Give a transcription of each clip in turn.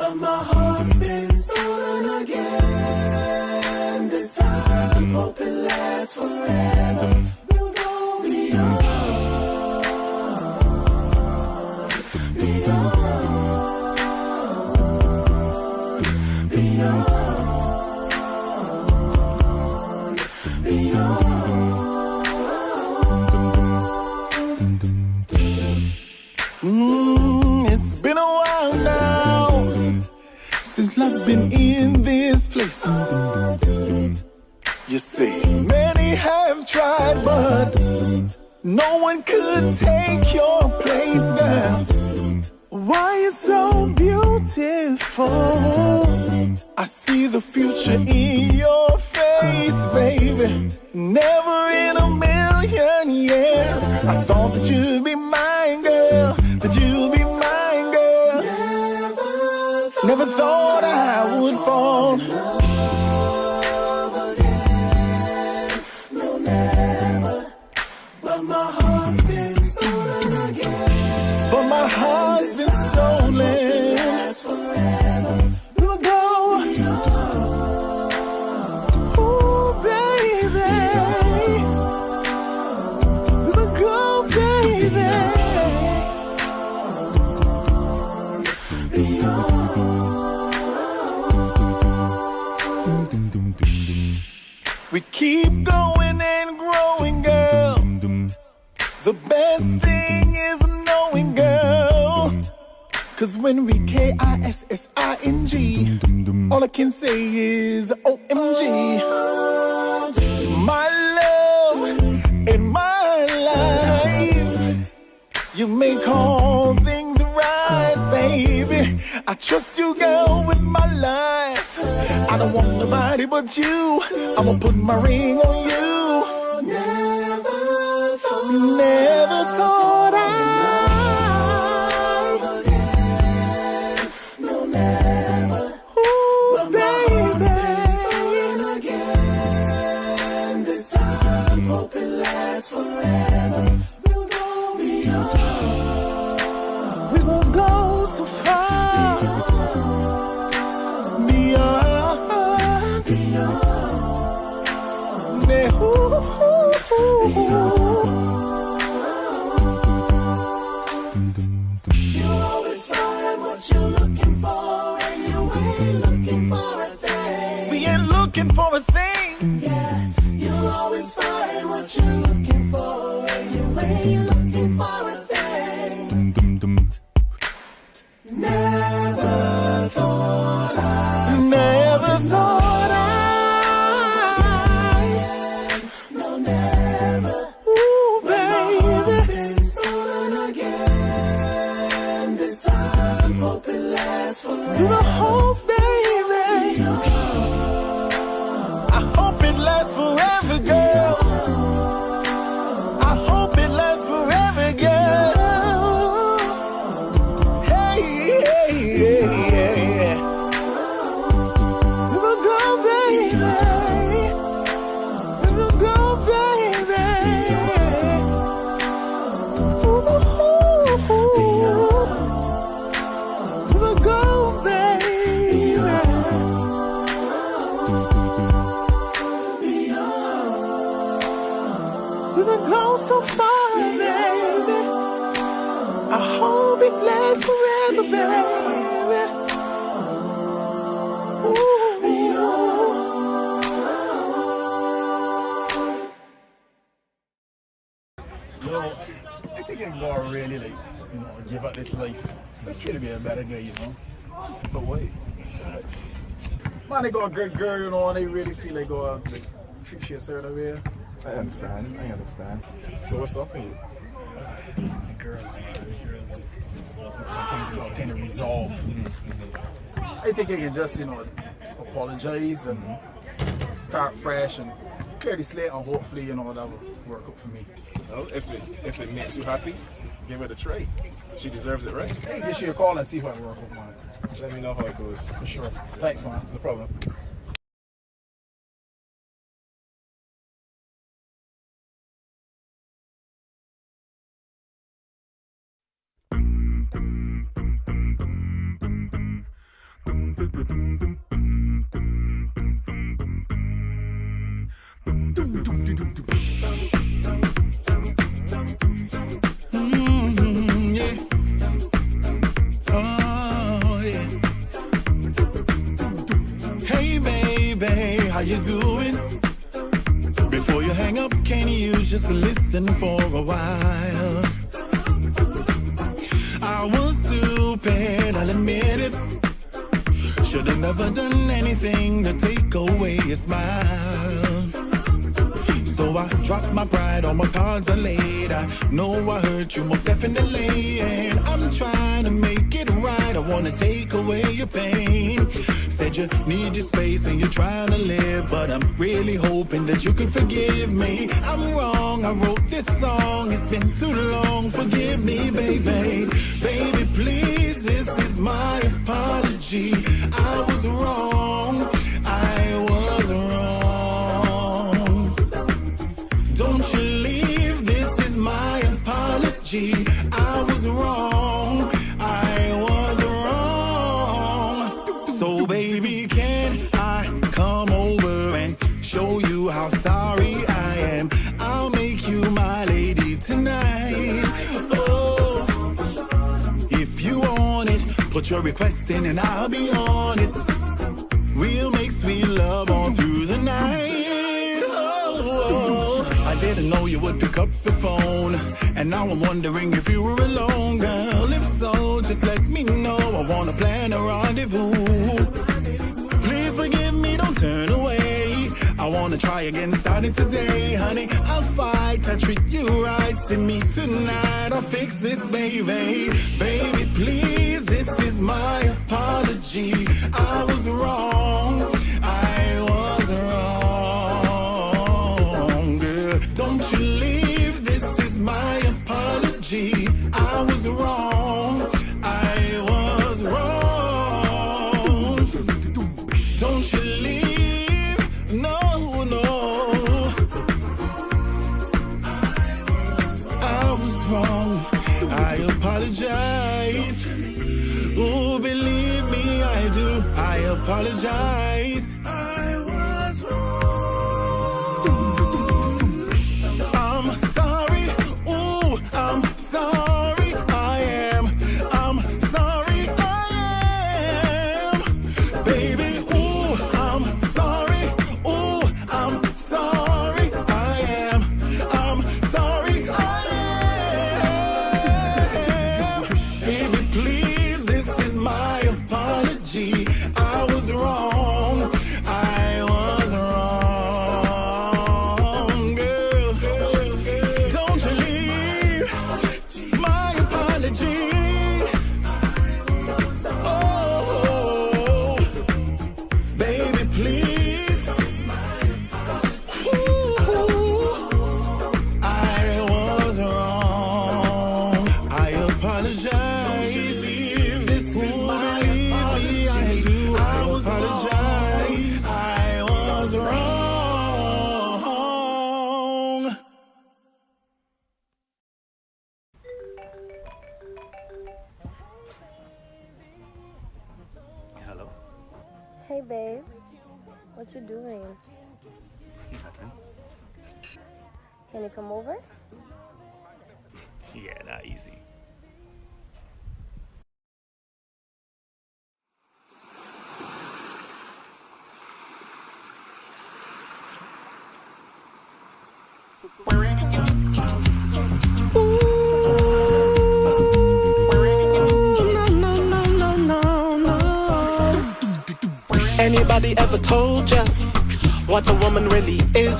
but my heart's been stolen again. This time, hope it lasts forever. We'll go beyond, beyond, beyond, beyond. It's been a while now since love's been in this place. You see, many have tried, but no one could take your place, girl. Why you so beautiful? I see the future in your face, baby. Never in a million years I thought that you'd be mine, girl. That you'd be mine, girl. Never thought I would fall. No, never. But my heart's been stolen again. But my heart's been stolen. Last forever. We'll go. Ooh, baby. We'll go, baby. We keep going and growing, girl. The best thing is knowing, girl. Cause when we KISSING, all I can say is OMG. My love in my life, you make all things right, baby. I trust you, girl, with my life. I don't want nobody but you. I'ma put my ring on you. Never thought I. No, never. Ooh, baby. Again. This time, hope it lasts forever. We'll go beyond. We will go so far. Beyond. Beyond. You'll always find what you're looking for, and you ain't looking for a thing. We ain't looking for a thing. Yeah, you'll always find what you're looking for, and you ain't looking for a thing. Never thought I. Never thought I. No, never. Ooh, baby. Been stolen again. This time, hope it lasts forever. You hope, baby. I hope it lasts forever, girl. I hope it lasts forever, girl. Hey, hey, hey, hey. We will go, baby. We will go, baby. Ooh, we will go, baby. We will go so far, baby. I hope it lasts forever, baby. Yo, I think I'm gonna really give up this life. Let's try to be a better guy, But wait. Man, they got a good girl, and they really feel they go treat you a certain way. I understand. So what's up with you? Girls, sometimes about kind of resolve. I think I can just, apologize and start fresh and clear the slate, and hopefully, that will work out for me. Well, if it makes you happy, give it a try. She deserves it, right? Hey, give you a call and see how it works out, man. Let me know how it goes. For sure. Thanks, man. No problem. listen for a while. I was stupid, I'll admit it. Should've never done anything to take away your smile. So I dropped my pride, all my cards are laid. I know I hurt you most definitely, and I'm trying to make it right. I wanna take away your pain. Said you need your space and you're trying to live, but I'm really hoping that you can forgive me. I'm wrong, I wrote this song, it's been too long. Forgive me, baby. Baby, please, this is my apology. I was wrong, I was wrong. Don't you leave, this is my apology. I was wrong, I was wrong. So baby, can I come over and show you how sorry I am? I'll make you my lady tonight. Oh, if you want it, put your request in and I'll be on it. We'll make sweet love all through the night. I didn't know you would pick up the phone, and now I'm wondering if you were alone, girl. If so, just let me know. I wanna plan a rendezvous. Please forgive me, don't turn away. I wanna try again starting today, honey. I'll fight, I'll treat you right. See me tonight, I'll fix this, baby. Baby, please, this is my apology. I was wrong, I was wrong, girl. Don't you leave, this is my apology. I was wrong, I was wrong. Don't you leave, no, no. I was wrong, I apologize. Oh, believe me, I do. I apologize. I was wrong. I'm sorry. Oh, I'm sorry. I am. I'm sorry. I am. Baby, oh, I'm sorry. Oh, I'm sorry. I am. I'm sorry. I am. Baby, please, this is my apology. I was wrong. I was wrong, girl. Don't you leave. My apology. Oh, baby, please. Ooh, I was wrong. I apologize. This is my apology. I do. I was apologize. I was wrong. Hello. Hey babe, what you doing? Nothing. Can you come over? Yeah, not easy. Anybody ever told ya what a woman really is?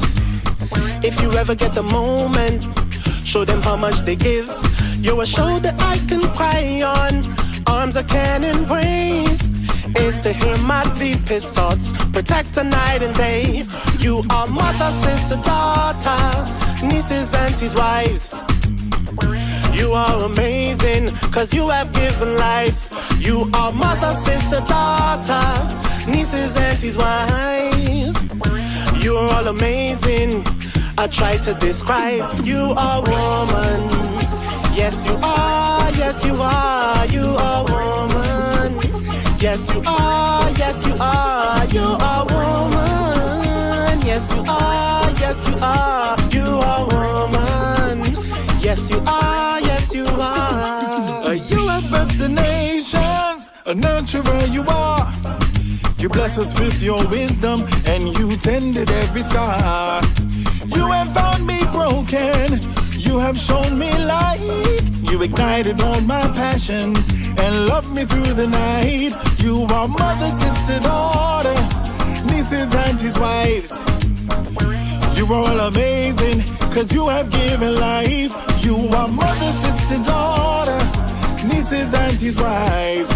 If you ever get the moment, show them how much they give. You're a shoulder I can cry on, arms I can embrace. Is to hear my deepest thoughts, protect her night and day. You are mother, sister, daughter, nieces, aunties, wives. You are amazing, cause you have given life. You are mother, sister, daughter, nieces, aunties, wives. You are all amazing. I try to describe. You are woman. Yes, you are. Yes, you are. You are woman. Yes, you are. Yes, you are. You are woman. Yes, you are. Yes, you are. You are woman. Yes, you are. Yes, you are. You have birthed the nations, a nurturer you are. You bless us with your wisdom, and you tended every scar. You have found me broken, You have shown me light. You ignited all my passions and loved me through the night. You are mother, sister, daughter, nieces, aunties, wives. You are all amazing, cause you have given life. You are mother, sister, daughter, nieces, aunties, wives.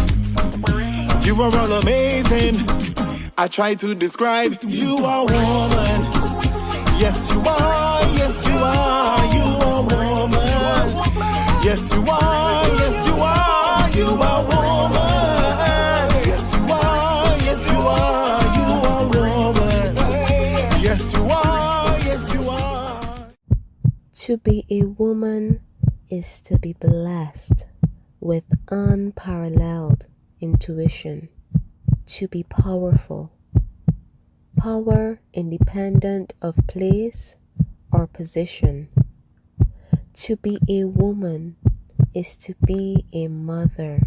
You are all amazing. I try to describe, you are woman. Yes, you are, yes, you are, you are woman. Yes, you are, yes, you are, you are woman. Yes, you are, yes, you are, you are woman. Yes, you are, yes, you are. To be a woman is to be blessed with unparalleled intuition, to be powerful, power independent of place or position. To be a woman is to be a mother,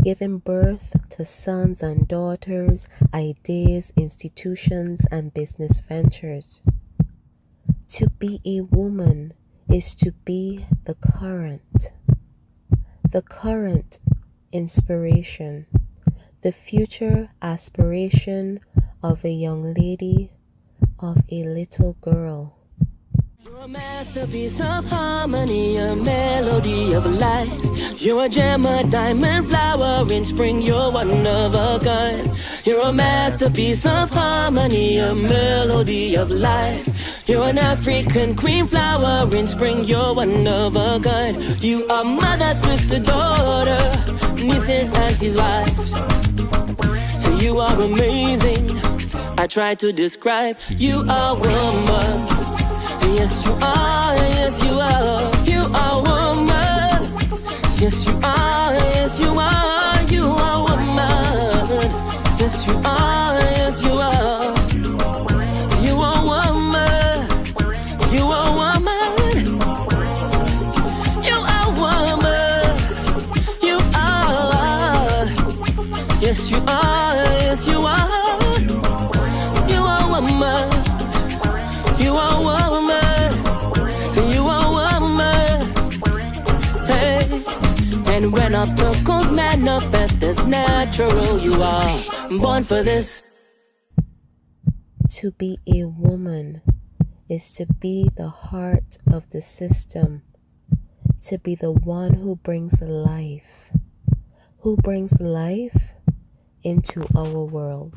giving birth to sons and daughters, ideas, institutions, and business ventures. To be a woman is to be the current inspiration, the future aspiration of a young lady, of a little girl. You're a masterpiece of harmony, a melody of light. You're a gem, a diamond flower in spring, you're one of a kind. You're a masterpiece of harmony, a melody of life. You're an African queen flower in spring, you're one of a kind. You are mother, sister, daughter, nieces, aunties, wives. So you are amazing. I try to describe, you are woman. Yes, you are, yes, you are, you are woman. Yes, you are, yes, you are, you are woman. Yes, you are, yes, you are, you are woman. You are woman. You are woman. You are. Yes, you are, yes, you are. You are woman. You are woman. And when obstacles manifest as natural, you are born for this. To be a woman is to be the heart of the system, to be the one who brings life into our world.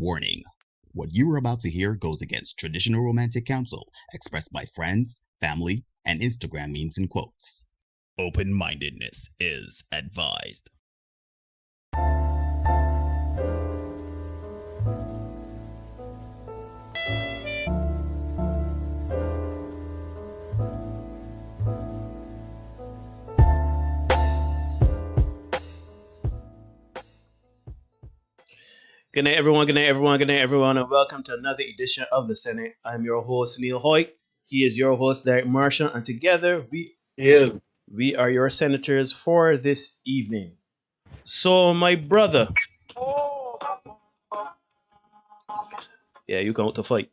Warning. What you are about to hear goes against traditional romantic counsel expressed by friends, family, and Instagram memes and quotes. Open-mindedness is advised. Good night, everyone. Good night, everyone. Good night, everyone. And welcome to another edition of The Senate. I'm your host, Neil Hoyt. He is your host, Derek Marshall. And together, we are your senators for this evening. So, my brother. Yeah, you come to fight.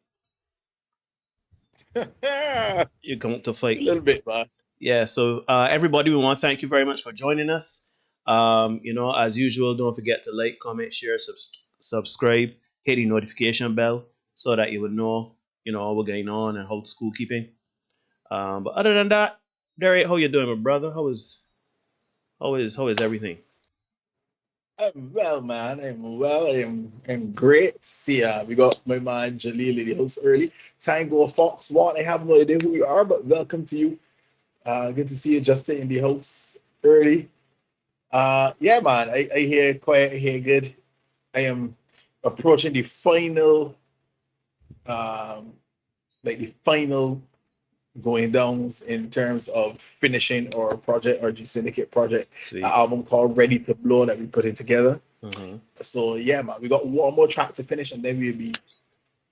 You come to fight. A little bit, man. Yeah, so everybody, we want to thank you very much for joining us. As usual, don't forget to like, comment, share, subscribe, hit the notification bell so that you will know, what we're going on and how school keeping. But other than that, Derek, how you doing, my brother? How is everything? I'm well, man. I'm well. I'm great. See, we got my man Jaleel in the house early. Tango Fox one. I have no idea who you are, but welcome to you. Good to see you, Justin, in the house early. Yeah, man. I hear quiet. I hear good. I am approaching the final, the final going downs in terms of finishing our project, our G-Syndicate project, Sweet. an album called Ready to Blow that we put it together. Mm-hmm. So yeah, man, we got one more track to finish and then we'll be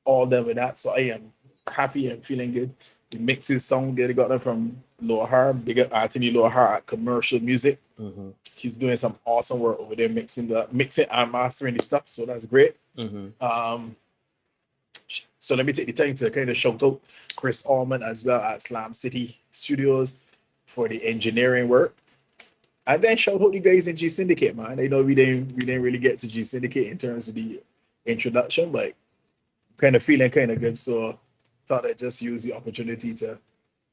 all done with that. So I am happy and feeling good. The mixes sound good. I got them from Lower Har, big up Anthony Lower Har at Commercial Music. Mm-hmm. He's doing some awesome work over there, mixing and mastering the stuff. So that's great. Mm-hmm. So let me take the time to kind of shout out Chris Allman as well at Slam City Studios for the engineering work. And then shout out the guys in G-Syndicate, man. I know we didn't really get to G-Syndicate in terms of the introduction, but kind of feeling kind of good. So thought I'd just use the opportunity to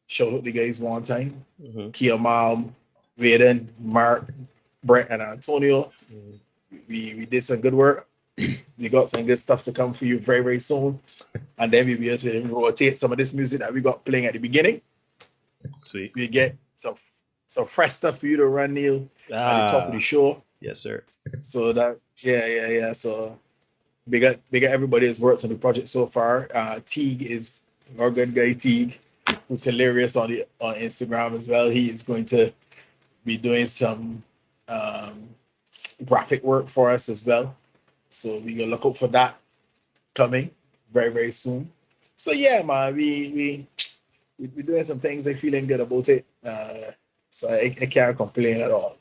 shout out the guys one time. Mm-hmm. Kiamal, Vaden, Mark, Brett, and Antonio. Mm-hmm. We did some good work. We got some good stuff to come for you very, very soon. And then we'll be able to rotate some of this music that we got playing at the beginning. Sweet. We get some fresh stuff for you to run, Neil, at the top of the show. Yes, sir. So that, yeah. So big up everybody who's worked on the project so far. Teague is our good guy, Teague, who's hilarious on Instagram as well. He is going to be doing some graphic work for us as well. So we gonna look out for that coming very, very soon. So yeah, man, we doing some things. I'm feeling good about it. So I can't complain at all.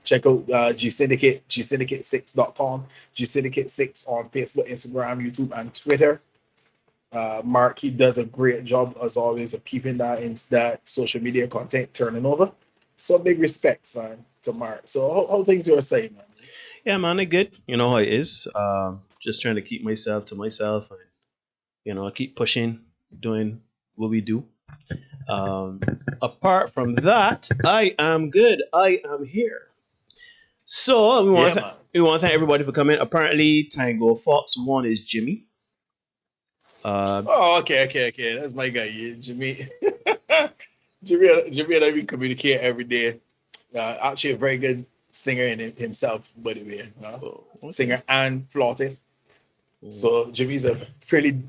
Check out G-Syndicate, G-Syndicate6.com, G-Syndicate6 on Facebook, Instagram, YouTube, and Twitter. Mark, he does a great job as always of keeping that social media content turning over. So big respects, man, to Mark. So how things you are saying, man? Yeah, man, I good. You know how it is. Just trying to keep myself to myself, and I keep pushing, doing what we do. Apart from that, I am good. I am here. So we want to thank everybody for coming. Apparently, Tango Fox 1 is Jimmy. Okay. That's my guy, Jimmy. Jimmy and I, we communicate every day. Actually, a very good singer in himself, by the way. Singer and flautist. So Jimmy's a fairly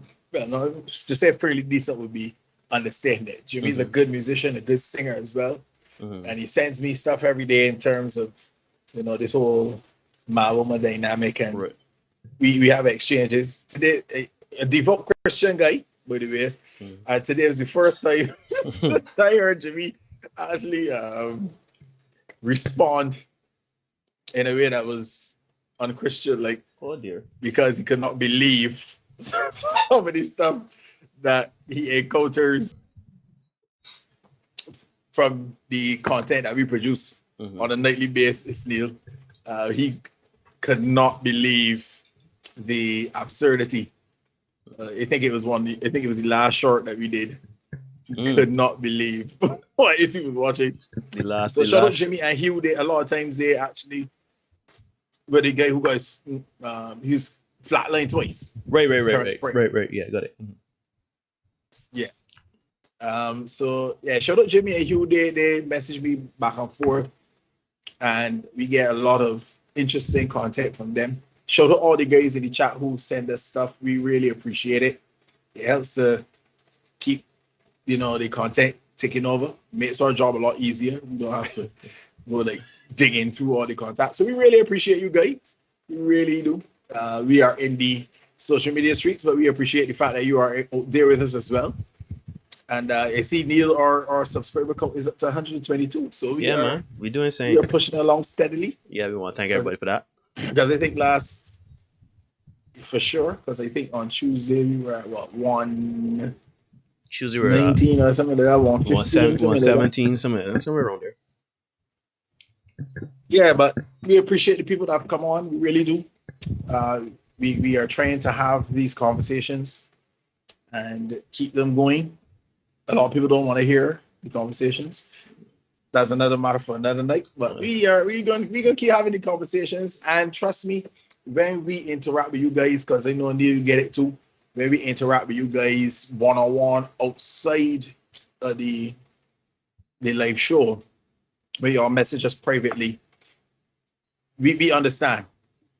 decent would be understanding. Jimmy's a good musician, a good singer as well. And he sends me stuff every day in terms of this whole Maloma dynamic, and we have exchanges. Today, a devout Christian guy, by the way. And today was the first time I heard Jimmy actually respond in a way that was unchristian, like, oh dear, because he could not believe some of the stuff that he encounters from the content that we produce on a nightly basis, Neil. He could not believe the absurdity. I think it was the last short that we did. He could not believe what is he was watching. So shout out Jimmy and Hugh. A lot of times they actually were the guy who guys he's flatline twice. Right. Yeah, got it. Yeah. So yeah, shout out Jimmy and Hugh. They message me back and forth, and we get a lot of interesting content from them. Shout out all the guys in the chat who send us stuff. We really appreciate it. It helps to keep the content taking over. Makes our job a lot easier. We don't have to go digging through all the content. So we really appreciate you guys. We really do. We are in the social media streets, but we appreciate the fact that you are out there with us as well. And I see Neil, our subscriber count is up to 122. So Yeah, man. We doing we same. are pushing along steadily. Yeah, we want to thank everybody for that. Because I think last, for sure, because I think on Tuesday we were at what, Tuesday we were at 119 or something like that, 115, 117, somewhere around there. Yeah, but we appreciate the people that have come on. We really do. We are trying to have these conversations and keep them going. A lot of people don't want to hear the conversations. That's another matter for another night. But we're gonna keep having the conversations. And trust me, when we interact with you guys, because I know Neil get it too. When we interact with you guys one-on-one outside of the live show, when y'all message us privately, we understand.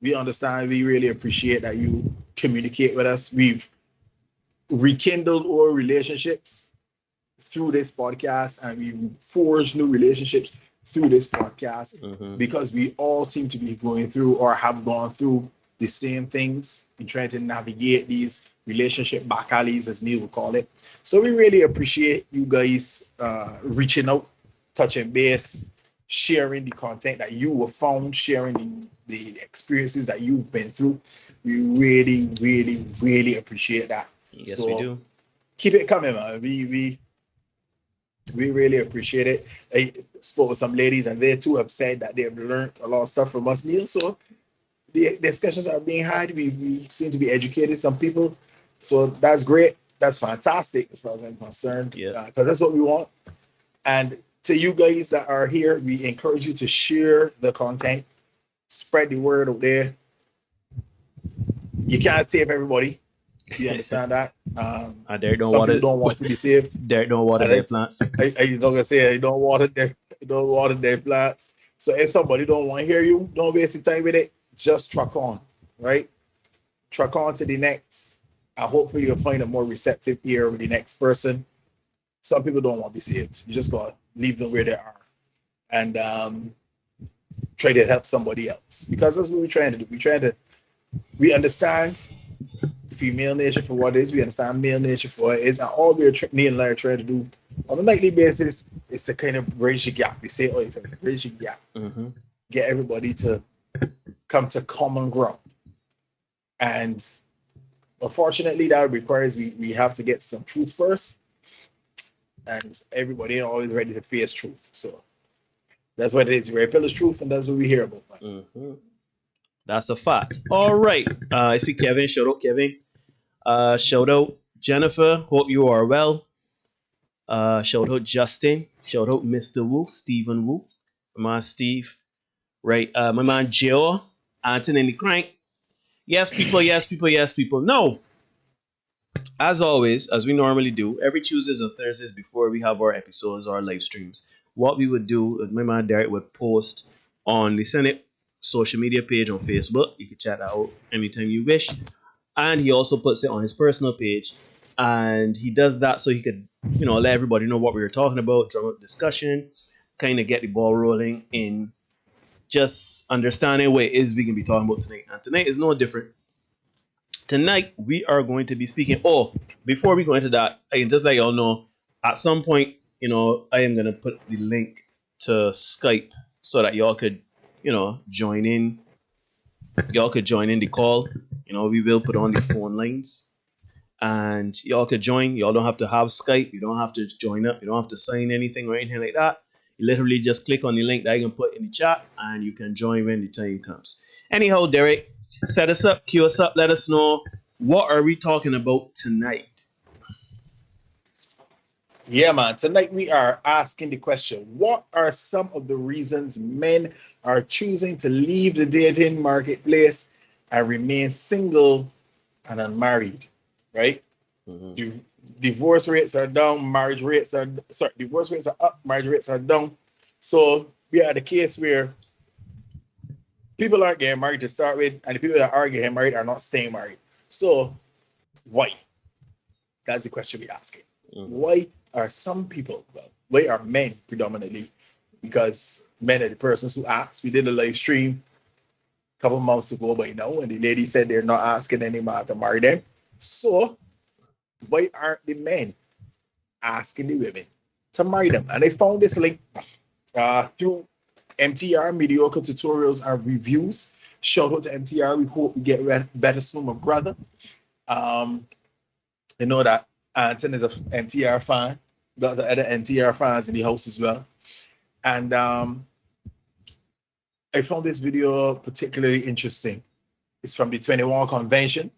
We understand. We really appreciate that you communicate with us. We've rekindled our relationships through this podcast, and we forged new relationships through this podcast because we all seem to be going through or have gone through the same things in trying to navigate these relationship back alleys, as Neil would call it. So we really appreciate you guys reaching out, touching base, sharing the content that you have found, sharing the experiences that you've been through. We really, really, really appreciate that. Yes, so we do. Keep it coming, man. We really appreciate it. I spoke with some ladies, and they too have said that they have learned a lot of stuff from us, Neil. So the discussions are being had. We seem to be educating some people. So that's great. That's fantastic as far as I'm concerned. Yeah. Because that's what we want. And to you guys that are here, we encourage you to share the content, spread the word out there. You can't save everybody. You understand that? Derek don't some water. People don't want to be saved. Derek don't water their plants. I was gonna say I don't water their plants. So if somebody don't want to hear you, don't waste your time with it. Just truck on, right? Truck on to the next. And hopefully you'll find a more receptive ear with the next person. Some people don't want to be saved. You just gotta leave them where they are, and try to help somebody else, because that's what we're trying to do. We understand female nature for what it is. We understand male nature for what it is, and all we're trying to do on a nightly basis is to kind of bridge the gap. They say, "Oh, bridge the gap." Get everybody to come to common ground, and unfortunately, that requires we have to get some truth first. And everybody ain't always ready to face truth. So that's what it is. We're Pillars Truth, and that's what we hear about. That's a fact. All right. I see Kevin. Shout out, Kevin. Shout out, Jennifer. Hope you are well. Shout out, Justin. Shout out, Mr. Wu, Stephen Wu. My man, Steve. Right. My man, Joe. Anthony Crank. Yes, people. Yes, people. Yes, people. No. As always, as we normally do, every Tuesdays and Thursdays before we have our episodes, our live streams, what we would do, my man Derek would post on the Senate social media page on Facebook. You can check that out anytime you wish. And he also puts it on his personal page. And he does that so he could, let everybody know what we were talking about, drum up discussion, kind of get the ball rolling in just understanding what it is we can be talking about tonight. And tonight is no different. Tonight, we are going to be speaking. Oh, before we go into that, I can just let y'all know, at some point, I am going to put the link to Skype so that y'all could, join in. Y'all could join in the call. We will put on the phone lines. And y'all could join. Y'all don't have to have Skype. You don't have to join up. You don't have to sign anything or anything like that. You literally just click on the link that I can put in the chat, and you can join when the time comes. Anyhow, Derek, set us up, cue us up, let us know, what are we talking about tonight? Yeah, man. Tonight we are asking the question, what are some of the reasons men are choosing to leave the dating marketplace and remain single and unmarried, right? Divorce rates are down, divorce rates are up, marriage rates are down. So we are the case where people aren't getting married to start with, and the people that are getting married are not staying married. So why? That's the question we're asking. Why are some people, why are men predominantly? Because men are the persons who ask. We did a live stream a couple months ago, but and the lady said they're not asking any man to marry them. So why aren't the men asking the women to marry them? And they found this link through MTR, Mediocre Tutorials and Reviews. Shout out to MTR. We hope we get better soon, my brother. You know that Anton is a MTR fan. Got the other MTR fans in the house as well. And I found this video particularly interesting. It's from the 21 convention.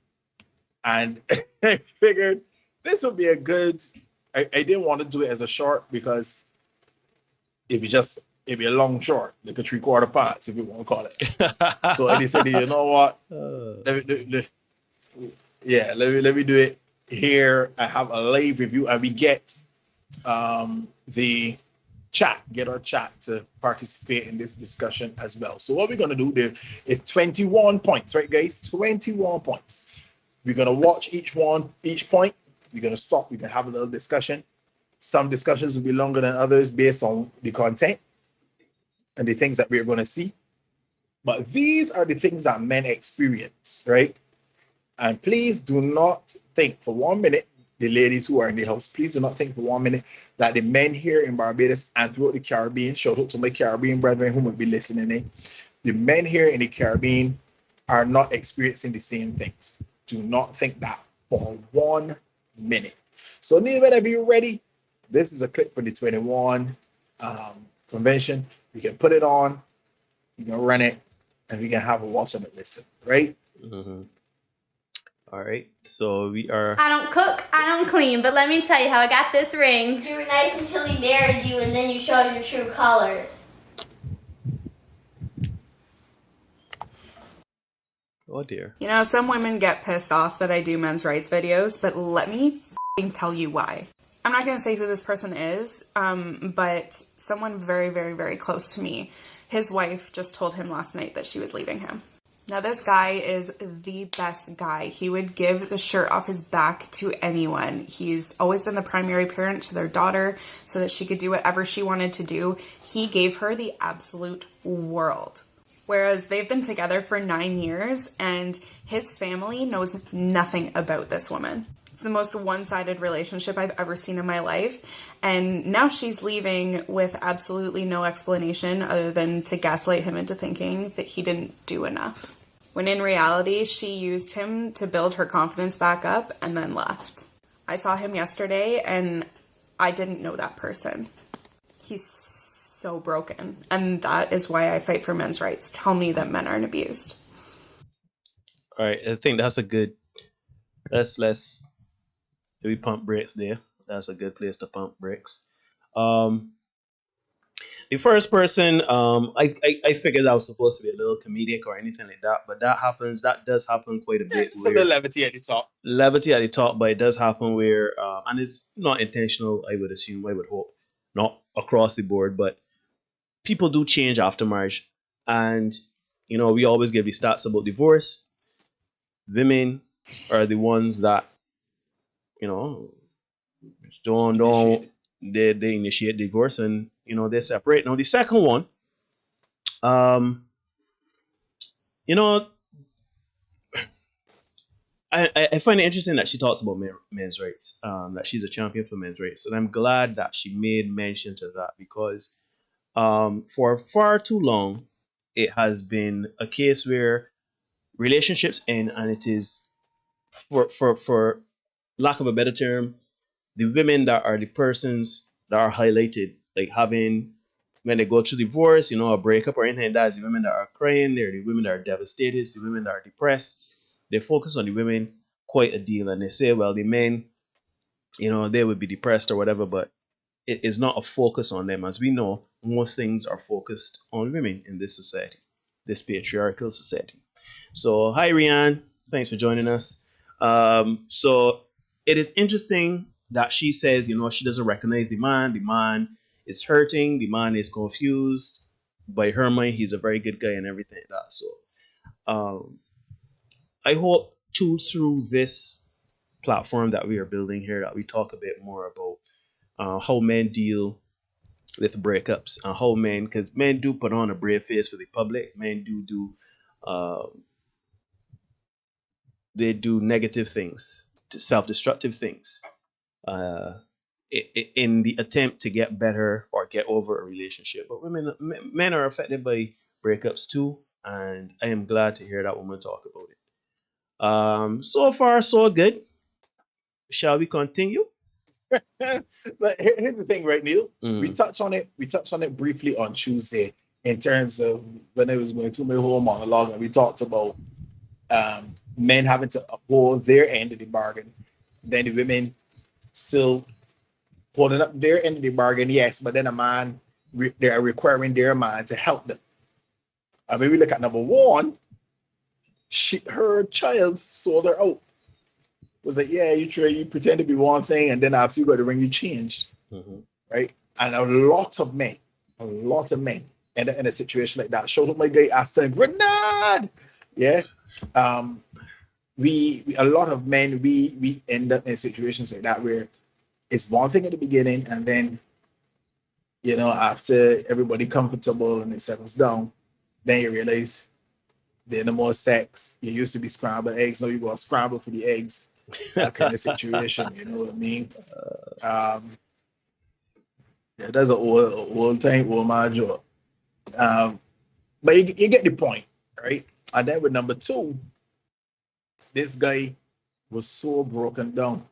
And I figured this would be a good, I didn't want to do it as a short because it'd be a long short, like a 3/4 parts, if you want to call it. So I decided, you know what? Let me do it here. I have a live review and we get the chat, get our chat to participate in this discussion as well. So what we're going to do there is 21 points, right, guys? 21 points. We're going to watch each point. We're going to stop. We can have a little discussion. Some discussions will be longer than others based on the content and the things that we're going to see. But these are the things that men experience, right? And please do not think for 1 minute, the ladies who are in the house, please do not think for 1 minute that the men here in Barbados and throughout the Caribbean, shout out to my Caribbean brethren who might be listening in, the men here in the Caribbean are not experiencing the same things. Do not think that for 1 minute. So Neil, whenever you're ready, this is a clip from the 21 convention. We can put it on, we can run it, and we can have a watch and a listen, right? Mm-hmm. All right, so we are. I don't cook, I don't clean, but let me tell you how I got this ring. You were nice until he married you, and then you showed your true colors. Oh dear. You know, some women get pissed off that I do men's rights videos, but let me tell you why. I'm not going to say who this person is, but someone very, very, very close to me. His wife just told him last night that she was leaving him. Now, this guy is the best guy. He would give the shirt off his back to anyone. He's always been the primary parent to their daughter so that she could do whatever she wanted to do. He gave her the absolute world. Whereas they've been together for 9 years and his family knows nothing about this woman. It's the most one-sided relationship I've ever seen in my life. And now she's leaving with absolutely no explanation other than to gaslight him into thinking that he didn't do enough. When in reality, she used him to build her confidence back up and then left. I saw him yesterday and I didn't know that person. He's so broken. And that is why I fight for men's rights. Tell me that men aren't abused. All right, I think that's a good, let's we pump brakes there. That's a good place to pump brakes. The first person, I figured that was supposed to be a little comedic or anything like that, but that does happen quite a bit. Just a little levity at the top. Levity at the top, but it does happen where, and it's not intentional, I would assume, I would hope, not across the board, but people do change after marriage. And, you know, we always give the stats about divorce. Women are the ones that, you know, they initiate divorce and, you know, they separate. Now, the second one, you know, I find it interesting that she talks about men's rights, that she's a champion for men's rights. And I'm glad that she made mention to that because for far too long, it has been a case where relationships end and it is, for lack of a better term, the women that are the persons that are highlighted, like having, when they go through divorce, you know, a breakup or anything like that, is the women that are crying, they're the women that are devastated, it's the women that are depressed. They focus on the women quite a deal and they say, well, the men, you know, they would be depressed or whatever, but it is not a focus on them. As we know, most things are focused on women in this society, this patriarchal society. So, hi, Rianne. Thanks for joining us. So it is interesting that she says, you know, she doesn't recognize the man. The man is hurting. The man is confused. By her mind, he's a very good guy and everything like that. So I hope too, through this platform that we are building here, that we talk a bit more about how men deal with breakups and how men, because men do put on a brave face for the public. Men do they do negative things, self-destructive things, in the attempt to get better or get over a relationship. But men are affected by breakups too, and I am glad to hear that woman talk about it. So far, so good. Shall we continue? But here's the thing, right, Neil? We touched on it briefly on Tuesday in terms of when I was going through my whole monologue, and we talked about men having to uphold their end of the bargain, then the women still holding up their end of the bargain, yes, but then a man, they are requiring their man to help them. And when we look at number one, her child sold her out. Was like, yeah, you pretend to be one thing, and then after you got the ring, you changed, right? And a lot of men in a situation like that. Showed up my guy Aston Grenade, yeah. We a lot of men we end up in situations like that where it's one thing at the beginning, and then after everybody comfortable and it settles down, then you realize there's no more sex. You used to be scrambled eggs, now you go scramble for the eggs. That kind of situation, you know what I mean? Yeah, that's an old man job. But you get the point, right? And then with number two, this guy was so broken down.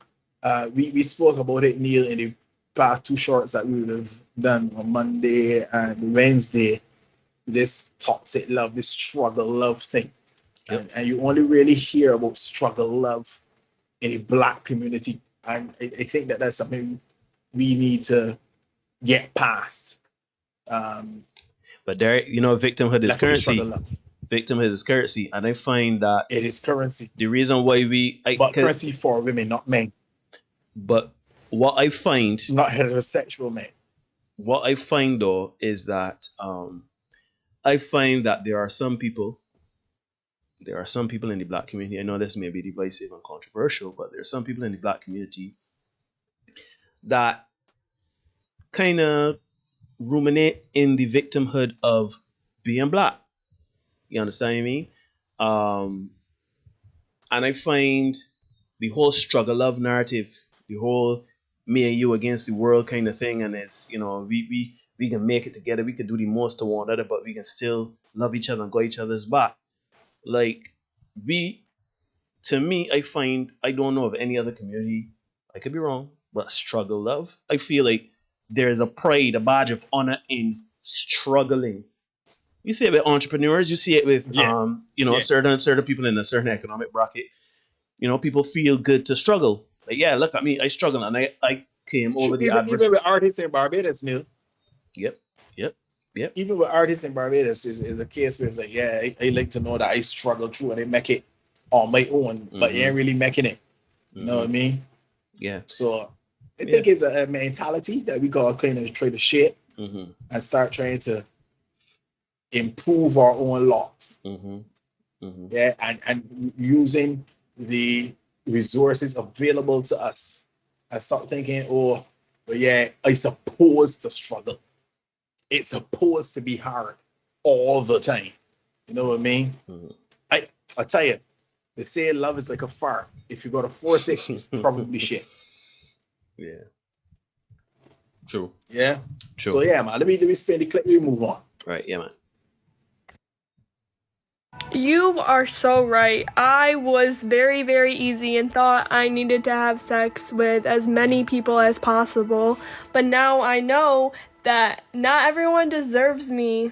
We spoke about it, Neil, in the past two shorts that we would have done on Monday and Wednesday. This toxic love, this struggle love thing. Yep. And you only really hear about struggle love in the Black community. And I think that's something we need to get past. But there, victimhood is currency. Victimhood is currency. And I find that it is currency. The reason why but currency for women, not men. But what I find, not heterosexual men. What I find though is that I find that there are some people in the Black community. I know this may be divisive and controversial, but there are some people in the Black community that kind of ruminate in the victimhood of being Black. You understand what I mean? And I find the whole struggle love narrative, the whole me and you against the world kind of thing, and it's we can make it together, we can do the most to one another, but we can still love each other and go each other's back. Like, to me, I find, I don't know of any other community, I could be wrong, but struggle love. I feel like there's a pride, a badge of honor in struggling. You see it with entrepreneurs, you see it with, certain people in a certain economic bracket. People feel good to struggle. Like, yeah, look at me, I struggle, and I came over the adversity. Even with artists in Barbados, Neil. Yep. Even with artists in Barbados is a case where it's like, yeah, I like to know that I struggle through and I make it on my own, but you ain't really making it. You know what I mean? Yeah. So I think it's a mentality that we gotta kind of try to shape and start trying to improve our own lot. Yeah, and using the resources available to us. And stop thinking, I supposed to struggle. It's supposed to be hard all the time. You know what I mean? I tell you, they say love is like a fire. If you got to force it, it's probably shit. Yeah. True. Yeah. True. So yeah, man. Let me spin the clip. We move on. Right. Yeah, man. You are so right. I was very, very easy and thought I needed to have sex with as many people as possible. But now I know that not everyone deserves me.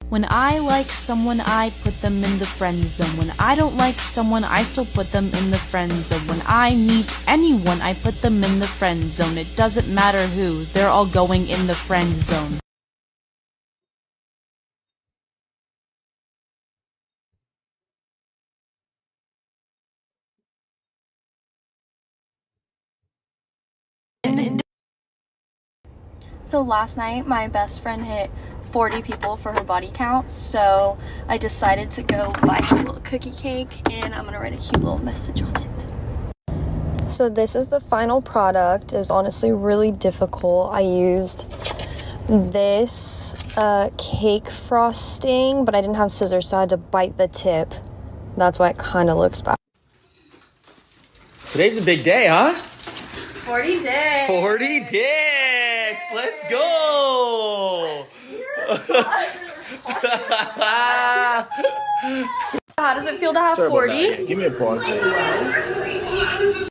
When I like someone, I put them in the friend zone. When I don't like someone, I still put them in the friend zone. When I meet anyone, I put them in the friend zone. It doesn't matter who, they're all going in the friend zone. So last night, my best friend hit 40 people for her body count, so I decided to go buy her a little cookie cake, and I'm gonna write a cute little message on it. So this is the final product. It was honestly really difficult. I used this cake frosting, but I didn't have scissors, so I had to bite the tip. That's why it kind of looks bad. Today's a big day, huh? 40 dicks. 40 dicks. Let's go. How does it feel to have Sorry 40? about that. Yeah, give me a pause there.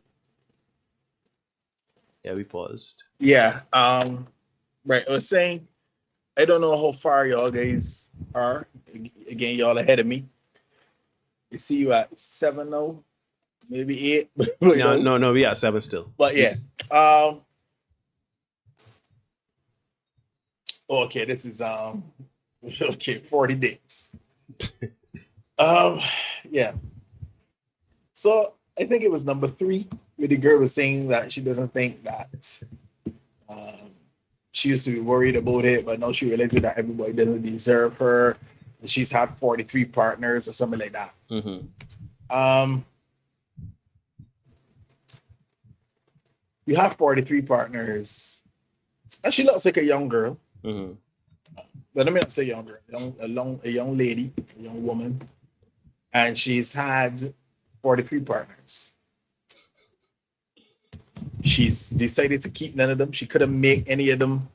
Yeah, we paused. Yeah. Right. I was saying, I don't know how far y'all guys are. Again, y'all ahead of me. I see you at 7 now, maybe 8. No, we at 7 still. But yeah. Okay, this is okay, 40 days. Yeah. So I think it was number 3 where the girl was saying that she doesn't think that she used to be worried about it, but now she realizes that everybody doesn't deserve her. She's had 43 partners or something like that. You have 43 partners, and she looks like a young girl. But let me not say young girl, a young lady, a young woman, and she's had 43 partners. She's decided to keep none of them. She couldn't make any of them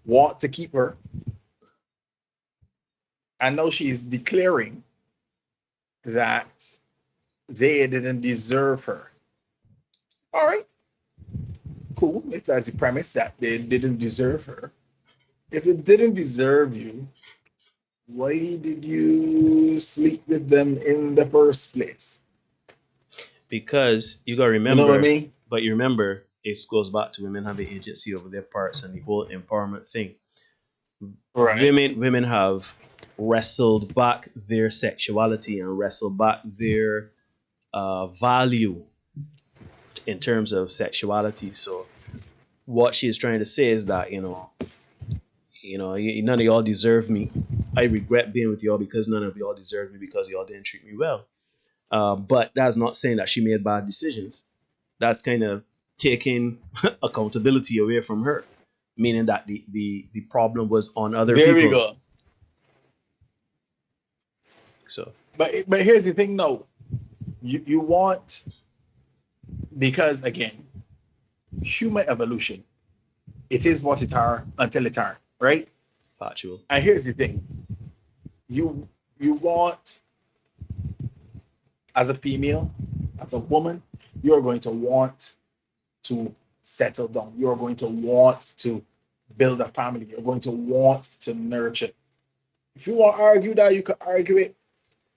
want to keep her. And now she's declaring that they didn't deserve her. All right. Cool. If that's the premise, that they didn't deserve her. If they didn't deserve you, why did you sleep with them in the first place? Because you gotta remember, you know what I mean? But you remember, it goes back to women having agency over their parts and the whole empowerment thing. Right. Women have wrestled back their sexuality and wrestled back their value in terms of sexuality. So what she is trying to say is that, none of y'all deserve me. I regret being with y'all because none of y'all deserve me because y'all didn't treat me well. But that's not saying that she made bad decisions. That's kind of taking accountability away from her, meaning that the problem was on other people. There we go. So, but here's the thing, no, you want, because again, human evolution, it is what it are until it are, right? Factual. And here's the thing, you want, as a female, as a woman, you're going to want to settle down. You're going to want to build a family. You're going to want to nurture. If you want to argue that, you can argue it,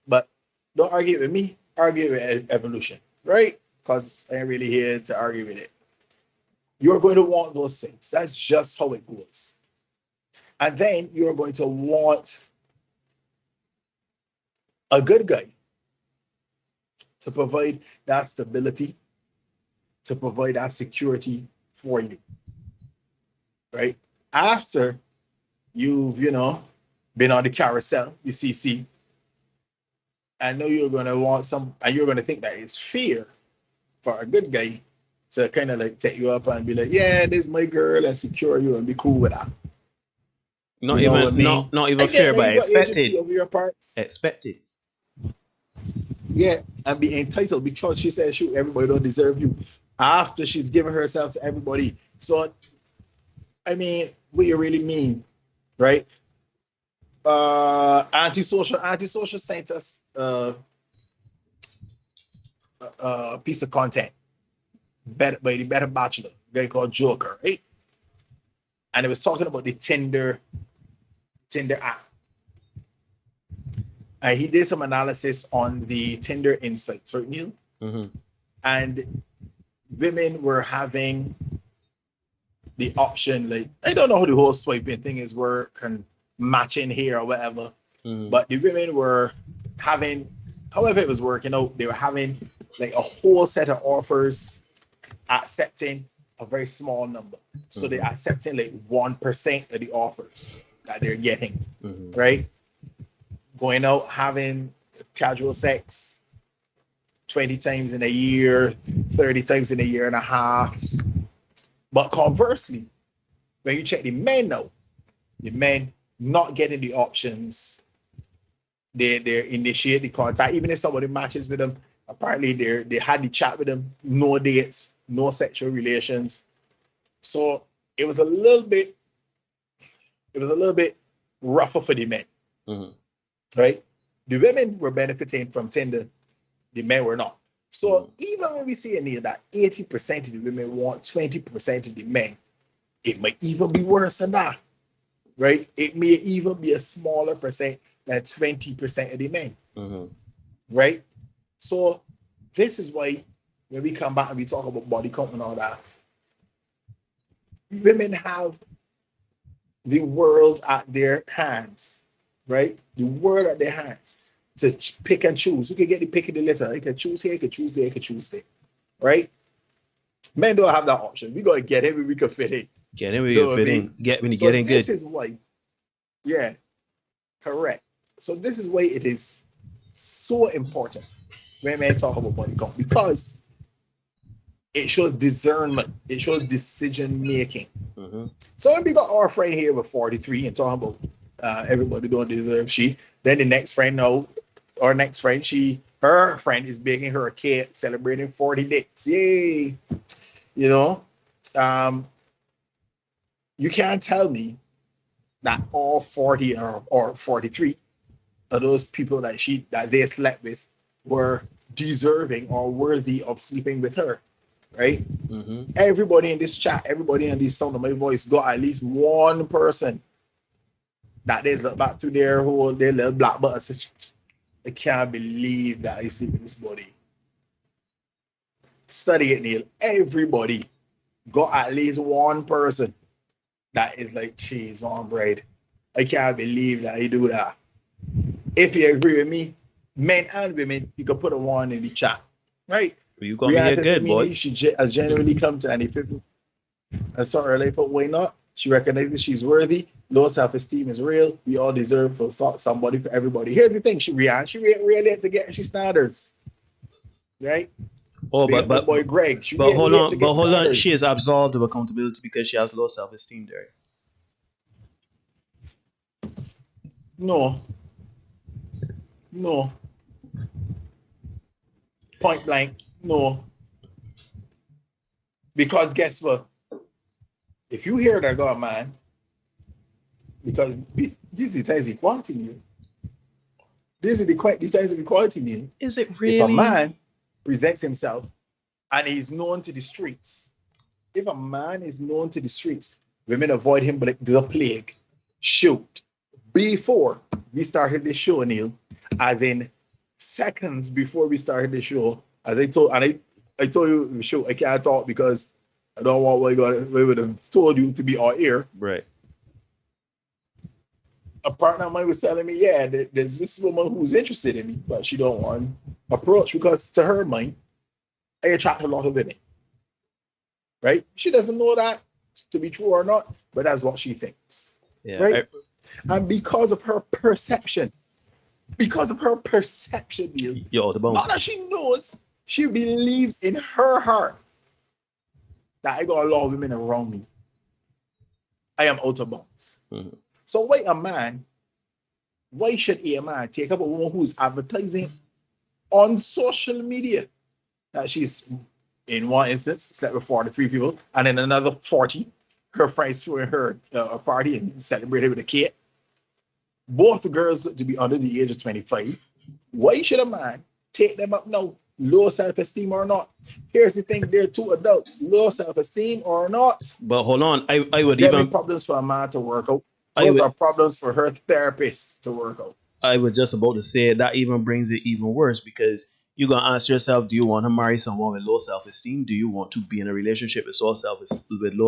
but don't argue it with me. Argue it with evolution, right? Because I ain't really here to argue with it. You're going to want those things. That's just how it goes. And then you're going to want a good guy to provide that stability, to provide that security for you, right? After you've, been on the carousel, you see, I know you're going to want some, and you're going to think that it's fair for a good guy to kind of like take you up and be like, yeah, this is my girl, and secure you and be cool with that. Not even fair, but expected. Over your parts. Expected. Yeah, and be entitled because she said, shoot, everybody don't deserve you. After she's given herself to everybody. So, I mean, what you really mean, right? Antisocial sent us piece of content by the Better Bachelor, a guy called Joker, right? And it was talking about the Tinder app. And he did some analysis on the Tinder insights, right, Neil? And women were having the option, like, I don't know how the whole swiping thing is work and matching here or whatever, but the women were having, however it was working out, they were having like a whole set of offers, accepting a very small number. So they're accepting like 1% of the offers that they're getting, right? Going out, having casual sex 20 times in a year, 30 times in a year and a half. But conversely, when you check the men now, the men not getting the options. They initiate the contact, even if somebody matches with them. Apparently, they had the chat with them, no dates, no sexual relations. So it was a little bit rougher for the men, right? The women were benefiting from Tinder, the men were not. So even when we see in here that 80% of the women want 20% of the men, it might even be worse than that, right? It may even be a smaller percent than 20% of the men, right? So this is why when we come back and we talk about body count and all that, women have the world at their hands, right? The world at their hands to pick and choose. You can get the pick of the litter. You can choose here, you can choose there, you can choose there, right? Men don't have that option. We got to get in where we can fit in. Get in where you fit in. Get when you get in good. This is why, yeah, correct. So this is why it is so important when men talk about body count, because it shows discernment, it shows decision making. So when we got our friend here with 43 and talking about everybody don't deserve she, then the next friend, no, our next friend, her friend is baking her a cake celebrating 40 days. Yay! You know, you can't tell me that all 40 or 43 of those people that they slept with were deserving or worthy of sleeping with her, right? Everybody in this chat, everybody in this sound of my voice got at least one person that they look back to their little black button. I can't believe that I see this body. Study it, Neil. Everybody got at least one person that is like cheese on bread. I can't believe that you do that. If you agree with me, men and women, you can put a one in the chat, right? You got me here good, boy. You should genuinely come to any people. And so early, but why not? She recognizes she's worthy. Low self-esteem is real. We all deserve for somebody, for everybody. Here's the thing, she really had to get she standards, right? Oh, but boy Greg, hold on. She is absolved of accountability because she has low self-esteem there. No. Point blank, no. Because guess what? If you hear that God, man, because this is the times of equality, Neil. This is the times of equality, Neil. Is it really? If a man presents himself and he's known to the streets, if a man is known to the streets, women avoid him like the plague. Shoot. Before we started this show, Neil, as in seconds before we started the show, as I told you the show, I can't talk because I don't want what we would have told you to be our ear. Right. A partner of mine was telling me, yeah, there's this woman who's interested in me, but she don't want to approach because to her mind, I attract a lot of women. Right? She doesn't know that to be true or not, but that's what she thinks. Yeah. Right? And because of her perception, Neil, you're the bones. not that she knows, she believes in her heart that I got a lot of women around me. I am out of bounds. So why should a man take up a woman who's advertising on social media that she's, in one instance, slept with 43 people, and in another 40, her friends throwing her a party and celebrated with a cake. Both girls to be under the age of 25. Why should a man take them up now? Low self-esteem or not? Here's the thing, they're two adults. Low self-esteem or not? But hold on, I would there even... be problems for a man to work out. Those are problems for her therapist to work out. I was just about to say that even brings it even worse because you're going to ask yourself, do you want to marry someone with low self-esteem? Do you want to be in a relationship with low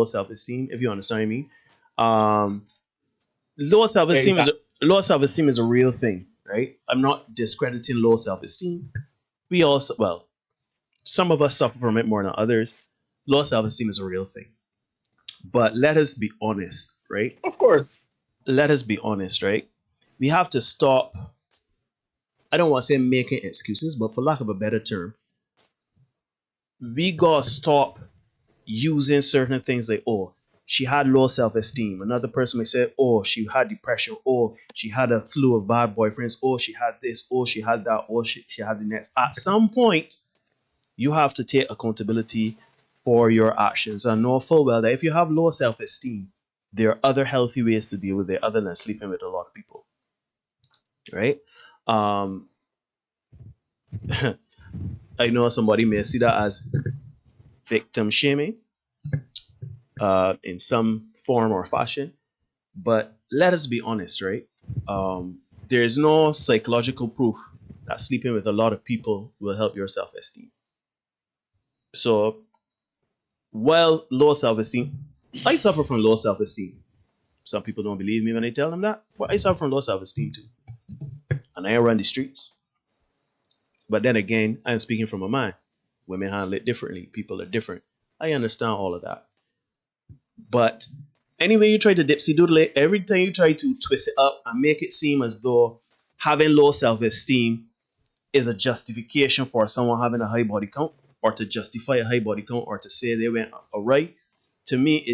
self-esteem? If you understand me. Low self-esteem is a real thing, right? I'm not discrediting low self-esteem. We also, well, some of us suffer from it more than others. Low self-esteem is a real thing. But let us be honest, right? Of course. Let us be honest, right? We have to stop, I don't want to say making excuses, but for lack of a better term, we got to stop using certain things like, oh, she had low self-esteem. Another person may say, oh, she had depression. Oh, she had a slew of bad boyfriends. Oh, she had this. Oh, she had that. Oh, she had the next. At some point, you have to take accountability for your actions and know full well that if you have low self-esteem, there are other healthy ways to deal with it other than sleeping with a lot of people. Right? I know somebody may see that as victim shaming in some form or fashion, but let us be honest, right? There is no psychological proof that sleeping with a lot of people will help your self-esteem. So, while low self-esteem, I suffer from low self-esteem. Some people don't believe me when I tell them that, but I suffer from low self-esteem too. And I run the streets. But then again, I'm speaking from a man. Women handle it differently. People are different. I understand all of that. But anyway, you try to dipsy doodle it, every time you try to twist it up and make it seem as though having low self-esteem is a justification for someone having a high body count, or to justify a high body count, or to say they went alright. To me,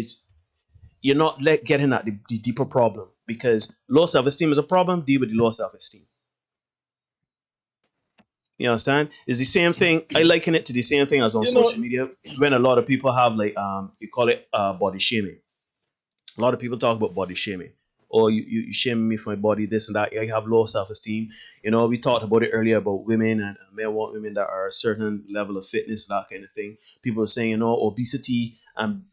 you're not getting at the deeper problem, because low self-esteem is a problem. Deal with the low self-esteem. You understand? It's the same thing. I liken it to the same thing as on social media, when a lot of people have you call it body shaming. A lot of people talk about body shaming. Or you shame me for my body, this and that. I have low self-esteem. We talked about it earlier about women, and men want women that are a certain level of fitness, that kind of thing. People are saying, obesity and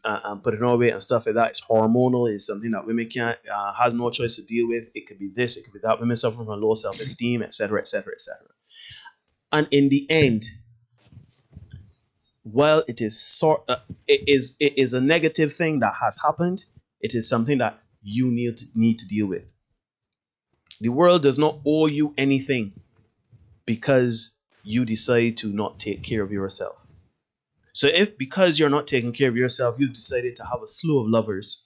putting on weight and stuff like that is hormonal. It's something that women can't, has no choice to deal with. It could be this, it could be that. Women suffer from low self-esteem, etc., etc., etc. And in the end, while it is it is a negative thing that has happened, it is something that you need to deal with. The world does not owe you anything because you decide to not take care of yourself. So if because you're not taking care of yourself, you've decided to have a slew of lovers,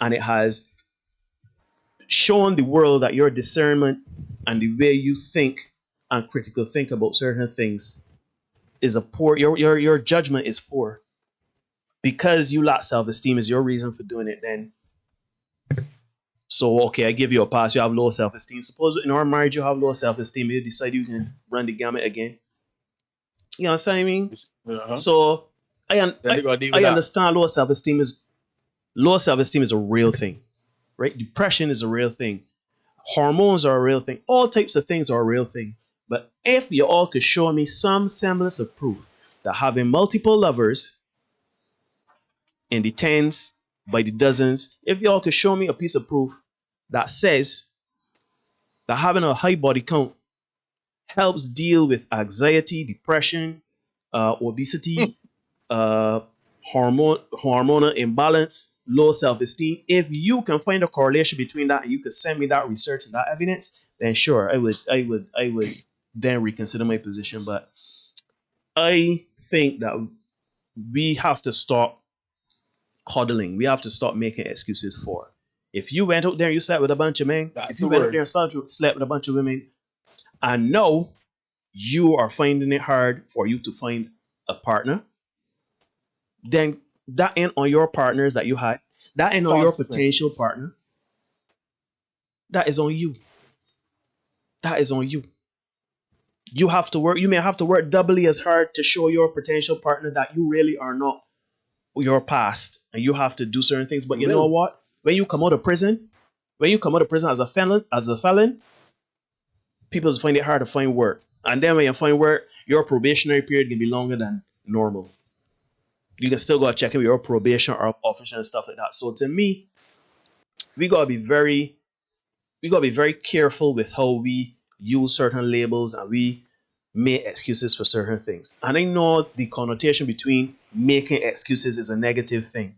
and it has shown the world that your discernment and the way you think and critical think about certain things is a poor, your judgment is poor. Because you lack self-esteem is your reason for doing it, then so okay, I give you a pass. You have low self-esteem. Suppose in our marriage you have low self-esteem, you decide you can run the gamut again. You know what I mean? Uh-huh. So I understand low self-esteem is a real thing, right? Depression is a real thing. Hormones are a real thing. All types of things are a real thing. But if you all could show me some semblance of proof that having multiple lovers in the tens, by the dozens, if you all could show me a piece of proof that says that having a high body count helps deal with anxiety, depression, obesity, hormonal imbalance, low self-esteem. If you can find a correlation between that and you could send me that research and that evidence, then sure, I would then reconsider my position. But I think that we have to stop coddling. We have to stop making excuses for. If you went out there and you slept with a bunch of men, if you went out there and slept with a bunch of women, and now you are finding it hard for you to find a partner, then that ain't on your partners that you had. That ain't on your potential partner. That is on you. That is on you. You have to work. You may have to work doubly as hard to show your potential partner that you really are not your past, and you have to do certain things. But you know what? When you come out of prison, as a felon, people find it hard to find work. And then when you find work, your probationary period can be longer than normal. You can still go check in with your probation or officer and stuff like that. So to me, we gotta be very careful with how we use certain labels and we make excuses for certain things. And I know the connotation between making excuses is a negative thing,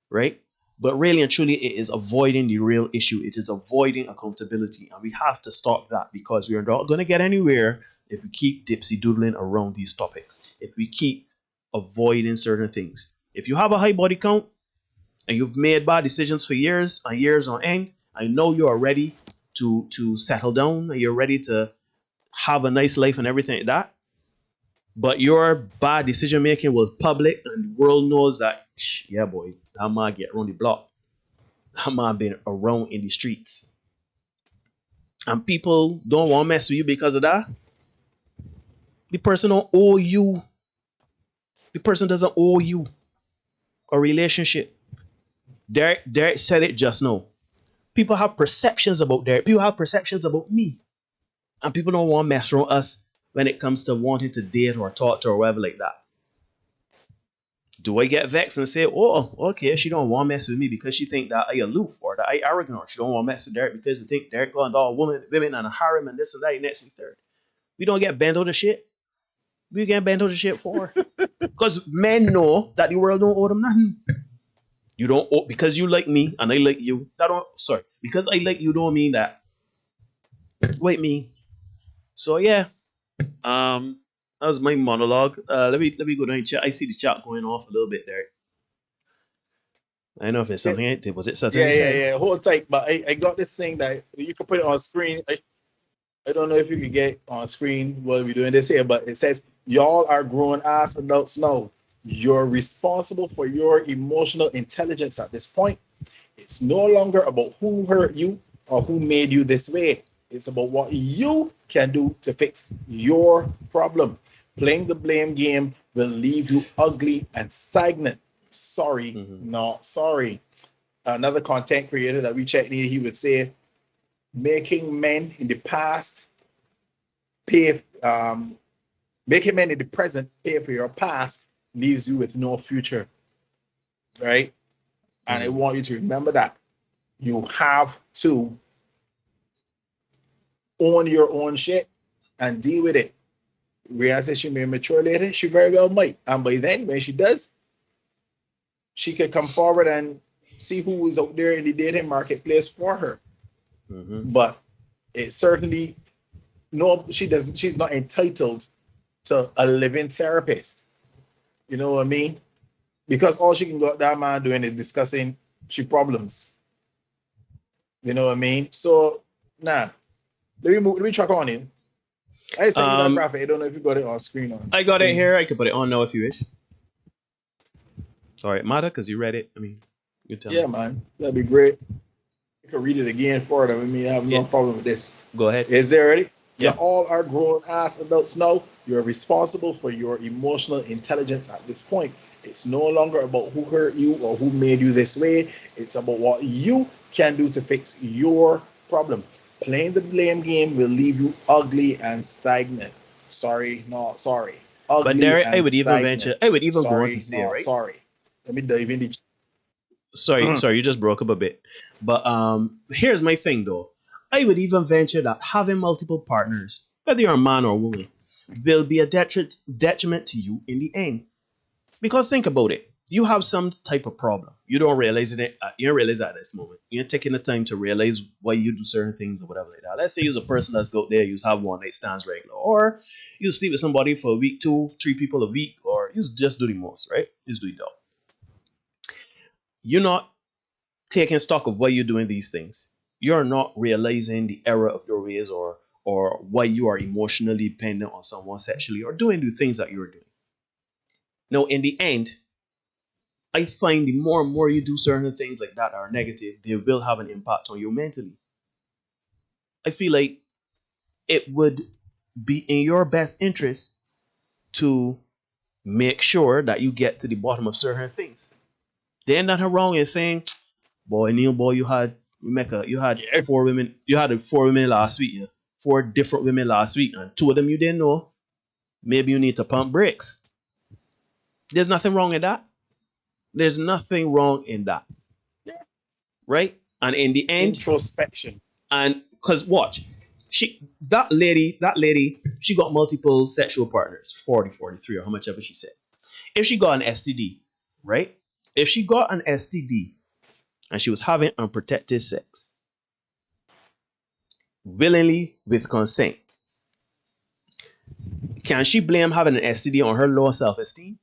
right? But really and truly, it is avoiding the real issue. It is avoiding accountability. And we have to stop that, because we are not going to get anywhere if we keep dipsy doodling around these topics. If we keep avoiding certain things. If you have a high body count and you've made bad decisions for years and years on end, I know you are ready to settle down and you're ready to have a nice life and everything like that. But your bad decision making was public and the world knows that Yeah, boy, that man get around the block. That man been around in the streets. And people don't want to mess with you because of that. The person don't owe you. The person doesn't owe you a relationship. Derek said it just now. People have perceptions about Derek. People have perceptions about me. And people don't want to mess around us when it comes to wanting to date or talk to or whatever like that. Do I get vexed and say, oh, okay, she don't want to mess with me because she think that I aloof or that I arrogant, or she don't want to mess with Derek because they think Derek going to all women and a harem and this and that, next and third. We don't get bent over shit. We get bent over shit for. Because men know that the world don't owe them nothing. You don't owe, because you like me and I like you. Because I like you don't mean that. Wait me. So yeah. That was my monologue. Let me go down and chat. I see the chat going off a little bit there. I don't know if it's something I did. Was it something? Yeah. Hold tight. But I got this thing that you can put it on screen. I don't know if you can get on screen while we're doing this here, but it says, y'all are grown ass adults now. You're responsible for your emotional intelligence at this point. It's no longer about who hurt you or who made you this way. It's about what you can do to fix your problem. Playing the blame game will leave you ugly and stagnant. Sorry, not sorry. Another content creator that we checked here, he would say, making men in the past pay, making men in the present pay for your past leaves you with no future, right? And I want you to remember that. You have to own your own shit and deal with it. Rihanna says she may mature later. She very well might. And by then, when she does, she can come forward and see who is out there in the dating marketplace for her. But it certainly, no, she doesn't. She's not entitled to a living therapist. You know what I mean? Because all she can got that man doing is discussing she problems. You know what I mean? So, nah. Let me check on in. I sent you that graphic. I don't know if you got it on screen or I got it here. I could put it on now if you wish. All right, Mata, because you read it. I mean, you tell me. Man. That'd be great. You can read it again for them. I mean, I have no problem with this. Go ahead. Is there ready? Yeah. You all are grown ass adults now. You're responsible for your emotional intelligence at this point. It's no longer about who hurt you or who made you this way. It's about what you can do to fix your problem. Playing the blame game will leave you ugly and stagnant. Sorry, not sorry. Ugly but there, and I would even stagnant. venture. I would even sorry, go on to say, right? Sorry. Let me dive in. Sorry, you just broke up a bit. But here's my thing, though. I would even venture that having multiple partners, whether you're a man or a woman, will be a detriment to you in the end. Because think about it. You have some type of problem. You don't realize it. You don't realize that at this moment. You're taking the time to realize why you do certain things or whatever like that. Let's say you're a person that's out there, you have one night stands regular, or you sleep with somebody for a week, 2, 3 people a week, or you just do the most, right? You just do it all. You're not taking stock of why you're doing these things. You're not realizing the error of your ways or why you are emotionally dependent on someone sexually or doing the things that you're doing. Now, in the end, I find the more and more you do certain things like that are negative, they will have an impact on you mentally. I feel like it would be in your best interest to make sure that you get to the bottom of certain things. There ain't nothing wrong in saying, boy, Neil, boy, you had 4 women. You had 4 women last week. Yeah? 4 different women last week, and 2 of them you didn't know. Maybe you need to pump brakes. There's nothing wrong in that. There's nothing wrong in that. Yeah. Right? And in the end, introspection. And because watch, that lady, she got multiple sexual partners, 40, 43, or how much ever she said. If she got an STD, right? If she got an STD and she was having unprotected sex, willingly with consent, can she blame having an STD on her low self-esteem?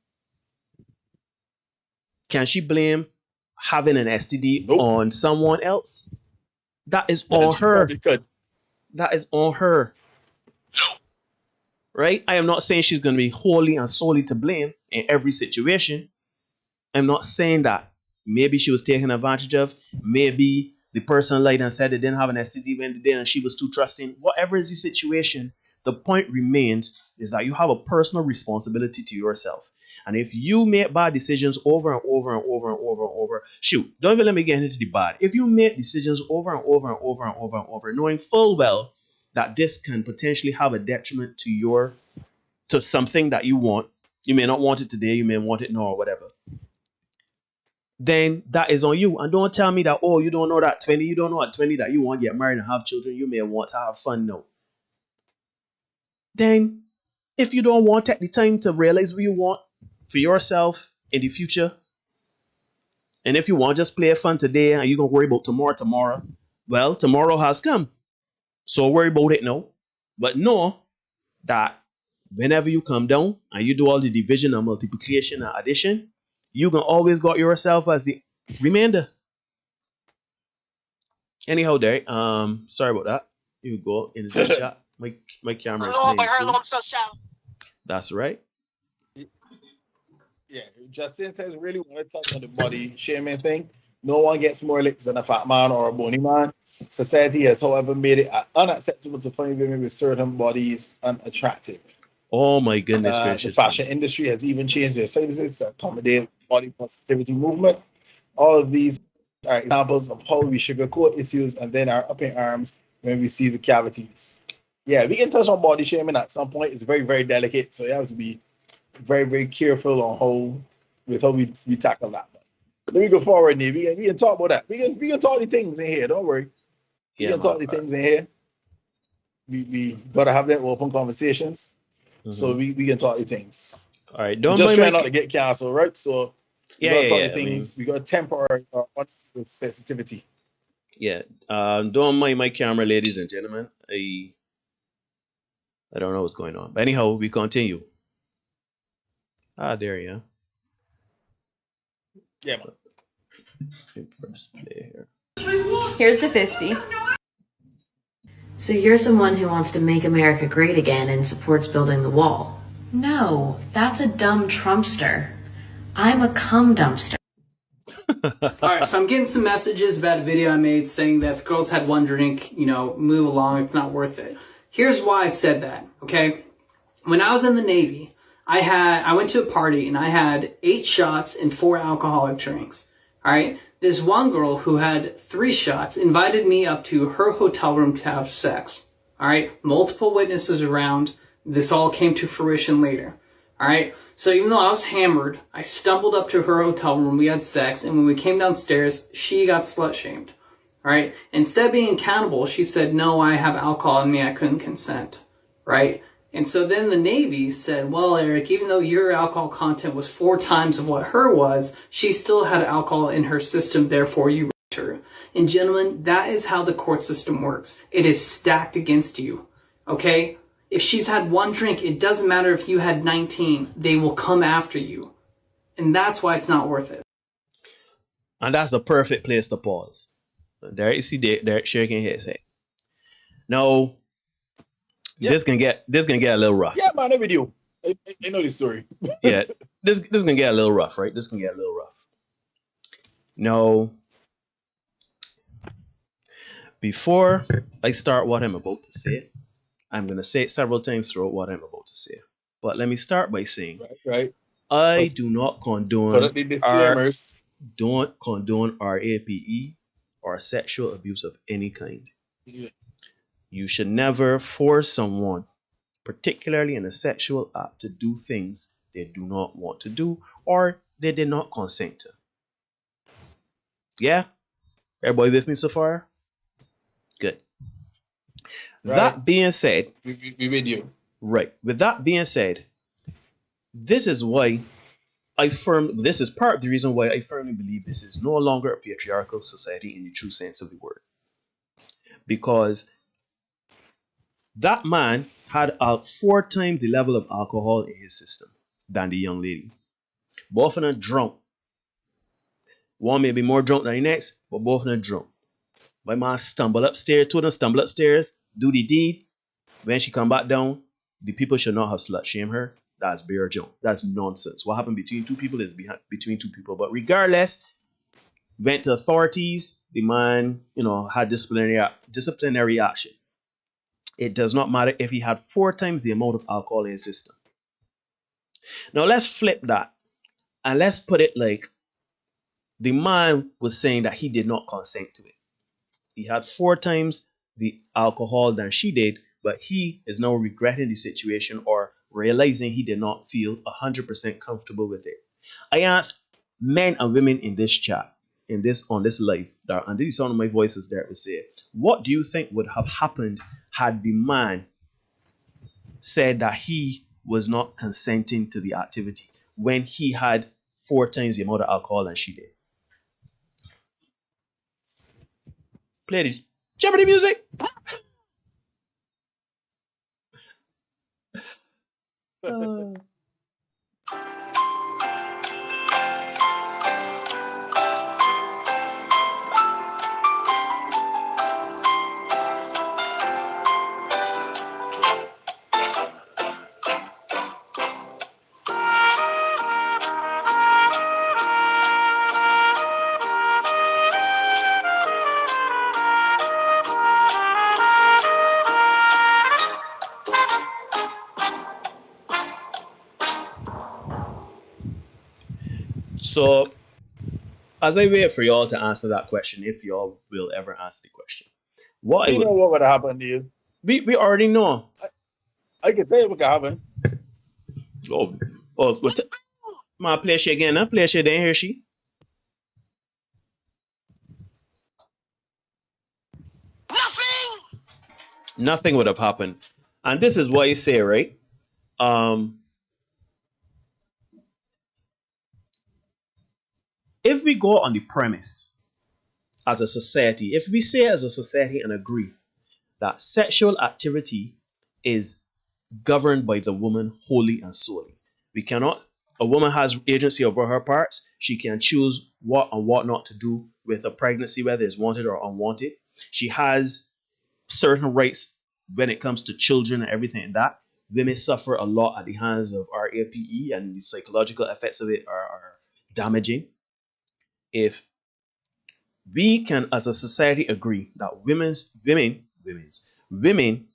Can she blame having an STD on someone else? That is on her. That is on her. Right? I am not saying she's going to be wholly and solely to blame in every situation. I'm not saying that maybe she was taken advantage of. Maybe the person lied and said they didn't have an STD when they did and she was too trusting. Whatever is the situation, the point remains is that you have a personal responsibility to yourself. And if you make bad decisions over and over and over and over and over, shoot, don't even let me get into the bad. If you make decisions over and over and over and over and over, knowing full well that this can potentially have a detriment to something that you want, you may not want it today, you may want it now or whatever, then that is on you. And don't tell me that, oh, you don't know that 20, you don't know at 20 that you want to get married and have children, you may want to have fun now. Then, if you don't want to take the time to realize what you want for yourself in the future, and if you want to just play fun today and you're going to worry about tomorrow, well, tomorrow has come. So worry about it now. But know that whenever you come down and you do all the division and multiplication and addition, you can always got yourself as the remainder. Anyhow, Derek, sorry about that. You go in the chat. My camera is playing. That's right. Yeah, Justin says really want to touch on the body shaming thing. No one gets more licks than a fat man or a bony man. Society has, however, made it unacceptable to find women with certain bodies unattractive. Oh my goodness gracious. The fashion industry has even changed their services to accommodate body positivity movement. All of these are examples of how we sugarcoat issues and then are up in arms when we see the cavities. Yeah, we can touch on body shaming at some point. It's very, very delicate, so you have to be very, very careful on how we tackle that. But let me go forward, Nate. We can talk about that. We can talk the things in here. Don't worry. We can talk the things in here. We gotta have them open conversations, so we can talk the things. All right, don't just try not to get canceled, right? So we gotta talk the things. We gotta temper our sensitivity. Yeah, don't mind my camera, ladies and gentlemen. I don't know what's going on, but anyhow, we continue. There you are. Yeah, man. Press play here. Here's the 50. So you're someone who wants to make America great again and supports building the wall. No, that's a dumb Trumpster. I'm a cum dumpster. Alright, so I'm getting some messages about a video I made saying that if girls had one drink, move along, it's not worth it. Here's why I said that, okay? When I was in the Navy, I went to a party and I had 8 shots and 4 alcoholic drinks. Alright? This one girl who had 3 shots invited me up to her hotel room to have sex. Alright? Multiple witnesses around. This all came to fruition later. Alright? So even though I was hammered, I stumbled up to her hotel room, we had sex, and when we came downstairs, she got slut-shamed. Right? Instead of being accountable, she said, no, I have alcohol in me, I couldn't consent. Right? And so then the Navy said, well, Eric, even though your alcohol content was 4 times of what her was, she still had alcohol in her system, therefore you raped her. And gentlemen, that is how the court system works. It is stacked against you. Okay? If she's had 1 drink, it doesn't matter if you had 19. They will come after you. And that's why it's not worth it. And that's the perfect place to pause. There you see Derek shaking his head. No, this can get a little rough. Yeah, man, every video. I know this story. Yeah, this can get a little rough, right? This can get a little rough. No. Before I start what I'm about to say, I'm gonna say it several times throughout what I'm about to say. But let me start by saying, I do not condone don't condone RAPE or sexual abuse of any kind. Yeah. You should never force someone, particularly in a sexual act, to do things they do not want to do or they did not consent to. Yeah? Everybody with me so far? Good. Right. That being said, we with you. Right. With that being said, this is why this is part of the reason why I firmly believe this is no longer a patriarchal society in the true sense of the word. Because that man had 4 times the level of alcohol in his system than the young lady. Both of them drunk. One may be more drunk than the next, but both of them drunk. My man stumbled upstairs, 2 of them stumbled upstairs, do the deed. When she come back down, the people should not have slut shamed her. that's bare junk. That's nonsense. What happened between two people is between two people. But regardless, went to authorities. The man, had disciplinary action. It does not matter if he had 4 times the amount of alcohol in his system. Now let's flip that and let's put it like the man was saying that he did not consent to it. He had 4 times the alcohol than she did, but he is now regretting the situation or realizing he did not feel 100% comfortable with it. I asked men and women in this chat, on this live, that are under the sound of my voices there to say, what do you think would have happened had the man said that he was not consenting to the activity when he had 4 times the amount of alcohol than she did? Play the Jeopardy music. So, as I wait for y'all to answer that question, if y'all will ever answer the question, what would happen to you? We already know. I can tell you what can happen. Ma, play she again. Play she, then hear she. Nothing would have happened, and this is what you say, right? If we go on the premise as a society, if we say as a society and agree that sexual activity is governed by the woman wholly and solely, a woman has agency over her parts. She can choose what and what not to do with a pregnancy, whether it's wanted or unwanted. She has certain rights when it comes to children and everything like that. Women suffer a lot at the hands of RAPE, and the psychological effects of it are damaging. If we can, as a society, agree that women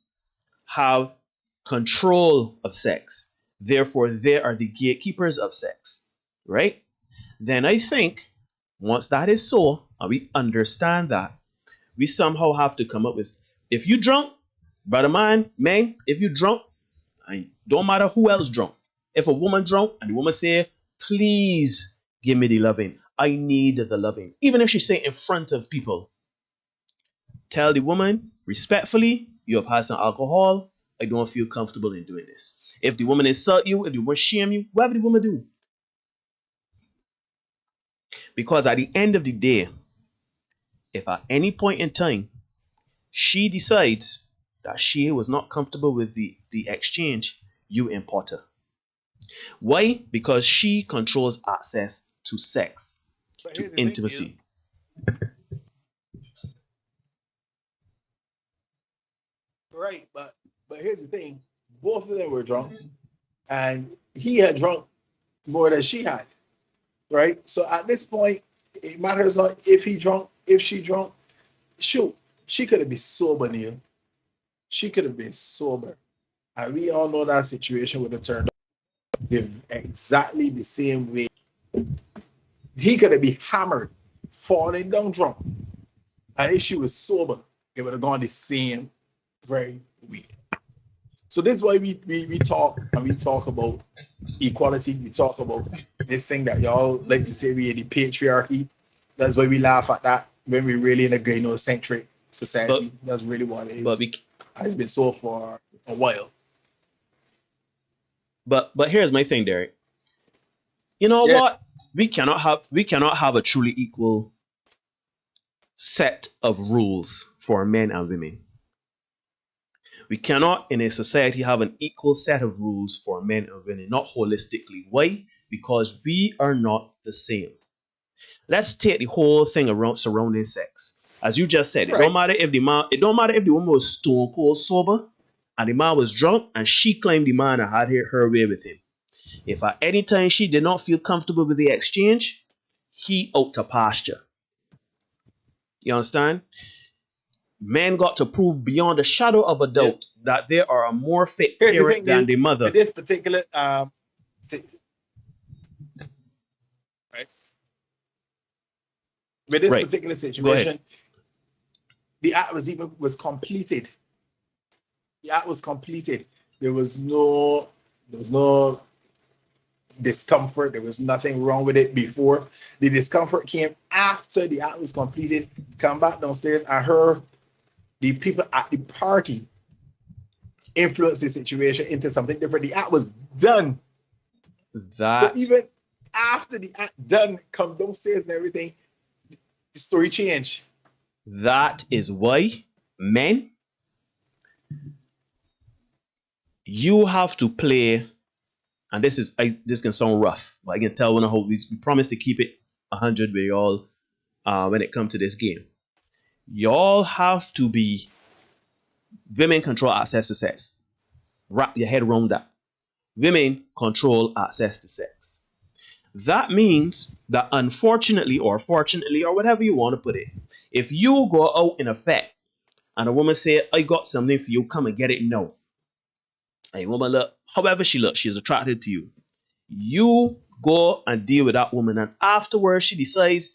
have control of sex, therefore they are the gatekeepers of sex, right? Then I think once that is so, and we understand that, we somehow have to come up with, if you drunk, brother man, if you drunk, and don't matter who else drunk. If a woman drunk and the woman say, please give me the loving, I need the loving, even if she say in front of people, tell the woman respectfully, you have had some alcohol, I don't feel comfortable in doing this. If the woman insult you, if the woman shame you, whatever the woman do. Because at the end of the day, if at any point in time she decides that she was not comfortable with the exchange, you import her. Why? Because she controls access to sex, to intimacy. Right, but here's the thing. Both of them were drunk, and he had drunk more than she had. Right? So at this point, it matters not if he drunk, if she drunk. Shoot, she could have been sober, Neil. She could have been sober. And we all know that situation would have turned out exactly the same way. He could have been hammered, falling down drunk. And if she was sober, it would have gone the same very way. So this is why we talk, and we talk about equality. We talk about this thing that y'all like to say we are the patriarchy. That's why we laugh at that when we're really in a gynocentric society. That's really what it is. And it's been so for a while. But here's my thing, Derek. You know what? We cannot have a truly equal set of rules for men and women. We cannot, in a society, have an equal set of rules for men and women, not holistically. Why? Because we are not the same. Let's take the whole thing around surrounding sex. As you just said, it don't matter if the woman was stone cold sober and the man was drunk and she claimed the man had her way with him. If at any time she did not feel comfortable with the exchange, he out to pasture. You understand? Men got to prove beyond a shadow of a doubt that they are a more fit Here's the parent thing, than dude. the mother. For this particular right? With this particular situation, the act was completed. The act was completed. There was no discomfort. There was nothing wrong with it before. The discomfort came after the act was completed. Come back downstairs. I heard the people at the party influence the situation into something different. The act was done. So even after the act done, come downstairs and everything, the story changed. That is why, men, you have to play, and this can sound rough, but I can tell when I hope we promise to keep it 100 with y'all when it comes to this game. Y'all have to be women control access to sex. Wrap your head around that. Women control access to sex. That means that unfortunately or fortunately or whatever you want to put it, if you go out in effect and a woman say, I got something for you, come and get it now. And a woman look, however she looks, she's attracted to you. You go and deal with that woman, and afterwards she decides,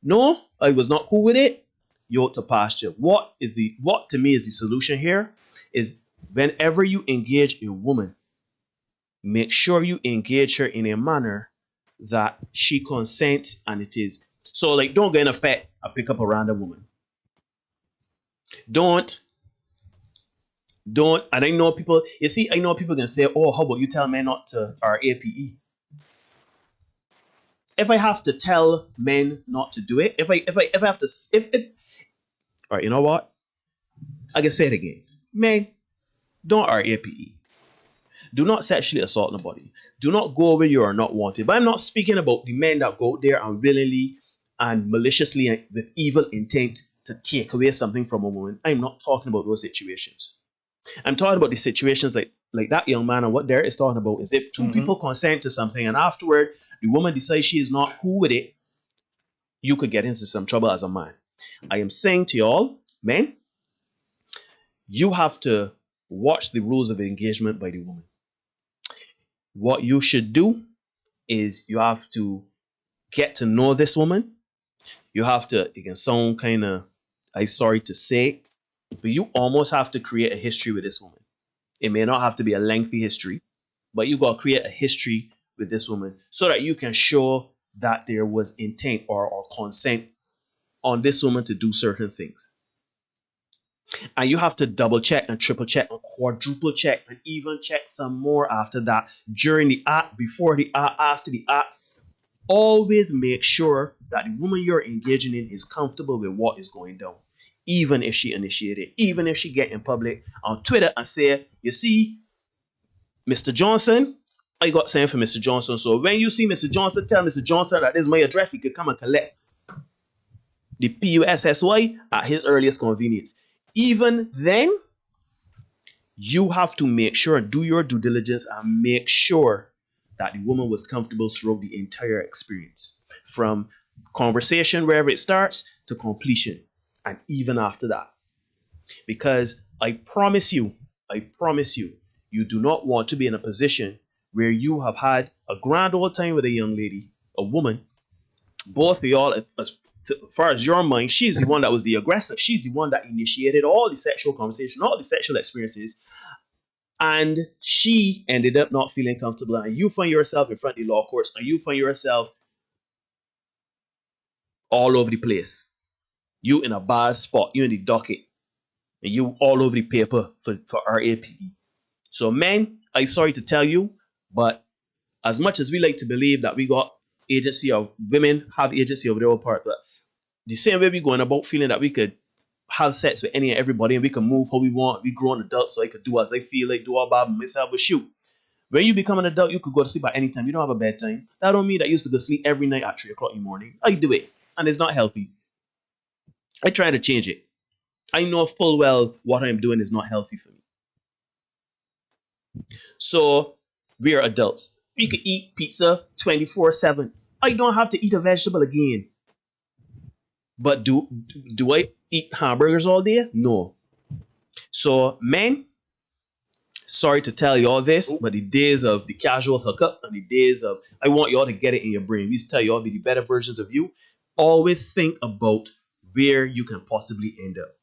no, I was not cool with it, you're out to pasture. What to me is the solution here is whenever you engage a woman, make sure you engage her in a manner that she consents, and it is. So like, don't go in effect and pick up a random woman. Don't. And I know people can say, oh, how about you tell men not to RAPE? If I have to tell men not to do it, if all right, you know what? I can say it again. Men, don't RAPE. Do not sexually assault nobody. Do not go where you are not wanted. But I'm not speaking about the men that go there and willingly and maliciously and with evil intent to take away something from a woman. I'm not talking about those situations. I'm talking about the situations like that young man, and what Derek is talking about is if two people consent to something and afterward the woman decides she is not cool with it, you could get into some trouble as a man. I am saying to y'all, men, you have to watch the rules of engagement by the woman. What you should do is you have to get to know this woman. You have to, it can sound kind of, I'm sorry to say, but you almost have to create a history with this woman. It may not have to be a lengthy history, but you got to create a history with this woman so that you can show that there was intent or consent on this woman to do certain things. And you have to double check and triple check and quadruple check and even check some more after that, during the act, before the act, after the act. Always make sure that the woman you're engaging in is comfortable with what is going down. Even if she initiated, even if she get in public on Twitter and say, you see, Mr. Johnson, I got something for Mr. Johnson. So when you see Mr. Johnson, tell Mr. Johnson that this is my address. He could come and collect the PUSSY at his earliest convenience. Even then, you have to make sure and do your due diligence and make sure that the woman was comfortable throughout the entire experience, from conversation wherever it starts to completion, and even after that. Because I promise you, you do not want to be in a position where you have had a grand old time with a young lady, a woman, both of y'all, as far as your mind, she's the one that was the aggressor. She's the one that initiated all the sexual conversation, all the sexual experiences. And she ended up not feeling comfortable. And you find yourself in front of the law courts, and you find yourself all over the place. You in a bad spot. You in the docket. And you all over the paper for RAPE. So men, I'm sorry to tell you, but as much as we like to believe that we got agency, or women have agency over their own part, but the same way we going about feeling that we could have sex with any and everybody and we can move how we want, we grown adults, so I could do as I feel like, do all by myself, but shoot. When you become an adult, you could go to sleep at any time. You don't have a bedtime. That don't mean that you used to go to sleep every night at 3 o'clock in the morning. I do it, and it's not healthy. I try to change it. I know full well what I'm doing is not healthy for me. So we are adults. You can eat pizza 24/7. I don't have to eat a vegetable again. But do I eat hamburgers all day? No. So, men, sorry to tell you all this, but the days of the casual hookup and the days of, I want y'all to get it in your brain. We used to tell y'all be the better versions of you. Always think about where you can possibly end up.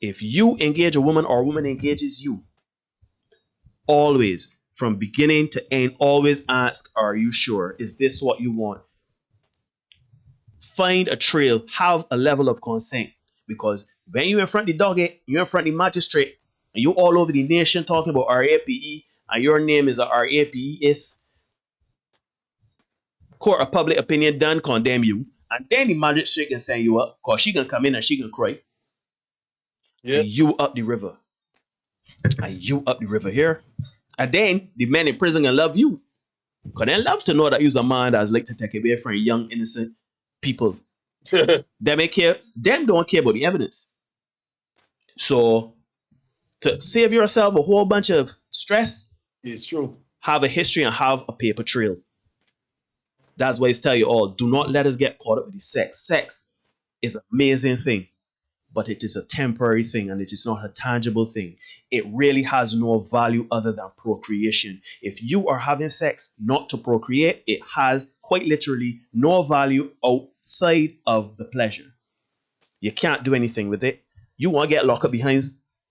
If you engage a woman or a woman engages you, always, from beginning to end, always ask, are you sure? Is this what you want? Find a trail, have a level of consent. Because when you in front of the doggy, you're in front of the magistrate, and you all over the nation talking about RAPE, and your name is a RAPE, court of public opinion done condemn you, and then the magistrate can send you up, because she can come in and she can cry. And you up the river. And you up the river here. And then the men in prison can love you. Because they love to know that you're a man that's like to take away from young, innocent people. Them don't care about the evidence. So to save yourself a whole bunch of stress, it's true. Have a history and have a paper trail. That's why I tell you all, do not let us get caught up with the sex. Sex is an amazing thing, but it is a temporary thing and it is not a tangible thing. It really has no value other than procreation. If you are having sex not to procreate, it has quite literally no value outside of the pleasure. You can't do anything with it. You want to get locked up behind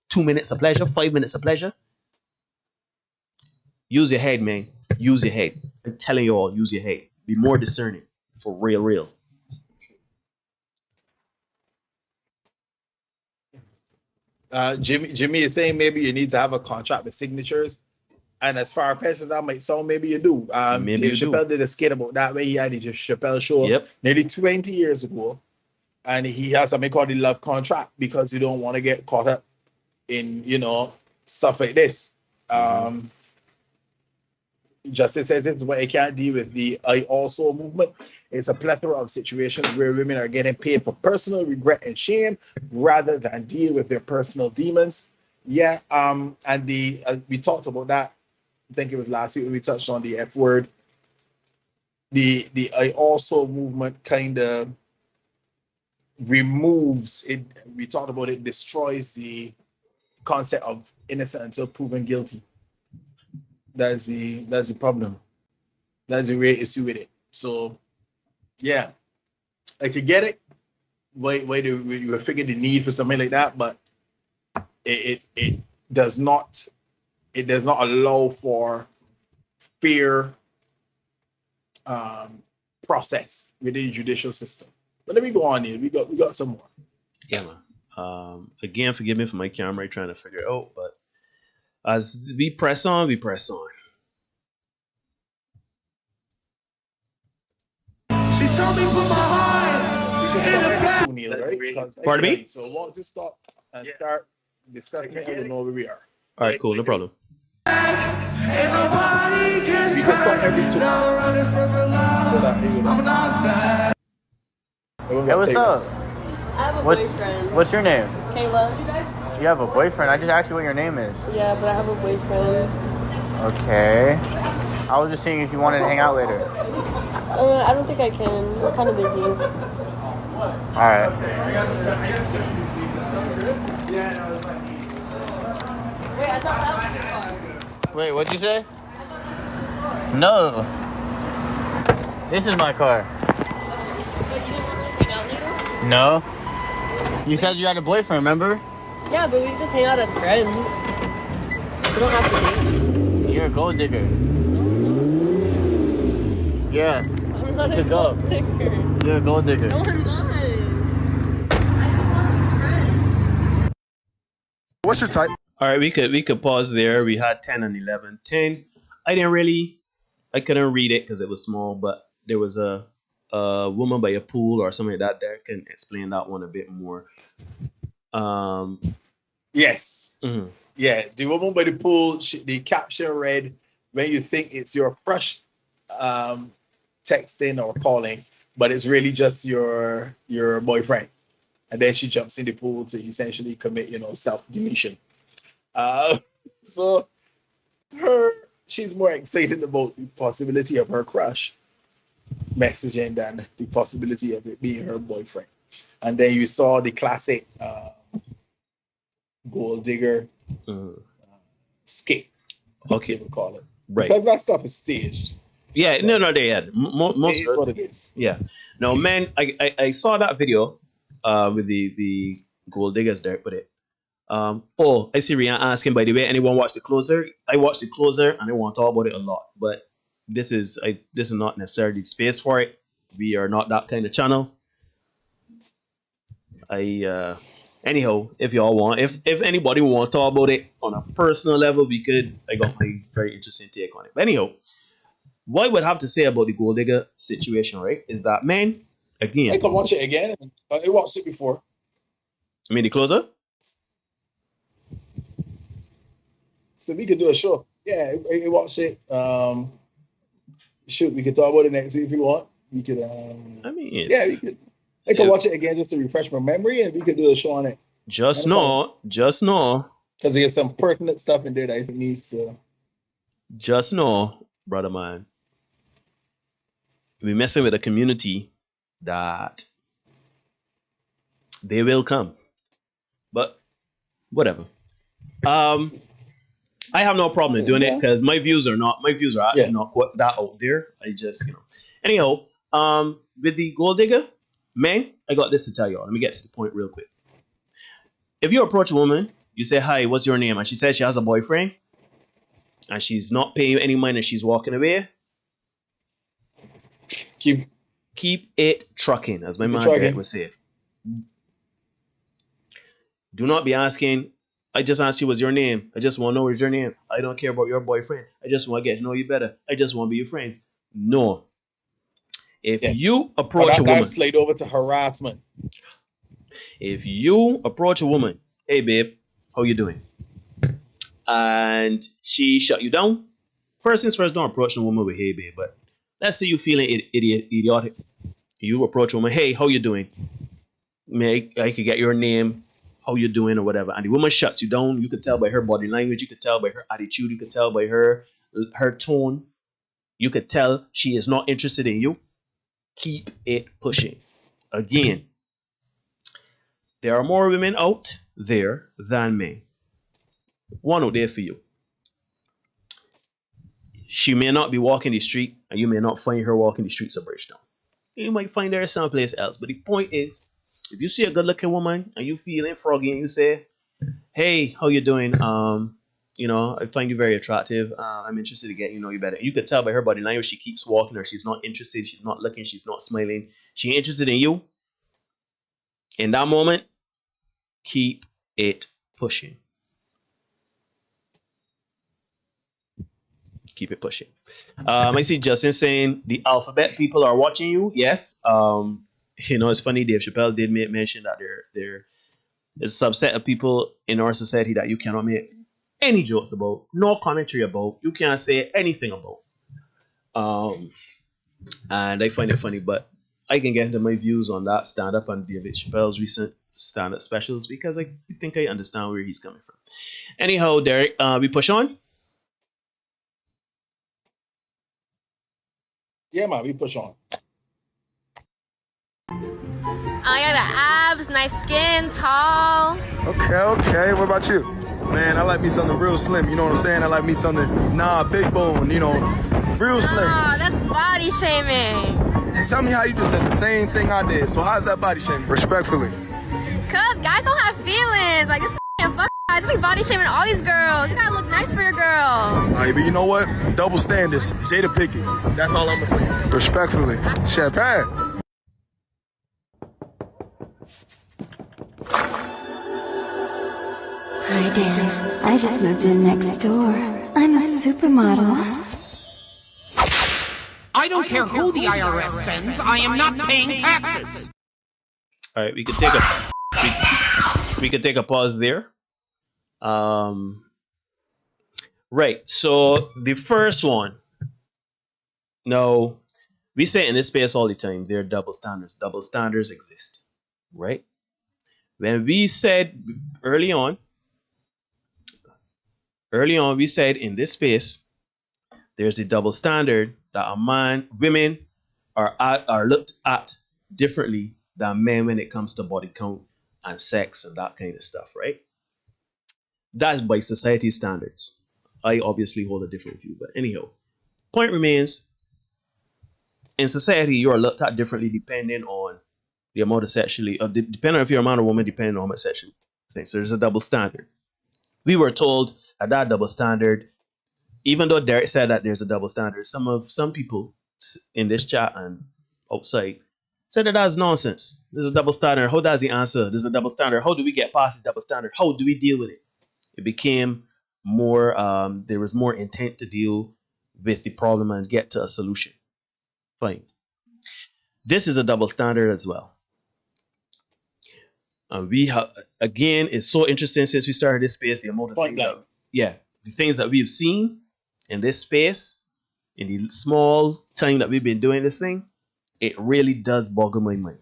2 minutes of pleasure, 5 minutes of pleasure? Use your head, man. Use your head. I'm telling you all, use your head. Be more discerning. For real. Jimmy is saying maybe you need to have a contract with signatures. And as far-fetched as that might sound, maybe you do. Dave Chappelle did a skit about that way. He had the Chappelle show nearly 20 years ago. And he has something called the love contract because you don't want to get caught up in, stuff like this. Justice says it's what I can't deal with the I also movement. It's a plethora of situations where women are getting paid for personal regret and shame rather than deal with their personal demons. Yeah, and we talked about that. I think it was last week when we touched on the F word. The I also movement kind of removes it. We talked about it, destroys the concept of innocent until proven guilty. That's the problem. That's the real issue with it. So yeah, I could get it. Why do you figure the need for something like that, but it does not allow for fair process within the judicial system. But let me go on here. We got some more. Yeah, man. Again, forgive me for my camera trying to figure it out, but as we press on, we press on. She told me put my heart. You can stop every 2 Neil, right? Because Pardon me? So once you stop and start discussing it, you'll know where we are. All right, cool, no problem. We can stop every 2 so that you know. Hey, what's up? I have a boyfriend. What's your name? Kayla. You have a boyfriend? I just asked you what your name is. Yeah, but I have a boyfriend. Okay. I was just seeing if you wanted to hang out later. I don't think I can. I'm kind of busy. Alright. Wait, I thought that was your car. Wait, what'd you say? No. This is my car. Wait, you didn't want to hang out later? No. You said you had a boyfriend, remember? Yeah, but we can just hang out as friends. We don't have to date. You're a gold digger. Yeah. I'm not a gold digger. You're a gold digger. No, I'm not. What's your type? All right, we could pause there. We had 10 and 11. 10, I couldn't read it because it was small, but there was a woman by a pool or something like that. There can explain that one a bit more. Yes. Mm-hmm. Yeah, the woman by the pool, the caption read, when you think it's your crush texting or calling, but it's really just your boyfriend. And then she jumps in the pool to essentially commit, self-deletion. So she's more excited about the possibility of her crush messaging than the possibility of it being her boyfriend. And then you saw the classic gold digger skit. Okay, we call it, right? Because that stuff is staged. Yeah, no, they had most. It is what it is. Yeah, no, man, I saw that video with the gold diggers there. Put it. Oh, I see Rian asking. By the way, anyone watch the closer? I watched the closer, and I want to talk about it a lot. But this is not necessarily space for it. We are not that kind of channel. Anyhow, if y'all want, if anybody want to talk about it on a personal level, we could. I got my very interesting take on it. But anyhow, what I would have to say about the gold digger situation, right, is that, man, again, I can watch it again. I watched it before. I mean, the closer. So we could do a show. Yeah, I watched it. Shoot, we could talk about it next week if you want. We could. I mean, yeah, we could. I could watch it again just to refresh my memory, and we could do a show on it. Just know, because there's some pertinent stuff in there that I think needs to. Just know, brother man, we're messing with a community that they will come, but whatever. I have no problem in doing it because my views are actually not quite that out there. I just, anyhow, with the gold digger, man, I got this to tell y'all. Let me get to the point real quick. If you approach a woman, you say, "Hi, what's your name?" and she says she has a boyfriend, and she's not paying any money and she's walking away, keep it trucking, as my man Derek would say. Do not be asking, "I just asked you what's your name. I just want to know what's your name. I don't care about your boyfriend. I just want to get to know you better. I just want to be your friends." No. If you approach a woman, slide over to harassment. If you approach a woman, "Hey babe, how you doing?" and she shut you down, first things first, don't approach the woman with "Hey babe." But let's say you feeling idiotic. You approach a woman, "Hey, how you doing? May I could get your name? How you doing?" or whatever. And the woman shuts you down. You could tell by her body language. You could tell by her attitude. You could tell by her tone. You could tell she is not interested in you. Keep it pushing. Again, there are more women out there than men. One out there for you. She may not be walking the street, and you may not find her walking the streets of Bridgetown. You might find her someplace else. But the point is, if you see a good-looking woman and you feeling froggy and you say, "Hey, how you doing? I find you very attractive. I'm interested to get you know you better." You could tell by her body language she keeps walking, or she's not interested, she's not looking, she's not smiling. She ain't interested in you. In that moment, keep it pushing. Keep it pushing. I see Justin saying the alphabet people are watching you. Yes. It's funny. Dave Chappelle did mention that there's a subset of people in our society that you cannot make any jokes about, no commentary about. You can't say anything about. And I find it funny, but I can get into my views on that stand-up and David Chappelle's recent stand-up specials because I think I understand where he's coming from. Anyhow, Derek, we push on. Yeah, man, we push on. I got the abs, nice skin, tall. Okay. What about you? Man, I like me something real slim. You know what I'm saying? I like me something, big bone, real slim. Oh, that's body shaming. Tell me how you just said the same thing I did. So how's that body shaming? Respectfully. Cause guys don't have feelings. Like, this fuck guys. We body shaming all these girls. You gotta look nice for your girl. All right, but you know what? Double standards. Jada Pickett. That's all I'm gonna say. Respectfully. Champagne. Hi, Dan. I just moved in next door. I'm a supermodel. I don't care who the IRS sends. I am not paying taxes. All right, we could take a pause there. Right. So the first one. No, we say in this space all the time, there are double standards. Double standards exist, right? When we said early on, we said in this space, there's a double standard that women are looked at differently than men when it comes to body count and sex and that kind of stuff, right? That's by society standards. I obviously hold a different view, but anyhow, point remains, in society, you are looked at differently depending on the amount of sexually, or depending on if you're a man or woman, depending on how much sexually. So there's a double standard. We were told that double standard, even though Derek said that there's a double standard, some people in this chat and outside said that that's nonsense. There's a double standard. How does he answer? There's a double standard. How do we get past the double standard? How do we deal with it? It became more, there was more intent to deal with the problem and get to a solution. Fine. This is a double standard as well. And we have, again, it's so interesting since we started this space, the amount of things the things that we've seen in this space, in the small time that we've been doing this thing, it really does boggle my mind.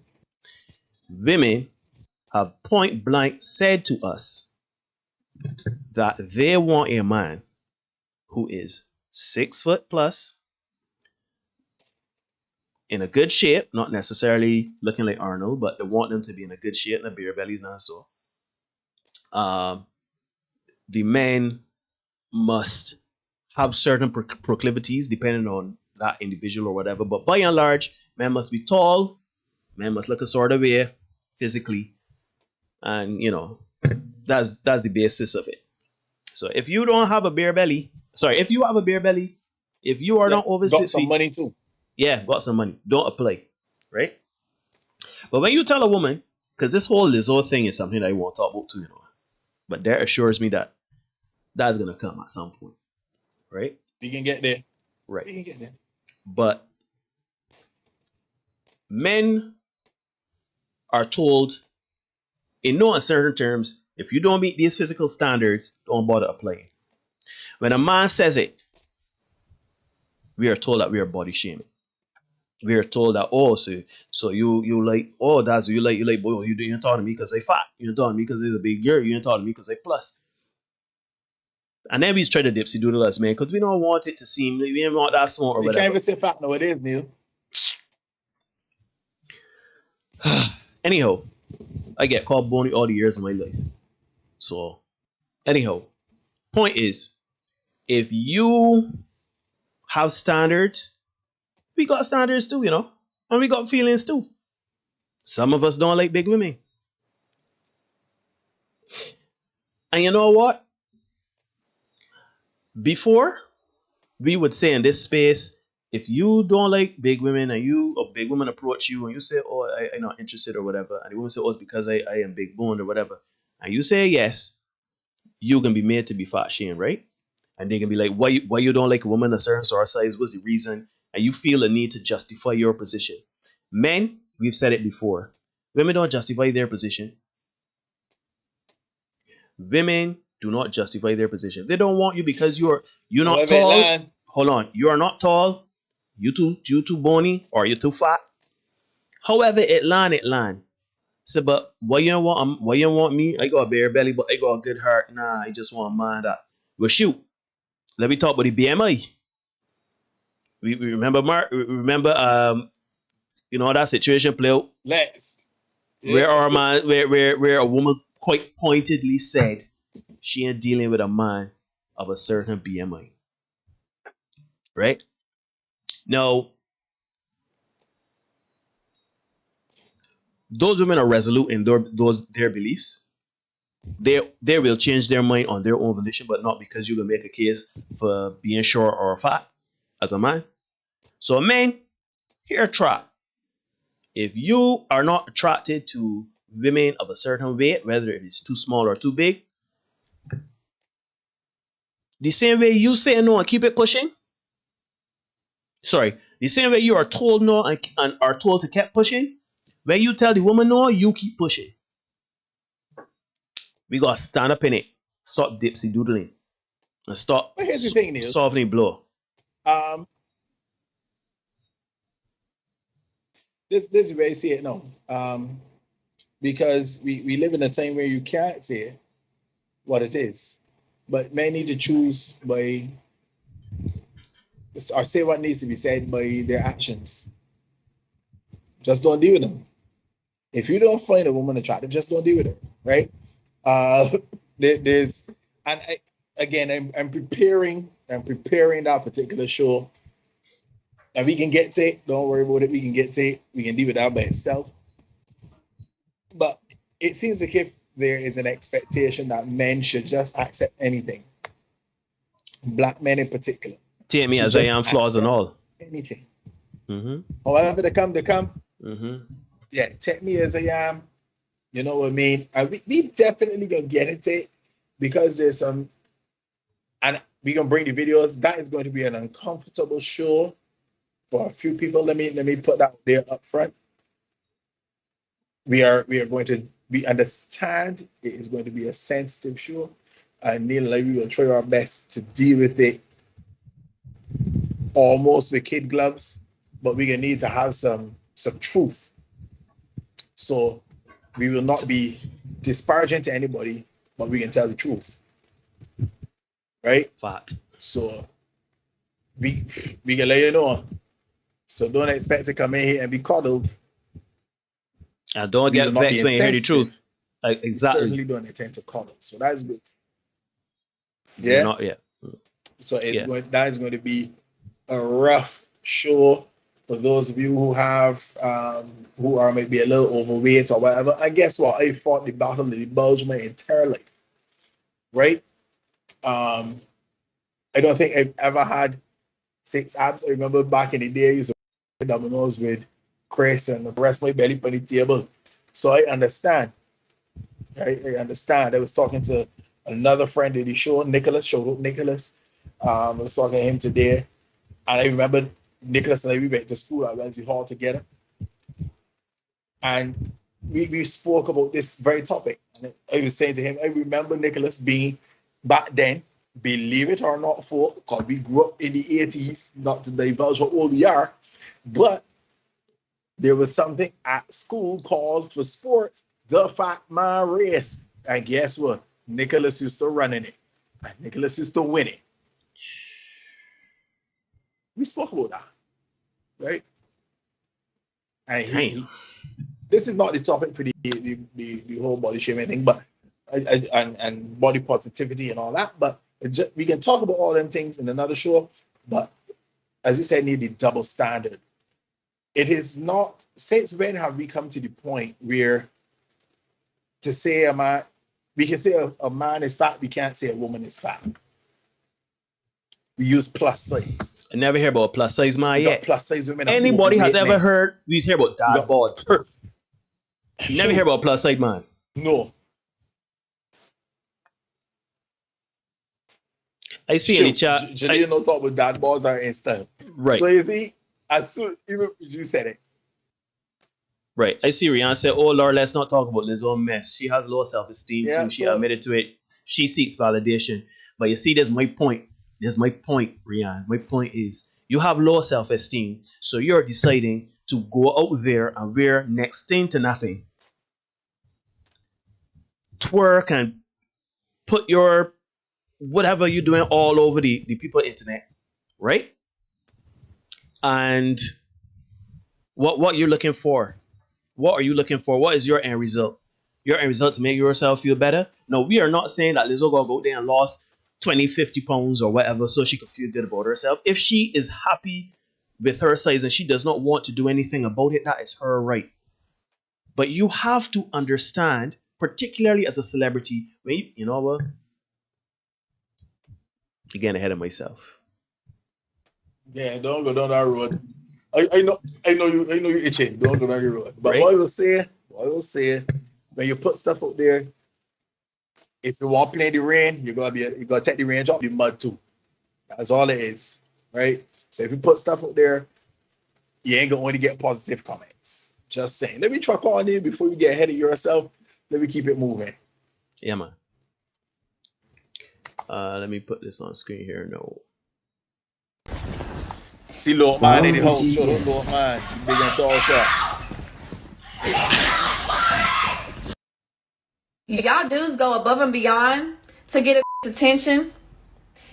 Women have point blank said to us that they want a man who is 6 foot plus, in a good shape, not necessarily looking like Arnold, but they want them to be in a good shape and the beer belly's not so. The men must have certain proclivities depending on that individual or whatever, but by and large, men must be tall, men must look a sort of way physically, and you know, that's the basis of it. So if you don't have a beer belly, if you have a beer belly, if you are not over 6 feet, got some money too. Yeah, got some money. Don't apply, right? But when you tell a woman, because this whole Lizzo thing is something that I want to talk about too, you know, but that assures me that that's gonna come at some point, right? We can get there. Right. We can get there. But men are told in no uncertain terms, if you don't meet these physical standards, don't bother applying. When a man says it, we are told that we are body shaming. We are told that, oh, so you like, oh, that's you like, boy, you ain't talking to me because I fat. You ain't talking to me because it's a big girl. You ain't talking to me because I plus. And then we try to dipsy doodle us, man, because we don't want it to seem, we don't want that small or you whatever. You can't even say fat nowadays, Neil. Anyhow, I get called bony all the years of my life. So, anyhow, point is, if you have standards, we got standards too, you know, and we got feelings too. Some of us don't like big women. And you know what? Before, we would say in this space, if you don't like big women and a big woman approach you and you say, oh, I'm not interested or whatever, and the woman say, oh, it's because I am big boned or whatever, and you say yes, you can be made to be fat shamed, right? And they can be like, why you don't like a woman a certain sort of size? What's the reason? And you feel a need to justify your position. Men, we've said it before, women don't justify their position. Women do not justify their position. They don't want you because you're not tall. Hold on, you are not tall. You too bony or you too fat. However, it land. So, but why you want me? I got a bare belly, but I got a good heart. Nah, I just want a man that. Well, shoot. Let me talk about the BMI. We remember you know, that situation play out. Let's. Yeah. Where a woman quite pointedly said she ain't dealing with a man of a certain BMI. Right? Now, those women are resolute in their beliefs. They will change their mind on their own volition, but not because you will make a case for being short or fat as a man. So, men, here a trap. If you are not attracted to women of a certain weight, whether it is too small or too big, the same way you say no and keep it pushing. Sorry, the same way you are told no and are told to keep pushing. When you tell the woman no, you keep pushing. We gotta stand up in it. Stop dipsy doodling. And stop softening blow. This is where I see it now. Because we live in a time where you can't say what it is. But men need to choose by or say what needs to be said by their actions. Just don't deal with them. If you don't find a woman attractive, just don't deal with her, right? There's, and I'm preparing that particular show, and we can get to it. Don't worry about it. We can get to it. We can deal with that by itself. But it seems like if there is an expectation that men should just accept anything, black men in particular. Take me as I am, flaws and all. Anything. Mm-hmm. However they come, they come. Mm-hmm. Yeah, take me as I am. You know what I mean? And we definitely gonna get into it because there's some, and we gonna bring the videos. That is going to be an uncomfortable show for a few people. Let me put that there up front. We are going to understand it is going to be a sensitive show, and Neil and I, we will try our best to deal with it almost with kid gloves, but we're gonna need to have some truth. So we will not be disparaging to anybody, but we can tell the truth. Right? Fact. So we can let you know. So don't expect to come in here and be coddled. And don't get vexed when you hear the truth. Like, exactly. We certainly don't intend to coddle. So that's good. Yeah. Not yet. So that is going to be a rough show for those of you who have who are maybe a little overweight or whatever. And guess what? I fought the battle of the bulge my entire life. Right? I don't think I've ever had 6 abs. I remember back in the day I used to play dominoes with Chris and rest my belly on the table. So I understand. Right? I understand. I was talking to another friend of the show, Nicholas. Shout out Nicholas. I was talking to him today. And I remember Nicholas and I, we went to school at Wednesday Hall together. And we spoke about this very topic. And I was saying to him, I remember Nicholas being back then, believe it or not, because we grew up in the 80s, not to divulge how old we are, but there was something at school called for sport, the Fat Man Race. And guess what? Nicholas used to run in it. And Nicholas used to win it. We spoke about that, right? And this is not the topic for the whole body shaming thing, but and body positivity and all that. But we can talk about all them things in another show. But as you said, need the double standard. It is not. Since when have we come to the point where to say a man, we can say a man is fat, we can't say a woman is fat. We use plus size. I never hear about plus size man yet. Plus size women. Anybody has ever heard? We hear about dad bod. Never hear about plus size man. No. I see in the chat. Janine don't talk about dad bods are in style. Right. So you see, as soon even you said it. Right. I see Rihanna said, oh Lord, let's not talk about Lizzo's mess. She has low self-esteem too. She admitted to it. She seeks validation. But you see, there's my point. Rihanna. My point is you have low self-esteem. So you're deciding to go out there and wear next thing to nothing. Twerk and put your whatever you're doing all over the people internet. Right? And what you're looking for. What are you looking for? What is your end result? Your end result to make yourself feel better? No, we are not saying that Lizzo gonna go there and lost 20, 50 pounds or whatever so she could feel good about herself. If she is happy with her size and she does not want to do anything about it, that is her right. But you have to understand, particularly as a celebrity, when you know what? I'm getting ahead of myself. Yeah, don't go down that road. I know you itching. Don't go down the road. But right? what I will say, when you put stuff out there, if you want to play in the rain, you gotta take the rain drop the mud too. That's all it is, right? So if you put stuff out there, you ain't gonna only get positive comments. Just saying. Let me truck on in before you get ahead of yourself. Let me keep it moving. Yeah, man. Let me put this on screen here. No. See, little man in the house. Show up, little man. Big and tall shot. Y'all dudes go above and beyond to get a attention.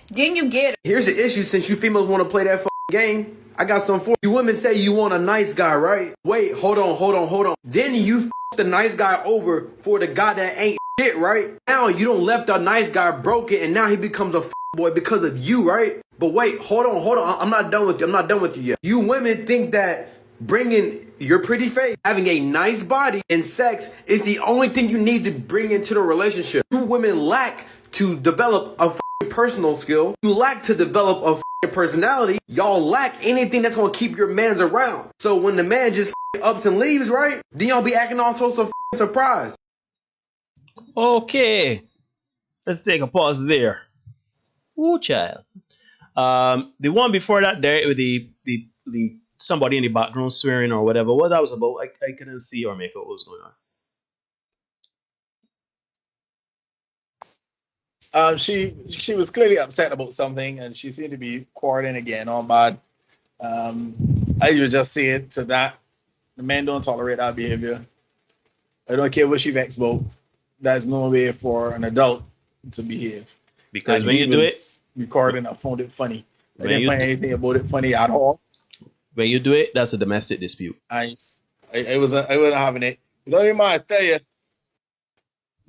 Then you get it. Here's the issue: since you females want to play that game. I got some for you. Women say you want a nice guy, right? Wait, hold on. Then you the nice guy over for the guy that ain't shit, right? Now you don't left the nice guy broken, and now he becomes a boy because of you, right? But wait, hold on. I'm not done with you yet. You women think that bringing your pretty face, having a nice body, and sex is the only thing you need to bring into the relationship. You women lack to develop a personal skill. You lack to develop a personality. Y'all lack anything that's gonna keep your mans around. So when the man just ups and leaves, right? Then y'all be acting all so surprised. Okay, let's take a pause there. Ooh, child. The one before that, there with the somebody in the background swearing or whatever. What that was about, I couldn't see or make out what was going on. She was clearly upset about something, and she seemed to be quarreling again on bad. I would just say it to that. The men don't tolerate that behavior. I don't care what she vexed about. There's no way for an adult to behave. Because and when you do it, recording, I found it funny. I didn't find anything about it funny at all. When you do it, that's a domestic dispute. I wasn't having it. You don't even mind, I tell you.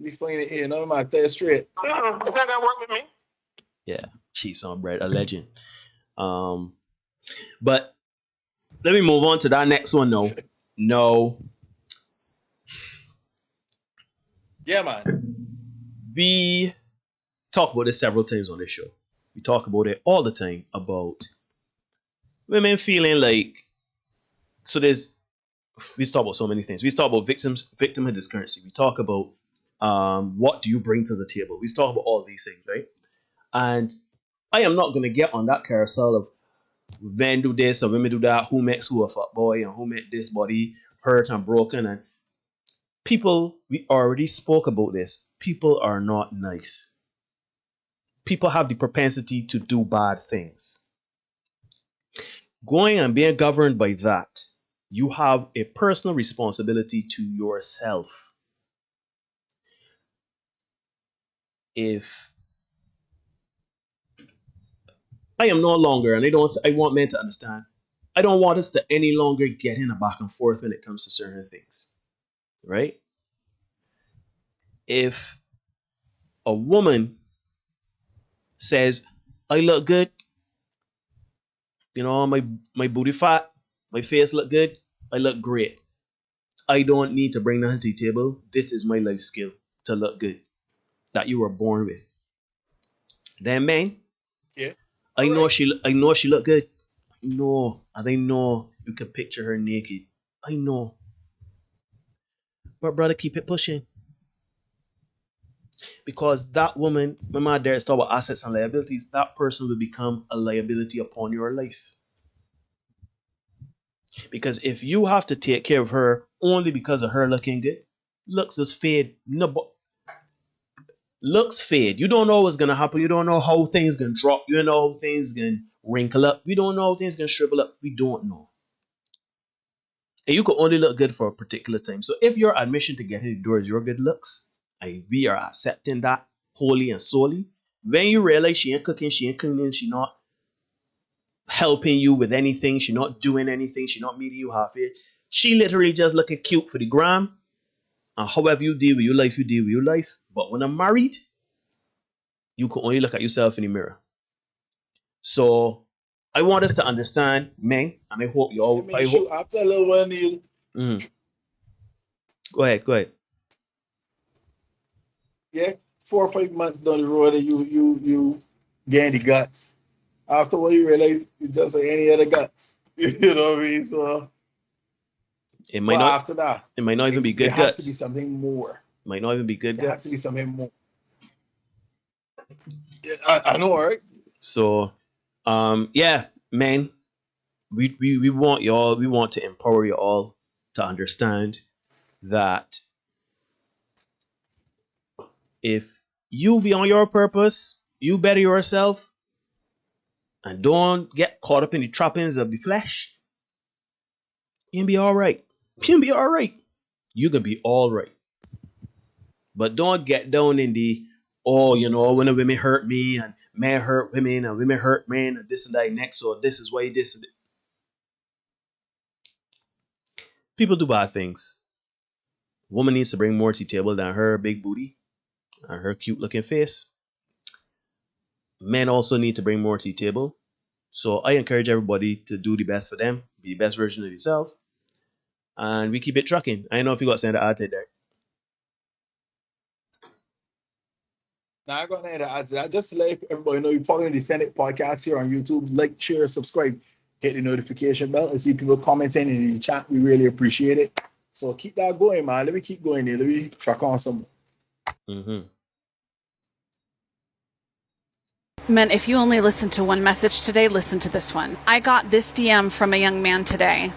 Be funny in here. No mind, I tell you straight. You not gonna work with me. Yeah, cheese on bread, a legend. But let me move on to that next one. No. Yeah, man. We talk about this several times on this show. We talk about it all the time about women feeling like, we talk about so many things. We talk about victimhood is currency. We talk about what do you bring to the table. We talk about all these things, right? And I am not going to get on that carousel of men do this or women do that, who makes who a fuck boy and who made this body hurt and broken. And people, we already spoke about this. People are not nice. People have the propensity to do bad things. Going and being governed by that, you have a personal responsibility to yourself. If I am no longer, and I want men to understand, I don't want us to any longer get in a back and forth when it comes to certain things, right? If a woman says, I look good, my booty fat, my face look good, I look great. I don't need to bring nothing to the table. This is my life skill to look good that you were born with. Then, man, yeah, I know she look good. I know you can picture her naked. I know, but brother, keep it pushing. Because that woman, remember there is talk about assets and liabilities, that person will become a liability upon your life. Because if you have to take care of her only because of her looking good, looks just fade. No, but looks fade. You don't know what's gonna happen. You don't know how things gonna drop. You don't know how things gonna wrinkle up. We don't know how things gonna shrivel up. We don't know. And you can only look good for a particular time. So if your admission to get in the door is your good looks, and we are accepting that wholly and solely, when you realize she ain't cooking, she ain't cleaning, she not helping you with anything, she not doing anything, she not meeting you halfway, she literally just looking cute for the gram, and however you deal with your life, you deal with your life. But when I'm married, you can only look at yourself in the mirror. So I want us to understand, men, and I hope you all. After a little while, Neil. Go ahead. Yeah, 4 or 5 months down the road, you gain the guts. After what you realize, you just like any other guts. You know what I mean? So it might not. After that, it might not even be good guts. It has to be something more. It might not even be good guts. It has to be something more. Yeah, I know, right? So, yeah, man, we want y'all. We want to empower you all to understand that if you be on your purpose, you better yourself, and don't get caught up in the trappings of the flesh, you can be all right. You can be all right. You can be all right. But don't get down in the, when the women hurt me and men hurt women and women hurt men and this and that next, or this is why this and that. People do bad things. Woman needs to bring more to the table than her big booty and her cute looking face. Men also need to bring more to the table. So I encourage everybody to do the best for them, be the best version of yourself, and we keep it trucking. I know if you got something to add to that. Now I got nothing to add to that. Just to let everybody know, you're following the Senate podcast here on YouTube. Like, share, subscribe, hit the notification bell. I see people commenting in the chat. We really appreciate it. So keep that going, man. Let me keep going there. Let me track on some. Men, if you only listen to one message today, listen to this one. I got this DM from a young man today.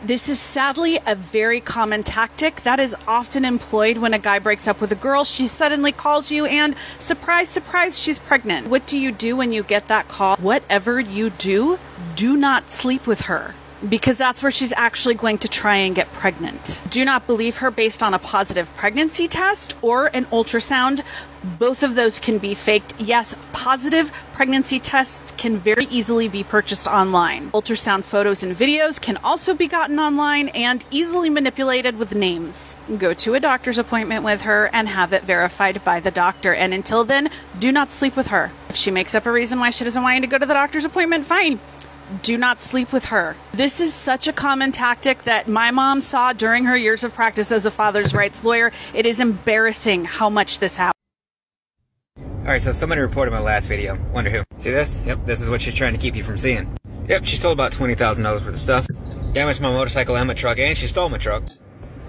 This is sadly a very common tactic that is often employed when a guy breaks up with a girl. She suddenly calls you and surprise, surprise, she's pregnant. What do you do when you get that call? Whatever you do, do not sleep with her, because that's where she's actually going to try and get pregnant. Do not believe her based on a positive pregnancy test or an ultrasound. Both of those can be faked. Yes, positive pregnancy tests can very easily be purchased online. Ultrasound photos and videos can also be gotten online and easily manipulated with names. Go to a doctor's appointment with her and have it verified by the doctor. And until then, do not sleep with her. If she makes up a reason why she doesn't want you to go to the doctor's appointment, fine. Do not sleep with her. This is such a common tactic that my mom saw during her years of practice as a father's rights lawyer. It is embarrassing how much this happens. Alright, so somebody reported my last video. Wonder who. See this? Yep, this is what she's trying to keep you from seeing. Yep, she stole about $20,000 worth of stuff. Damaged my motorcycle and my truck, and she stole my truck.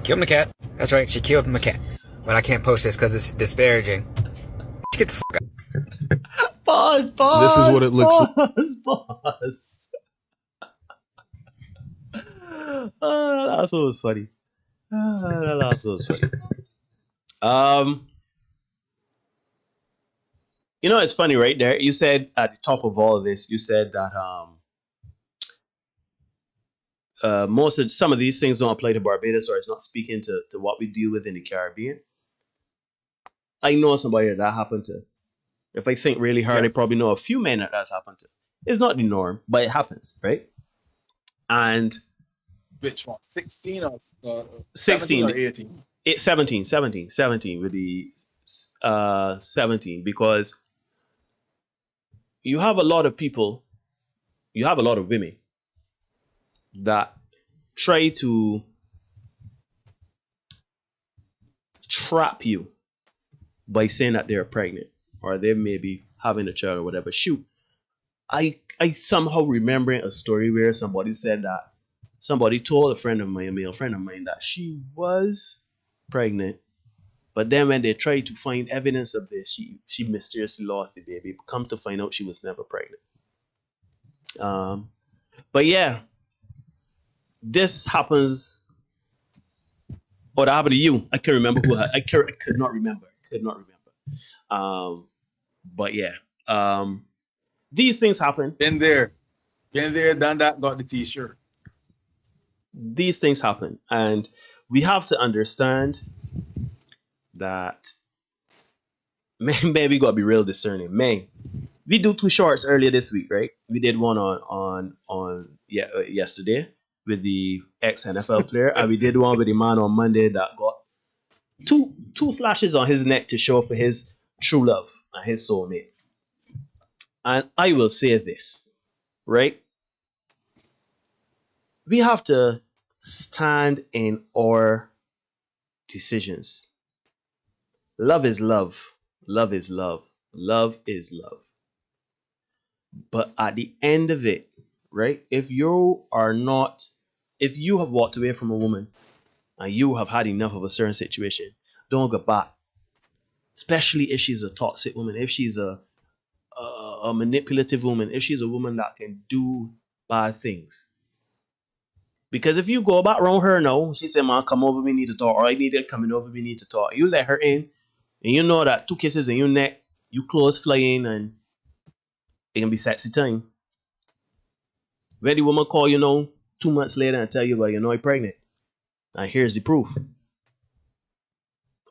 Killed my cat. That's right, she killed my cat. But I can't post this because it's disparaging. Get the fuck out. Pause. This is what it looks like. Pause. That's what was funny. That was funny. You know, it's funny right there. You said at the top of all of this, you said that some of these things don't apply to Barbados, or it's not speaking to what we deal with in the Caribbean. I know somebody that happened to. If I think really hard, I probably know a few men that that's happened to. It's not the norm, but it happens, right? And which one? 16 or 16 or 18? 17 with the 17, because you have a lot of people, you have a lot of women that try to trap you by saying that they're pregnant or they may be having a child or whatever. Shoot, I somehow remembering a story where somebody said that somebody told a friend of mine, a male friend of mine, that she was pregnant, but then when they tried to find evidence of this, she mysteriously lost the baby. Come to find out, she was never pregnant. But yeah, this happens. What happened to you? I can't remember who. I could not remember. But yeah, these things happen. Been there, done that. Got the T-shirt. These things happen, and we have to understand that, man, we gotta be real discerning. Man, we do 2 shorts earlier this week, right? We did one on yesterday with the ex-NFL player, and we did one with the man on Monday that got two slashes on his neck to show for his true love and his soulmate. And I will say this, right? We have to stand in our decisions. Love is love. Love is love. Love is love. But at the end of it, right? If you have walked away from a woman and you have had enough of a certain situation, don't go back. Especially if she's a toxic woman, if she's a manipulative woman, if she's a woman that can do bad things. Because if you go back around her now, she said, man, come over, we need to talk, or I need it coming over, we need to talk. You let her in, and you know that 2 kisses in your neck, you clothes flying, and it can be sexy time. When the woman call you know 2 months later and tell you, well, you know I'm pregnant, and here's the proof.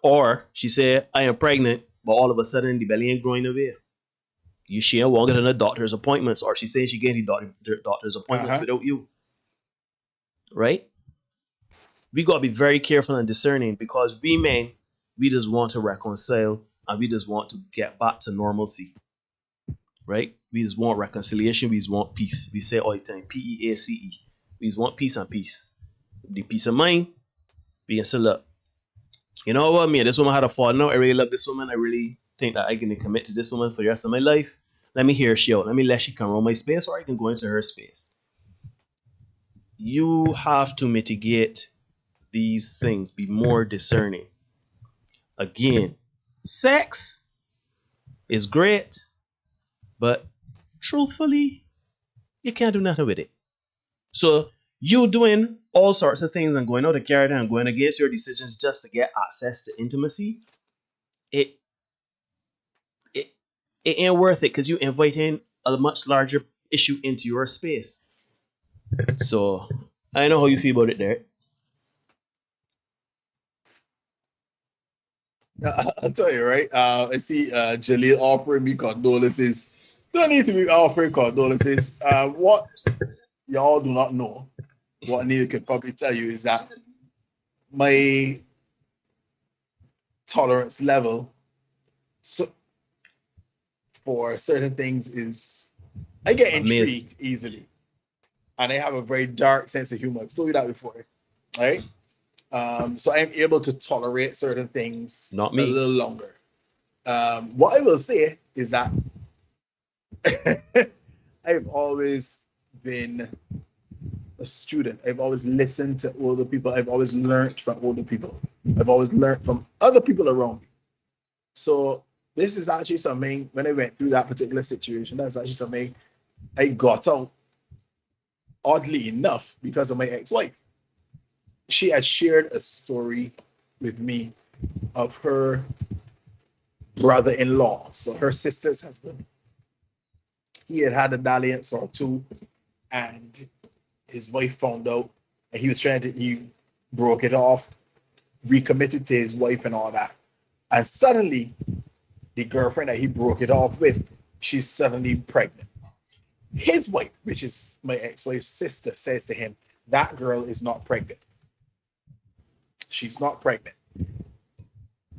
Or she said, I am pregnant, but all of a sudden the belly ain't growing away. She ain't walking in the doctor's appointments, or she saying she getting the doctor's appointments without you. Right? We gotta be very careful and discerning, because we men, we just want to reconcile and we just want to get back to normalcy. Right? We just want reconciliation, we just want peace. We say all the time, PEACE. We just want peace and peace. The peace of mind, we can say, look, you know what, me and this woman had a fall out. I really love this woman. I really think that I can commit to this woman for the rest of my life. Let me hear she out. Let me let she come around my space, or I can go into her space. You have to mitigate these things. Be more discerning. Again, sex is great, but truthfully, you can't do nothing with it. So you doing all sorts of things and going out of character and going against your decisions just to get access to intimacy, it ain't worth it, because you inviting a much larger issue into your space. So I know how you feel about it, Derek. I'll tell you, right? I see Jaleel offering me condolences. Don't need to be offering condolences. What y'all do not know, what Neil could probably tell you, is that my tolerance level for certain things is, I get intrigued easily. And I have a very dark sense of humor. I've told you that before, right? So I'm able to tolerate certain things a little longer. What I will say is that I've always been a student. I've always listened to older people. I've always learned from older people. I've always learned from other people around me. So this is actually something, when I went through that particular situation, that's actually something I got out, oddly enough, because of my ex-wife. She had shared a story with me of her brother-in-law, so her sister's husband. He had a dalliance or two, and his wife found out, and he broke it off, recommitted to his wife and all that. And suddenly, the girlfriend that he broke it off with, she's suddenly pregnant. His wife, which is my ex-wife's sister, says to him, that girl is not pregnant. She's not pregnant.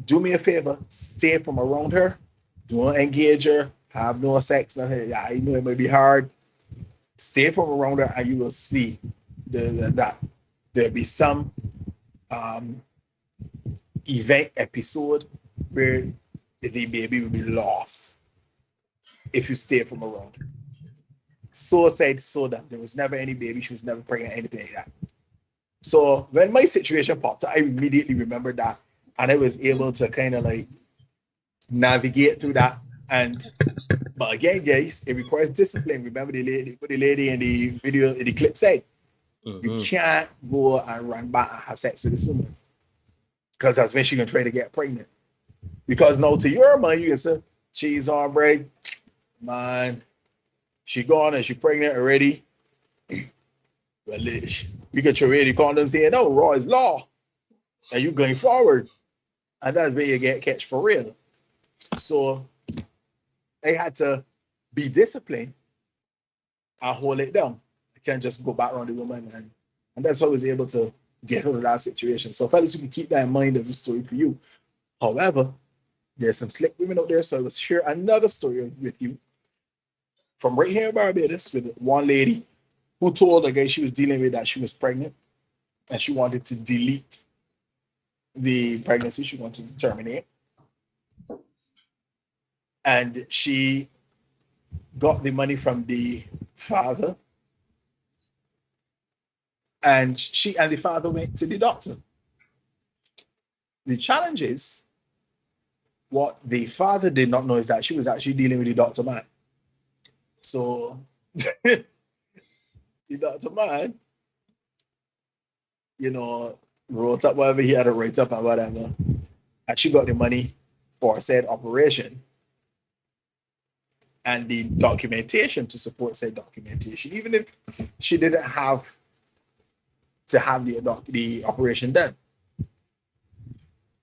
Do me a favor, stay from around her. Don't engage her. Have no sex. Nothing. I know it might be hard. Stay from around her, and you will see that there'll be some event episode where the baby will be lost if you stay from around her. So said, so done. There was never any baby. She was never pregnant, anything like that. So when my situation popped up, I immediately remembered that, and I was able to kind of like navigate through that. But again, guys, it requires discipline. Remember what the lady in the video, in the clip said. You can't go and run back and have sex with this woman, because that's when she's gonna try to get pregnant. Because now to your mind, you can say, she's on break, man. She gone and she pregnant already. Well, we get your ready condoms saying, no, raw is law. And you going forward. And that's where you get catch for real. So I had to be disciplined and hold it down. I can't just go back around the woman. And that's how I was able to get out of that situation. So fellas, you can keep that in mind as a story for you. However, there's some slick women out there. So I will share another story with you from right here in Barbados with one lady who told a guy she was dealing with that she was pregnant and she wanted to delete the pregnancy. She wanted to terminate. And she got the money from the father. And she and the father went to the doctor. The challenge is, what the father did not know is that she was actually dealing with the doctor man. So the doctor man, wrote up whatever he had to write up and whatever. And she got the money for said operation and the documentation to support said documentation, even if she didn't have to have the operation done.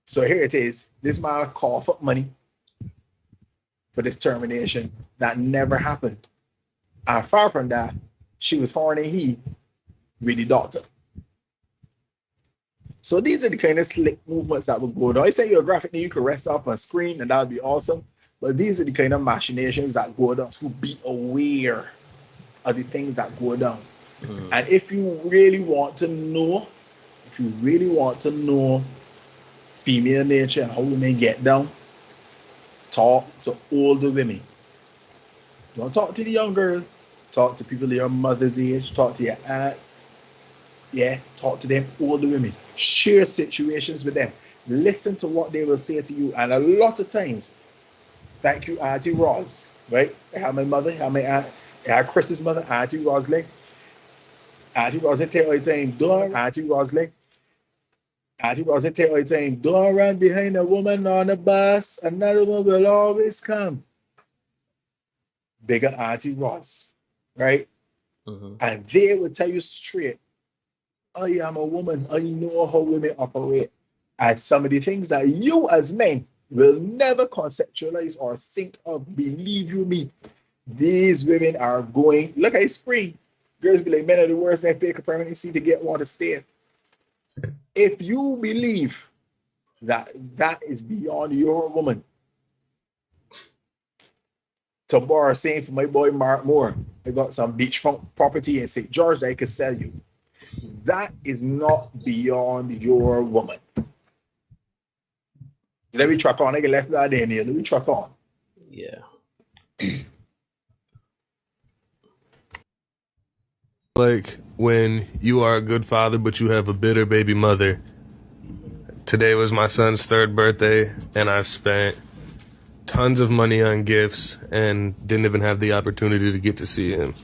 So here it is. This man coughed up money for this termination that never happened. And far from that, she was horny with the doctor. So these are the kind of slick movements that would go down. I sent you a graphic that you could rest up on screen, and that would be awesome. But these are the kind of machinations that go down, to be aware of the things that go down. And if you really want to know, female nature and how women get down, talk to older women. Don't talk to the young girls. Talk to people your mother's age. Talk to your aunts. Yeah, talk to them older women. Share situations with them. Listen to what they will say to you. And a lot of times, thank you, Auntie Roz, right? I have my mother, I have my aunt, I have Chris's mother, Auntie Roslyn. Auntie Roslyn tell all the time, tell all the time, don't run behind a woman on a bus. Another one will always come. Bigger Auntie Roz, right? And they will tell you straight, I am a woman. I know how women operate. And some of the things that you as men will never conceptualize or think of, believe you me, these women are going, look at spring. Girls be like, men are the worst, they pick a permanency to get one to stay. If you believe that that is beyond your woman, to borrow a saying from my boy Mark Moore, I got some beachfront property in St. George that I could sell you. That is not beyond your woman. Let me truck on. I get left that in here. Let me truck on. Yeah. Like when you are a good father, but you have a bitter baby mother. Today was my son's 3rd birthday, and I've spent tons of money on gifts and didn't even have the opportunity to get to see him.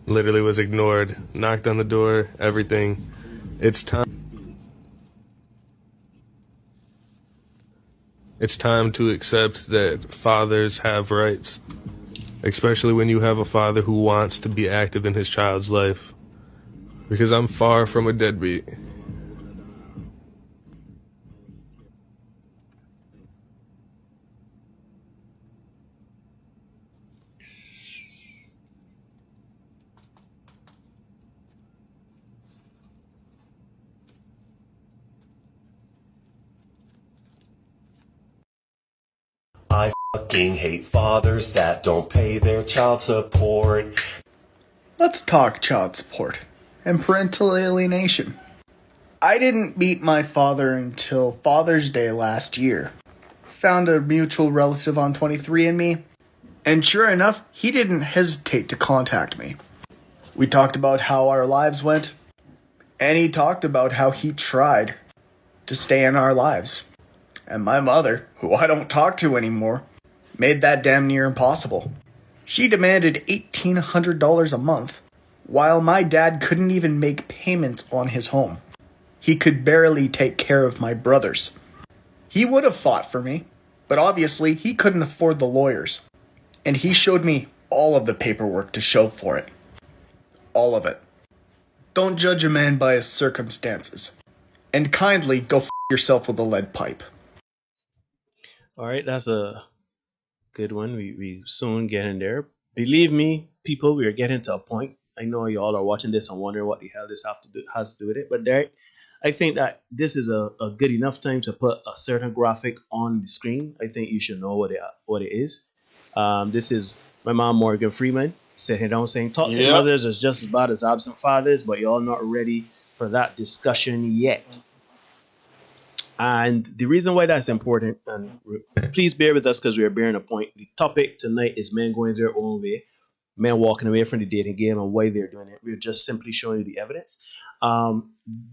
Literally was ignored, knocked on the door, everything. It's time. It's time to accept that fathers have rights, especially when you have a father who wants to be active in his child's life. Because I'm far from a deadbeat. I fucking hate fathers that don't pay their child support. Let's talk child support and parental alienation. I didn't meet my father until Father's Day last year. Found a mutual relative on 23andMe, and sure enough, he didn't hesitate to contact me. We talked about how our lives went, and he talked about how he tried to stay in our lives. And my mother, who I don't talk to anymore, made that damn near impossible. She demanded $1,800 a month, while my dad couldn't even make payments on his home. He could barely take care of my brothers. He would have fought for me, but obviously he couldn't afford the lawyers. And he showed me all of the paperwork to show for it. All of it. Don't judge a man by his circumstances. And kindly go f*** yourself with a lead pipe. All right, that's a good one. We soon get in there. Believe me, people, we are getting to a point. I know you all are watching this and wondering what the hell this has to do with it. But Derek, I think that this is a good enough time to put a certain graphic on the screen. I think you should know what it is. This is my mom, Morgan Freeman, sitting down saying toxic mothers is just as bad as absent fathers, but y'all not ready for that discussion yet. And the reason why that's important, and please bear with us because we are bearing a point. The topic tonight is men going their own way, men walking away from the dating game and why they're doing it. We're just simply showing you the evidence.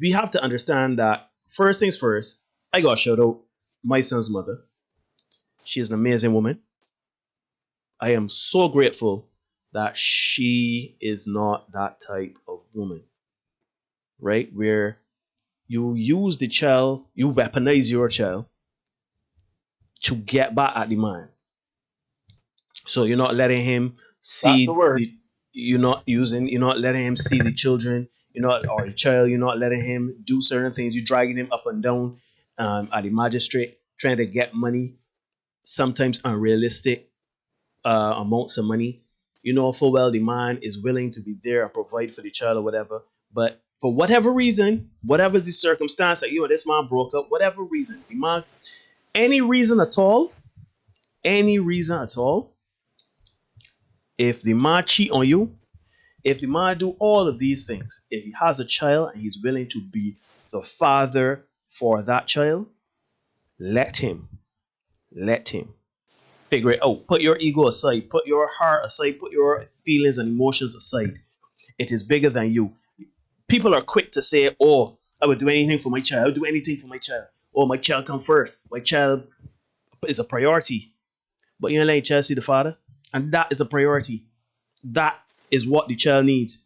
We have to understand that first things first, I got to shout out my son's mother. She is an amazing woman. I am so grateful that she is not that type of woman, right? Where you use the child, you weaponize your child to get back at the man. So you're not letting him see you're not letting him see the children, or the child, you're not letting him do certain things, you're dragging him up and down at the magistrate, trying to get money sometimes unrealistic amounts of money. You know full well the man is willing to be there and provide for the child or whatever. But for whatever reason, whatever's the circumstance, like this man broke up, whatever reason, the man, any reason at all, if the man cheat on you, if the man do all of these things, if he has a child and he's willing to be the father for that child, let him figure it out. Put your ego aside, put your heart aside, put your feelings and emotions aside. It is bigger than you. People are quick to say, oh, I would do anything for my child. I would do anything for my child. Oh, my child come first. My child is a priority. But you don't let your child see the father. And that is a priority. That is what the child needs.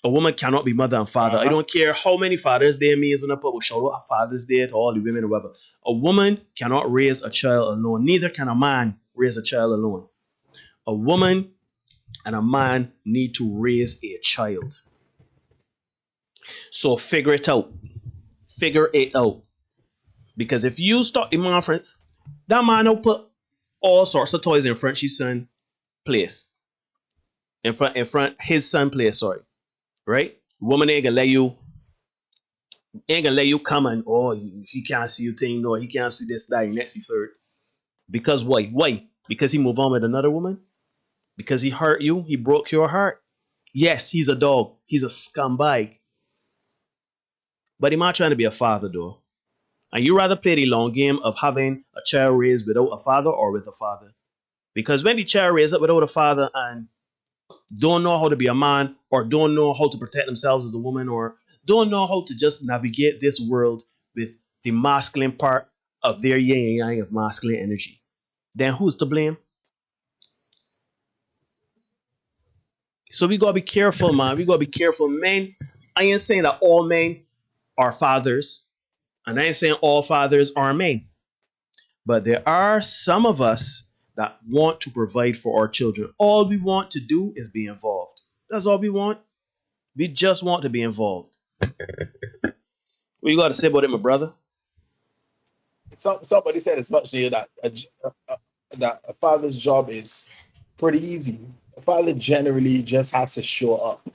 A woman cannot be mother and father. I don't care how many Father's Day means when I put a shout out Father's Day to all the women or whatever. A woman cannot raise a child alone. Neither can a man raise a child alone. A woman and a man need to raise a child. So figure it out. Figure it out. Because if you start the man front, that man will put all sorts of toys in front of his son place. In front his son place, sorry. Right? Woman ain't gonna let you come and he can't see you thing, no, he can't see this, that, next, third. Because why? Why? Because he moved on with another woman? Because he hurt you? He broke your heart? Yes, he's a dog. He's a scumbag. But he might trying to be a father though. And you rather play the long game of having a child raised without a father or with a father. Because when the child raised up without a father and don't know how to be a man, or don't know how to protect themselves as a woman, or don't know how to just navigate this world with the masculine part of their yin and yang of masculine energy, then who's to blame? So we gotta be careful, man. We gotta be careful. Men, I ain't saying that all men are fathers, and I ain't saying all fathers are men. But there are some of us that want to provide for our children. All we want to do is be involved. That's all we want. We just want to be involved. What you got to say about it, my brother? Somebody said as much here that a father's job is pretty easy. A father generally just has to show up.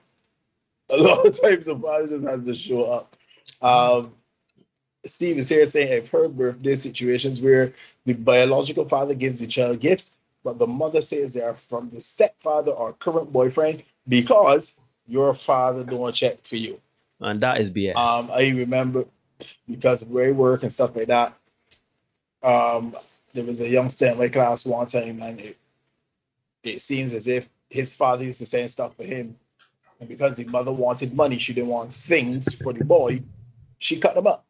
A lot of times a father just has to show up. Steve is here saying I've heard birthday situations where the biological father gives the child gifts, but the mother says they are from the stepfather or current boyfriend because your father don't check for you. And that is BS. I remember because of where I work and stuff like that. There was a youngster in my class one time, and it seems as if his father used to send stuff for him, and because the mother wanted money, she didn't want things for the boy. She cut them up.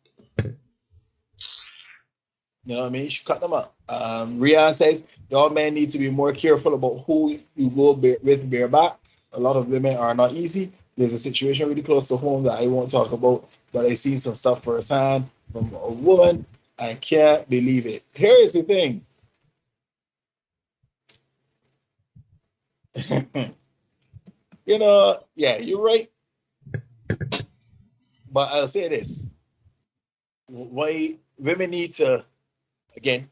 You know what I mean? She cut them up. Rian says, y'all men need to be more careful about who you go with bareback. A lot of women are not easy. There's a situation really close to home that I won't talk about, but I seen some stuff firsthand from a woman. I can't believe it. Here is the thing. You know, yeah, you're right. But I'll say this. Why women need to, again,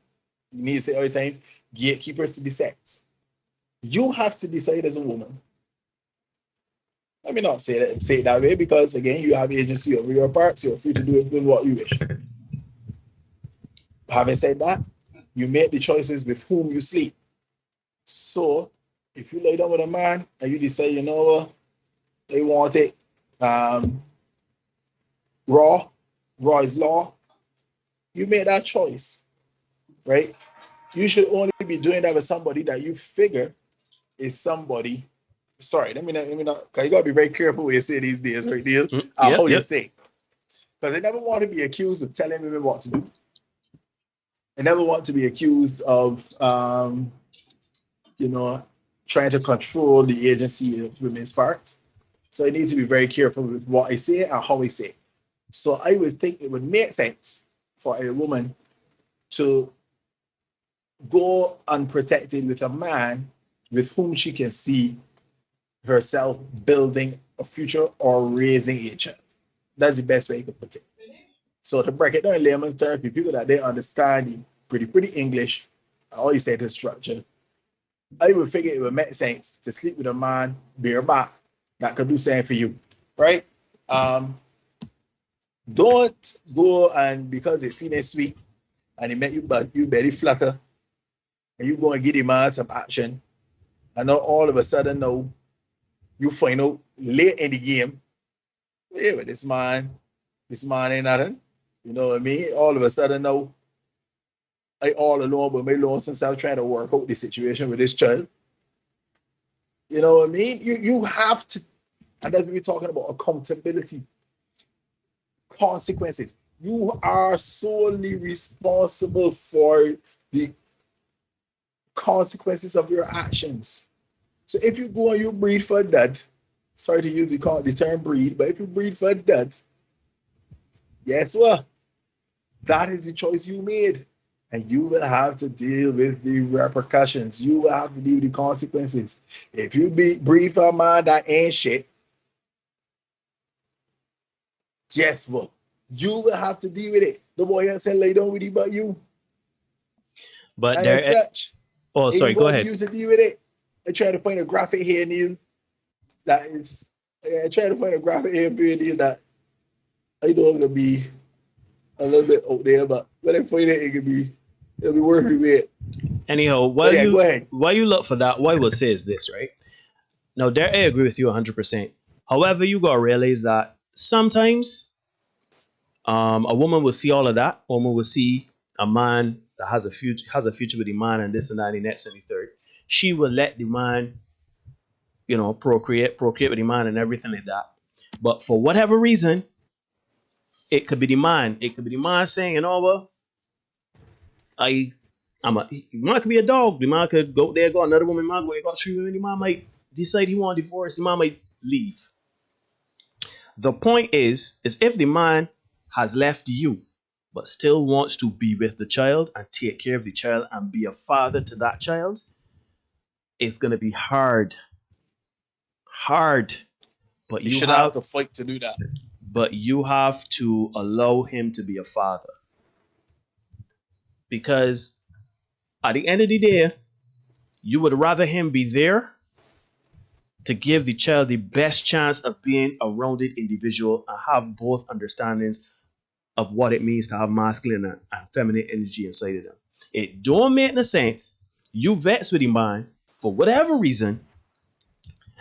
you need to say all the time, gatekeepers to the sex. You have to decide as a woman. Let me not say it that way because, again, you have agency over your parts. You're free to do it with what you wish. Having said that, you make the choices with whom you sleep. So, if you lay down with a man and you decide, you know what, they want it raw is law, you made that choice, right? You should only be doing that with somebody that you figure is somebody. Sorry, let me not, because you gotta be very careful what you say these days, right, Neil? How you say. Because I never want to be accused of telling women what to do. I never want to be accused of, trying to control the agency of women's parts. So I need to be very careful with what I say and how I say. So I would think it would make sense for a woman to go unprotected with a man with whom she can see herself building a future or raising a child. That's the best way you could put it. So to break it down in layman's terms, people that they understand the pretty English, always say the structure. I would figure it would make sense to sleep with a man bareback that could do something for you, right? Don't go and because it feeling sweet and it make you belly flutter and you go and give the man some action, and now all of a sudden now you find out late in the game, yeah, but this man ain't nothing. You know what I mean? All of a sudden now I all alone with my lonesome self trying to work out the situation with this child. You know what I mean? You have to, and that's what we're talking about, accountability, consequences. You are solely responsible for the consequences of your actions. So if you go and you breed for that, sorry to use the term breed, but if you breed for that, guess what? That is the choice you made. And you will have to deal with the repercussions. You will have to deal with the consequences. If you breed for a man that ain't shit, guess what? You will have to deal with it. The boy ain't saying lay down with you but you. But and there, as such, oh, sorry, go ahead. You to deal with it. I try to find a graphic here, Neil. That is, I try to find a graphic here, Neil, that I know it could be a little bit out there, but when I find it, it'll be worth it. Anyhow, while you look for that, what I will say is this, right? Now, there I agree with you 100%. However, you gotta realize that sometimes a woman will see all of that. A woman will see a man that has a future with the man and this and that and the next and the third. She will let the man, procreate with the man and everything like that. But for whatever reason, it could be the man. It could be the man saying, you know what? The man could be a dog. The man could go there, got another woman, man got 3 women. The man might decide he want a divorce. The man might leave. The point is if the man has left you, but still wants to be with the child and take care of the child and be a father to that child, it's gonna be hard. But you should have to fight to do that. But you have to allow him to be a father. Because at the end of the day, you would rather him be there to give the child the best chance of being a rounded individual and have both understandings of what it means to have masculine and feminine energy inside of them. It don't make no sense. You vex with the man for whatever reason.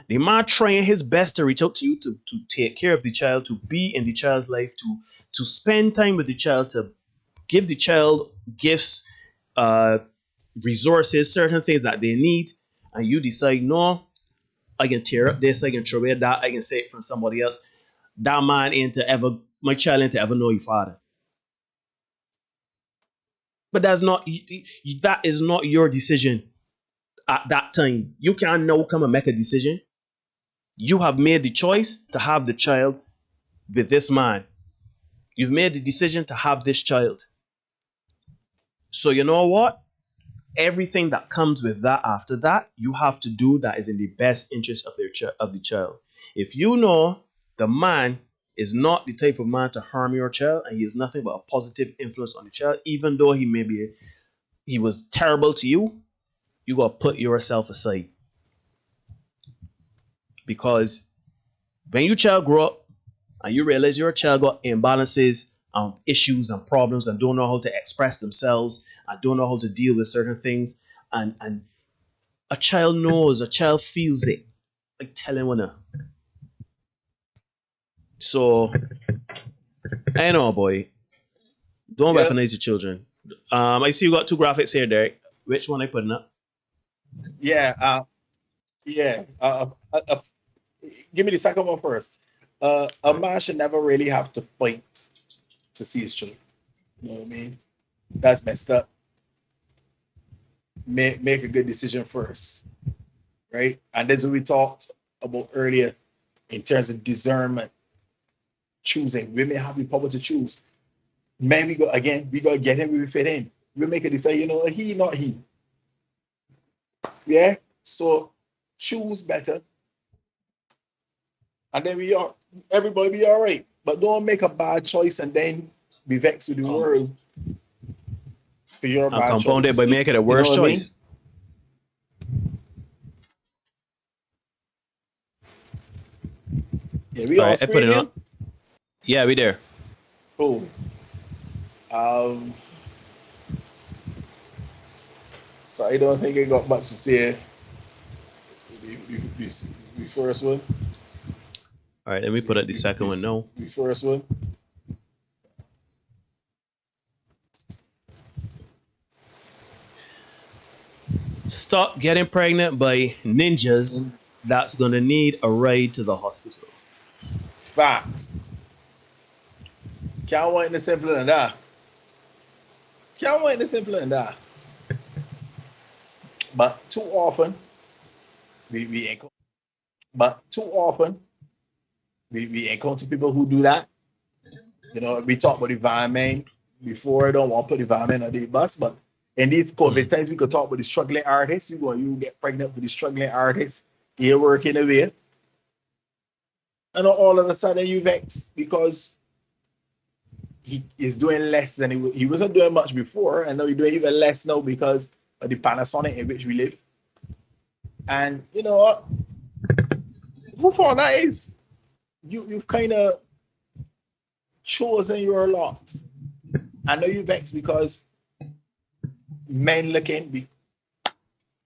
The man trying his best to reach out to you to take care of the child, to be in the child's life, to spend time with the child, to give the child gifts, resources, certain things that they need, and you decide, no, I can tear up this, I can throw away that, I can say it from somebody else. That man my child ain't to ever know your father. But that is not your decision at that time. You can't now come and make a decision. You have made the choice to have the child with this man. You've made the decision to have this child. So you know what? Everything that comes with that after that, you have to do that is in the best interest of the child. If you know the man is not the type of man to harm your child and he is nothing but a positive influence on the child, even though he was terrible to you, you got to put yourself aside. Because when your child grow up and you realize your child got imbalances, issues and problems and don't know how to express themselves and don't know how to deal with certain things, and a child knows, a child feels it. Like telling one. So I know, boy. Don't weaponize your children. I see you got 2 graphics here, Derek. Which one I putting up? Yeah. Give me the second one first. A man should never really have to fight to see his children. You know what I mean? That's messed up. Make a good decision first, right? And that's what we talked about earlier in terms of discernment, choosing. Women have the power to choose. Men, we got to get him where we fit in. We make a decision, he, not he. Yeah? So choose better. And then everybody be all right. But don't make a bad choice and then be vexed with the world. For your and bad compound choice. it by making a worse You know what I mean? choice. Yeah, we All on right, I put screen it here? on. Yeah, we there. Cool. So I don't think I got much to say. The first one. All right, let me put up the second one now. The first one. Stop getting pregnant by ninjas. That's gonna need a ride to the hospital. Facts. Can't want any simpler than that. Can't want any simpler than that. But too often, we encounter. But too often, we encounter people who do that. You know, we talk about the environment before. I don't want to put the environment on the bus, but in these COVID times, we could talk about the struggling artists. You get pregnant with the struggling artists. You're working away. And all of a sudden you vex because he is doing less than he wasn't doing much before, and now he's doing even less now because of the Panasonic in which we live. And you know what? Who fault that is? You've kind of chosen your lot. I know you vex because men looking.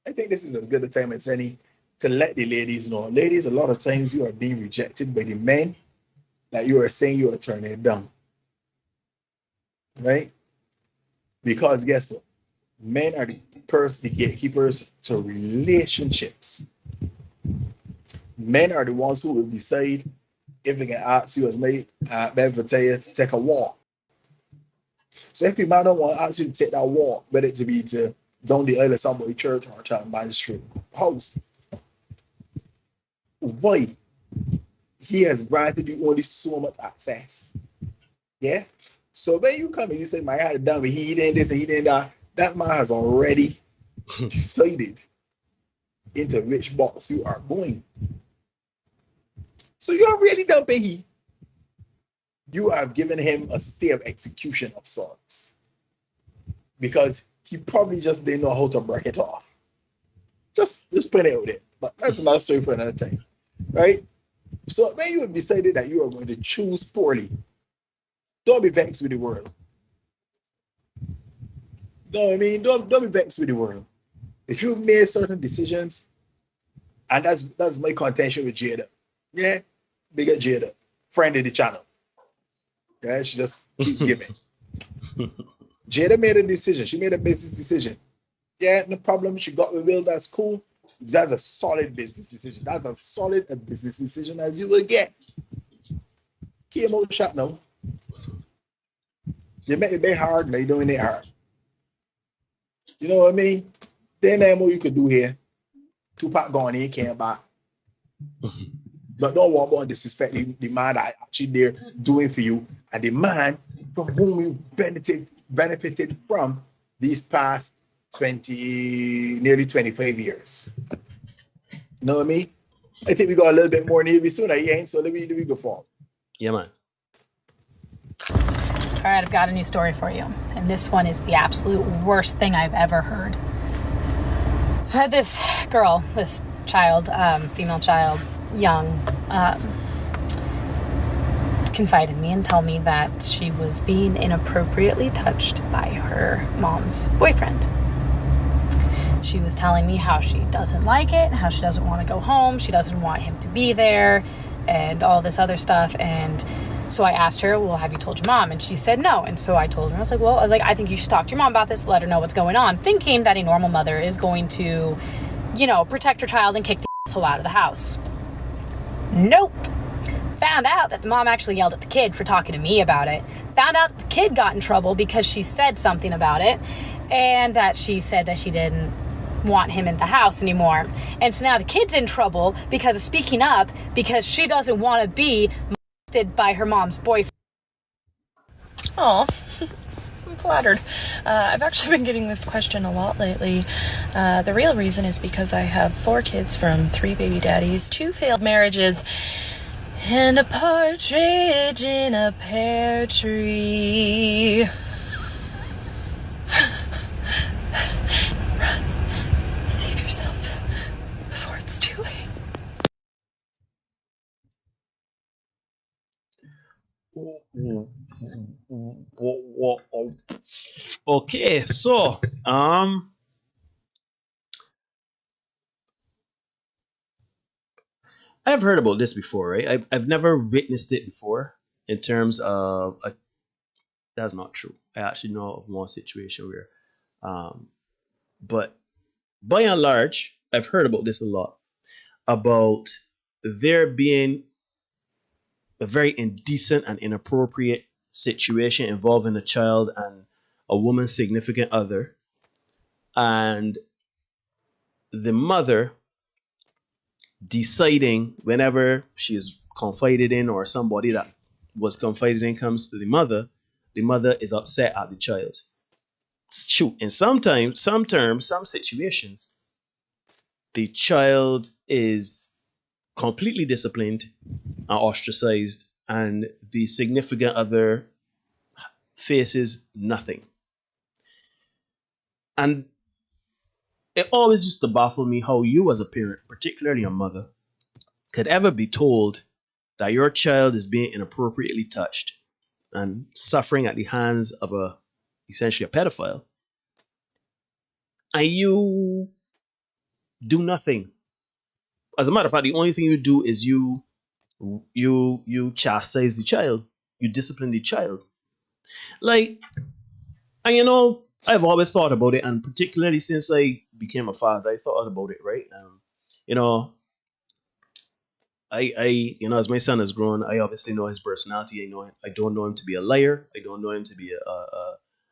I think this is as good a time as any to let the ladies know. Ladies, a lot of times you are being rejected by the men that you are saying you are turning down. Right? Because guess what? Men are the gatekeepers to relationships. Men are the ones who will decide if they can ask you as mate, to tell you to take a walk. So if people don't want to ask you to take that walk, whether it to be to down the aisle of somebody's church or child by the street house, why? He has granted you only so much access. Yeah? So when you come and you say, man, I had it done, but he did this and he did that, that man has already decided into which box you are going. So you are really done pay he. You have given him a stay of execution of sorts. Because he probably just didn't know how to break it off. Just put it out there. But that's another story for another time. Right? So when you have decided that you are going to choose poorly, don't be vexed with the world. You know what I mean? Don't be vexed with the world. If you've made certain decisions, and that's my contention with Jada. Yeah, bigger Jada, friend of the channel. Yeah, she just keeps giving. Jada made a decision. She made a business decision. Yeah, no problem. She got with Will. That's cool. That's a solid business decision. That's as solid a business decision as you will get. Came out shot now. You make it hard, now you're doing it hard. You know what I mean? Then there's more you could do here. Tupac gone in, came back. But don't want more disrespect the man that actually there doing for you, and the man from whom you benefited from these past nearly 25 years. You know what I mean? I think we got a little bit more near soon, so let me go forward. Yeah, man. All right, I've got a new story for you. And this one is the absolute worst thing I've ever heard. So I had this girl, this child, female child, young, confide in me and tell me that she was being inappropriately touched by her mom's boyfriend. She was telling me how she doesn't like it, how she doesn't want to go home, she doesn't want him to be there, and all this other stuff. And so I asked her, well, have you told your mom? And she said no. And so I told her, I was like, I think you should talk to your mom about this, let her know what's going on, thinking that a normal mother is going to, protect her child and kick the asshole out of the house. Nope. Found out that the mom actually yelled at the kid for talking to me about it. Found out that the kid got in trouble because she said something about it, and that she said that she didn't want him in the house anymore. And so now the kid's in trouble because of speaking up, because she doesn't want to be molested by her mom's boyfriend. Oh, I'm flattered. I've actually been getting this question a lot lately. The real reason is because I have 4 kids from 3 baby daddies, 2 failed marriages, and a partridge in a pear tree. Okay, so I've heard about this before, right? I've never witnessed it before in terms of that's not true. I actually know of one situation where, but by and large, I've heard about this a lot about there being a very indecent and inappropriate situation involving a child and a woman's significant other, and the mother deciding whenever she is confided in or somebody that was confided in comes to the mother is upset at the child. Shoot, and sometimes, some terms, some situations, the child is completely disciplined and ostracized, and the significant other faces nothing. And it always used to baffle me how you, as a parent, particularly a mother, could ever be told that your child is being inappropriately touched and suffering at the hands of essentially a pedophile, and you do nothing. As a matter of fact, the only thing you do is you chastise the child, you discipline the child. Like, and I've always thought about it, and particularly since I became a father, I thought about it, right? You know, as my son has grown, I obviously know his personality. I don't know him to be a liar. I don't know him to be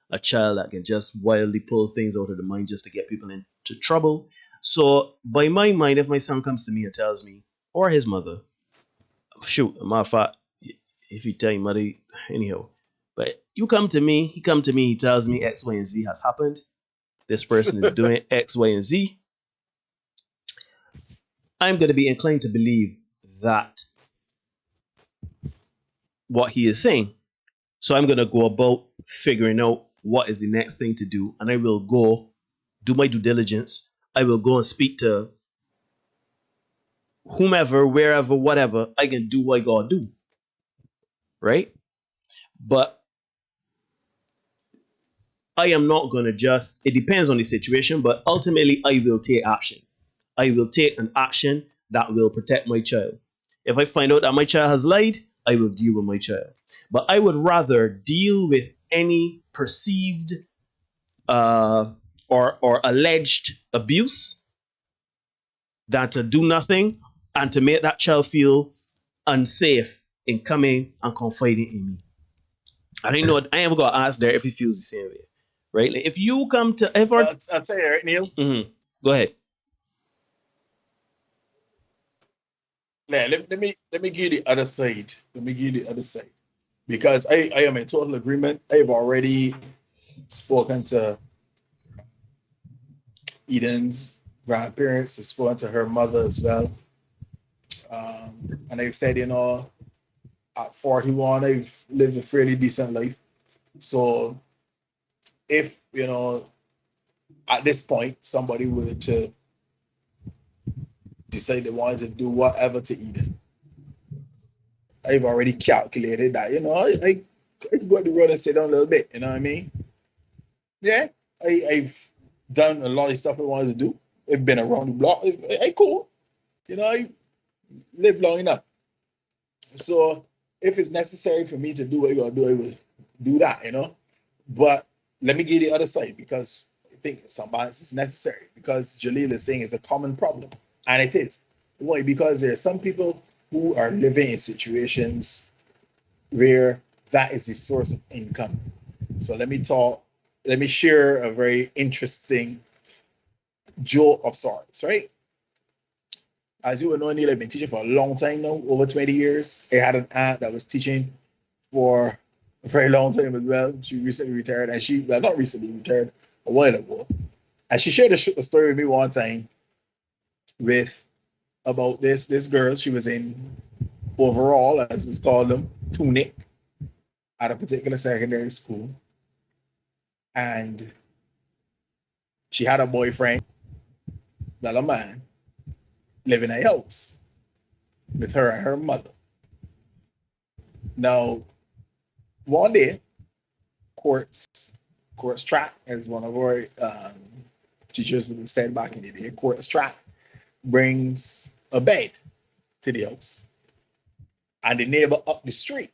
a child that can just wildly pull things out of the mind just to get people into trouble. So, by my mind, if my son comes to me and tells me, or his mother, shoot, a matter of fact, if you tell your mother, anyhow, but he come to me, he tells me X, Y, and Z has happened. This person is doing X, Y, and Z. I'm going to be inclined to believe that what he is saying. So I'm going to go about figuring out what is the next thing to do. And I will go do my due diligence. I will go and speak to whomever, wherever, whatever. I can do what I got to do. Right? But I am not going to just, it depends on the situation, but ultimately I will take action. I will take an action that will protect my child. If I find out that my child has lied, I will deal with my child. But I would rather deal with any perceived or alleged abuse than to do nothing and to make that child feel unsafe in coming and confiding in me. I don't know. I am going to ask there if he feels the same way, right? Like if you come to, I'll tell you, right, Neil. Mm-hmm. Go ahead. Now, let me give you the other side. Let me give you the other side. Because I am in total agreement. I've already spoken to Eden's grandparents. I've spoken to her mother as well. And I've said, at 41, I've lived a fairly decent life. So if, at this point, somebody were to decide they wanted to do whatever to Eden, I've already calculated that, I could go to the road and sit down a little bit, you know what I mean? Yeah, I've done a lot of stuff I wanted to do. I've been around the block. I cool. I live long enough. So if it's necessary for me to do what I gotta do, I will do that, But let me give you the other side, because I think some balance is necessary, because Jaleel is saying it's a common problem. And it is. Why? Because there are some people who are living in situations where that is the source of income. So let me share a very interesting joke of sorts, right? As you will know, Neil, I've been teaching for a long time now, over 20 years. I had an aunt that was teaching for a very long time as well. She recently retired, and not recently retired, a while ago. And she shared a story with me one time about this girl. She was in overall, as it's called them, tunic, at a particular secondary school. And she had a boyfriend, that a man, living in a house with her and her mother. Now, one day, Quartz Track, as one of our teachers would have said back in the day, Quartz Track brings a bed to the house. And the neighbor up the street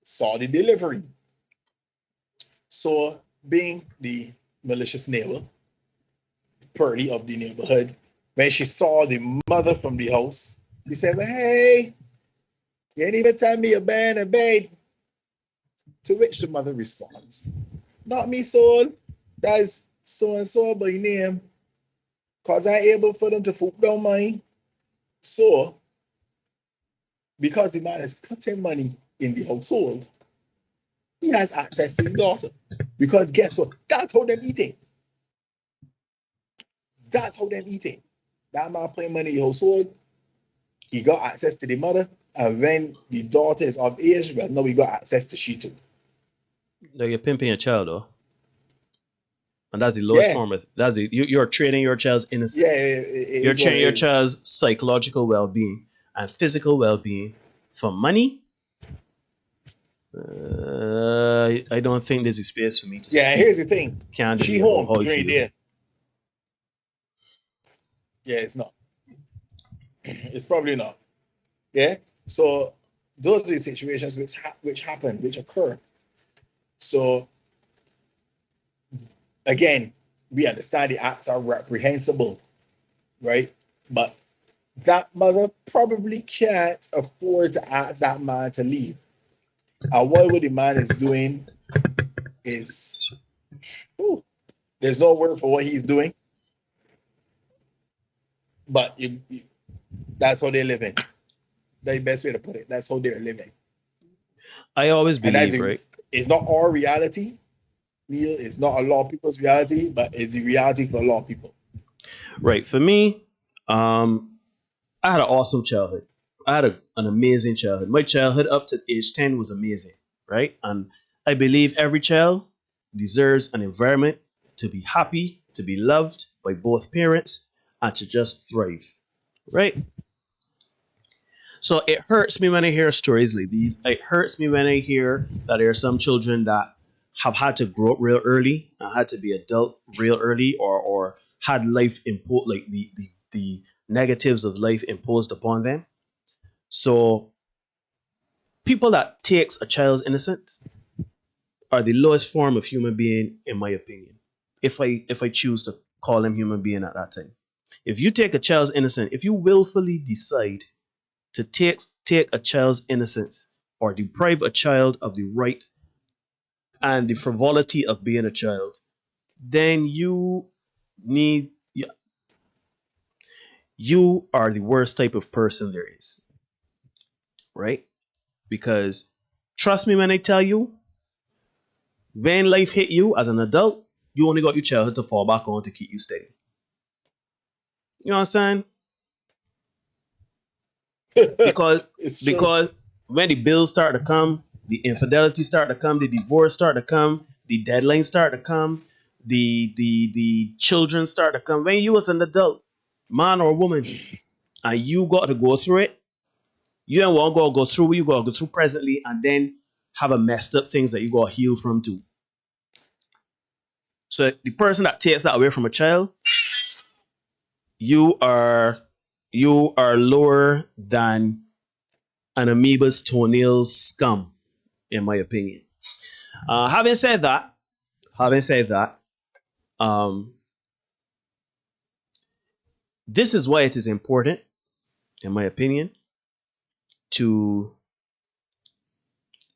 saw the delivery. So, being the malicious neighbor, Pearly of the neighborhood, when she saw the mother from the house, she said, well, hey, you ain't even tell me a bed. To which the mother responds, not me, soul. That's so-and-so by name. Because I ain't able for them to foot down mine. So, because the man is putting money in the household, he has access to his daughter. Because guess what? That's how them eating. That's how them eating. That man putting money in the household, he got access to the mother. And when the daughter is of age, well, now he got access to she too. Like you're pimping a child, though. And that's the lowest form of you're training your child's innocence. You're training your child's psychological well-being and physical well-being for money. I don't think there's a space for me to speak. Here's the thing. She home during there. Yeah, it's not. It's probably not. Yeah. So those are the situations which occur. So again, we understand the acts are reprehensible, right? But that mother probably can't afford to ask that man to leave. And what the man is doing is, there's no word for what he's doing. But that's how they're living. That's the best way to put it. That's how they're living. I always believe, right? It's not our reality, Neil. It's not a lot of people's reality, but it's the reality for a lot of people. Right. For me, I had an awesome childhood. I had an amazing childhood. My childhood up to age 10 was amazing, right? And I believe every child deserves an environment to be happy, to be loved by both parents, and to just thrive, right? So it hurts me when I hear stories like these. It hurts me when I hear that there are some children that have had to grow up real early and had to be adult real early, or had life imposed, like the negatives of life imposed upon them. So people that takes a child's innocence are the lowest form of human being, in my opinion. If I choose to call them human being at that time. If you take a child's innocence, if you willfully decide to take a child's innocence or deprive a child of the right and the frivolity of being a child, then you are the worst type of person there is. Right? Because trust me when I tell you, when life hit you as an adult, you only got your childhood to fall back on to keep you steady. You know what I'm saying? Because when the bills start to come, the infidelity start to come, the divorce start to come, the deadlines start to come, the children start to come. When you was an adult, man or woman, and you got to go through it, you don't want to go through what you got to go through presently and then have a messed up things that you got to heal from too. So the person that takes that away from a child, you are lower than an amoeba's toenails scum, in my opinion. Having said that, this is why it is important, in my opinion, to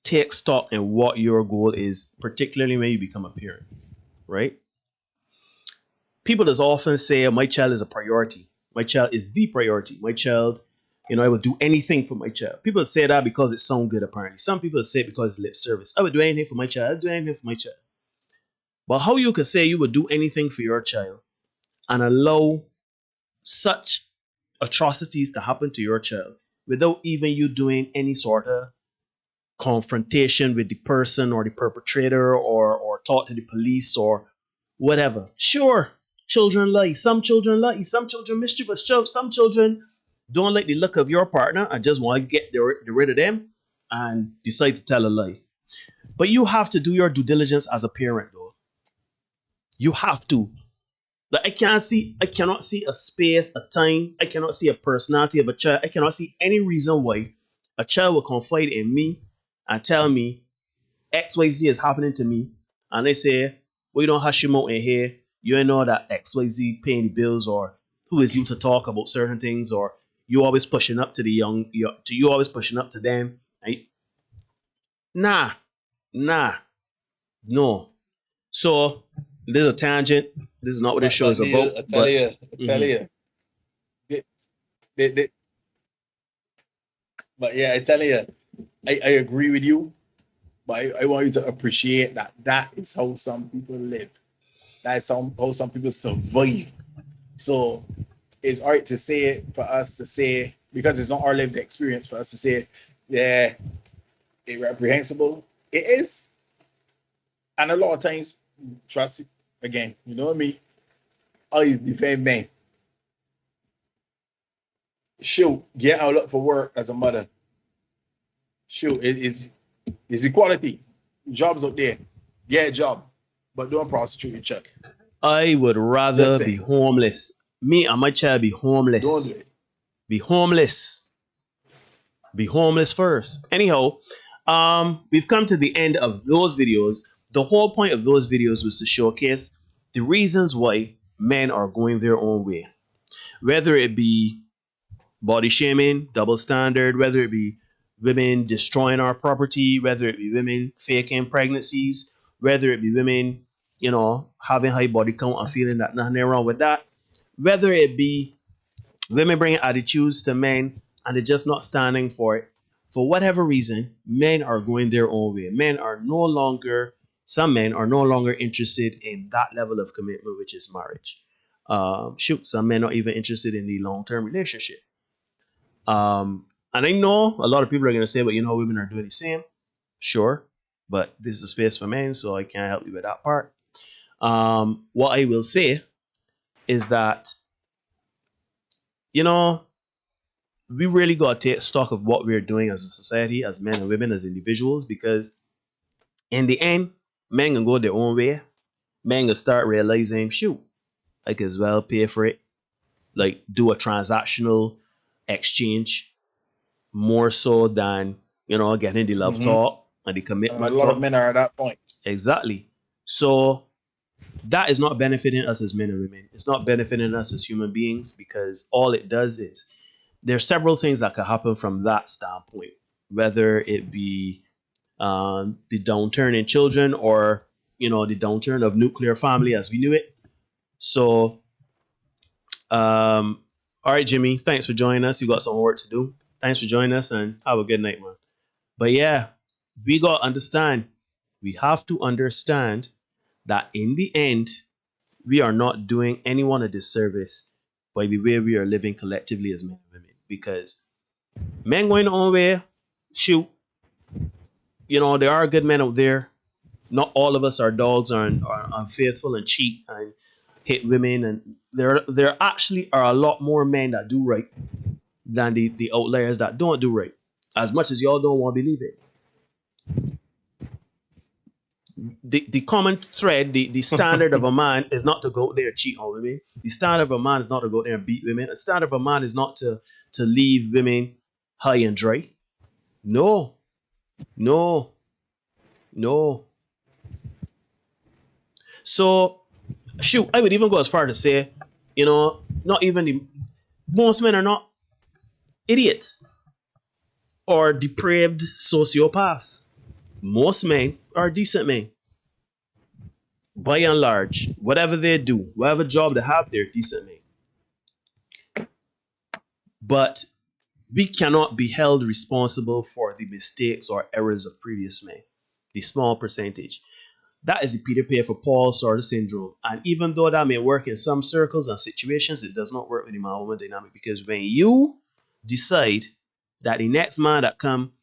take stock in what your goal is, particularly when you become a parent, right? People just often say, my child is a priority. My child is the priority. My child, I would do anything for my child. People say that because it sounds good, apparently. Some people say it because it's lip service. I would do anything for my child. I would do anything for my child. But how you could say you would do anything for your child and allow such atrocities to happen to your child without even you doing any sort of confrontation with the person or the perpetrator or talk to the police or whatever. Sure, children lie. Some children lie. Some children mischievous. Some children don't like the look of your partner and just want to get rid of them and decide to tell a lie. But you have to do your due diligence as a parent, though. You have to. Like I cannot see a space, a time. I cannot see a personality of a child. I cannot see any reason why a child will confide in me and tell me XYZ is happening to me. And they say, well, you don't have Shimo in here. You ain't know that XYZ paying the bills, or who is you to talk about certain things, or you always pushing up to the young, you always pushing up to them. Right? Nah, no. So this is a tangent. This is not what this show is about. I tell you. But yeah, I tell you, I agree with you. But I want you to appreciate that is how some people live. That's how some people survive. So it's all right to say it, for us to say, because it's not our lived experience, for us to say, yeah, it's reprehensible. It is. And a lot of times, trust it, again, you know what I mean? Always defend men. Shoot, get out look for work as a mother. Shoot, it's equality. Jobs out there. Get a job. But don't prostitute your child. I would rather be homeless. Me and my child be homeless. Don't do it. Be homeless. Be homeless first. Anyhow, we've come to the end of those videos. The whole point of those videos was to showcase the reasons why men are going their own way. Whether it be body shaming, double standard, whether it be women destroying our property, whether it be women faking pregnancies, whether it be women, having high body count and feeling that nothing wrong with that, whether it be women bringing attitudes to men and they're just not standing for it. For whatever reason, men are going their own way. Some men are no longer interested in that level of commitment, which is marriage. Some men are even interested in the long-term relationship. And I know a lot of people are going to say, but women are doing the same. Sure. But this is a space for men, so I can't help you with that part. What I will say is that, we really got to take stock of what we're doing as a society, as men and women, as individuals, because in the end, men can go their own way. Men can start realizing, I can as well pay for it. Like, do a transactional exchange more so than, getting the love talk and the commitment. A lot of men are at that point. Exactly. So that is not benefiting us as men and women. It's not benefiting us as human beings, because all it does is there are several things that could happen from that standpoint, whether it be the downturn in children or, the downturn of nuclear family as we knew it. So, all right, Jimmy, thanks for joining us. You got some work to do. Thanks for joining us and have a good night, man. But yeah, we got to understand. We have to understand that in the end, we are not doing anyone a disservice by the way we are living collectively as men and women. Because men going their own way, there are good men out there. Not all of us are dogs, are unfaithful and cheat and hit women. And there actually are a lot more men that do right than the outliers that don't do right. As much as y'all don't want to believe it. The common thread, the standard of a man is not to go out there and cheat on women. The standard of a man is not to go out there and beat women. The standard of a man is not to leave women high and dry. No. So, I would even go as far to say, not even most men are not idiots or depraved sociopaths. Most men are decent men. By and large, whatever they do, whatever job they have, they're decent men. But we cannot be held responsible for the mistakes or errors of previous men. The small percentage. That is the Peter Pan for Paul sort of syndrome. And even though that may work in some circles and situations, it does not work with the man-woman dynamic. Because when you decide that the next man that come,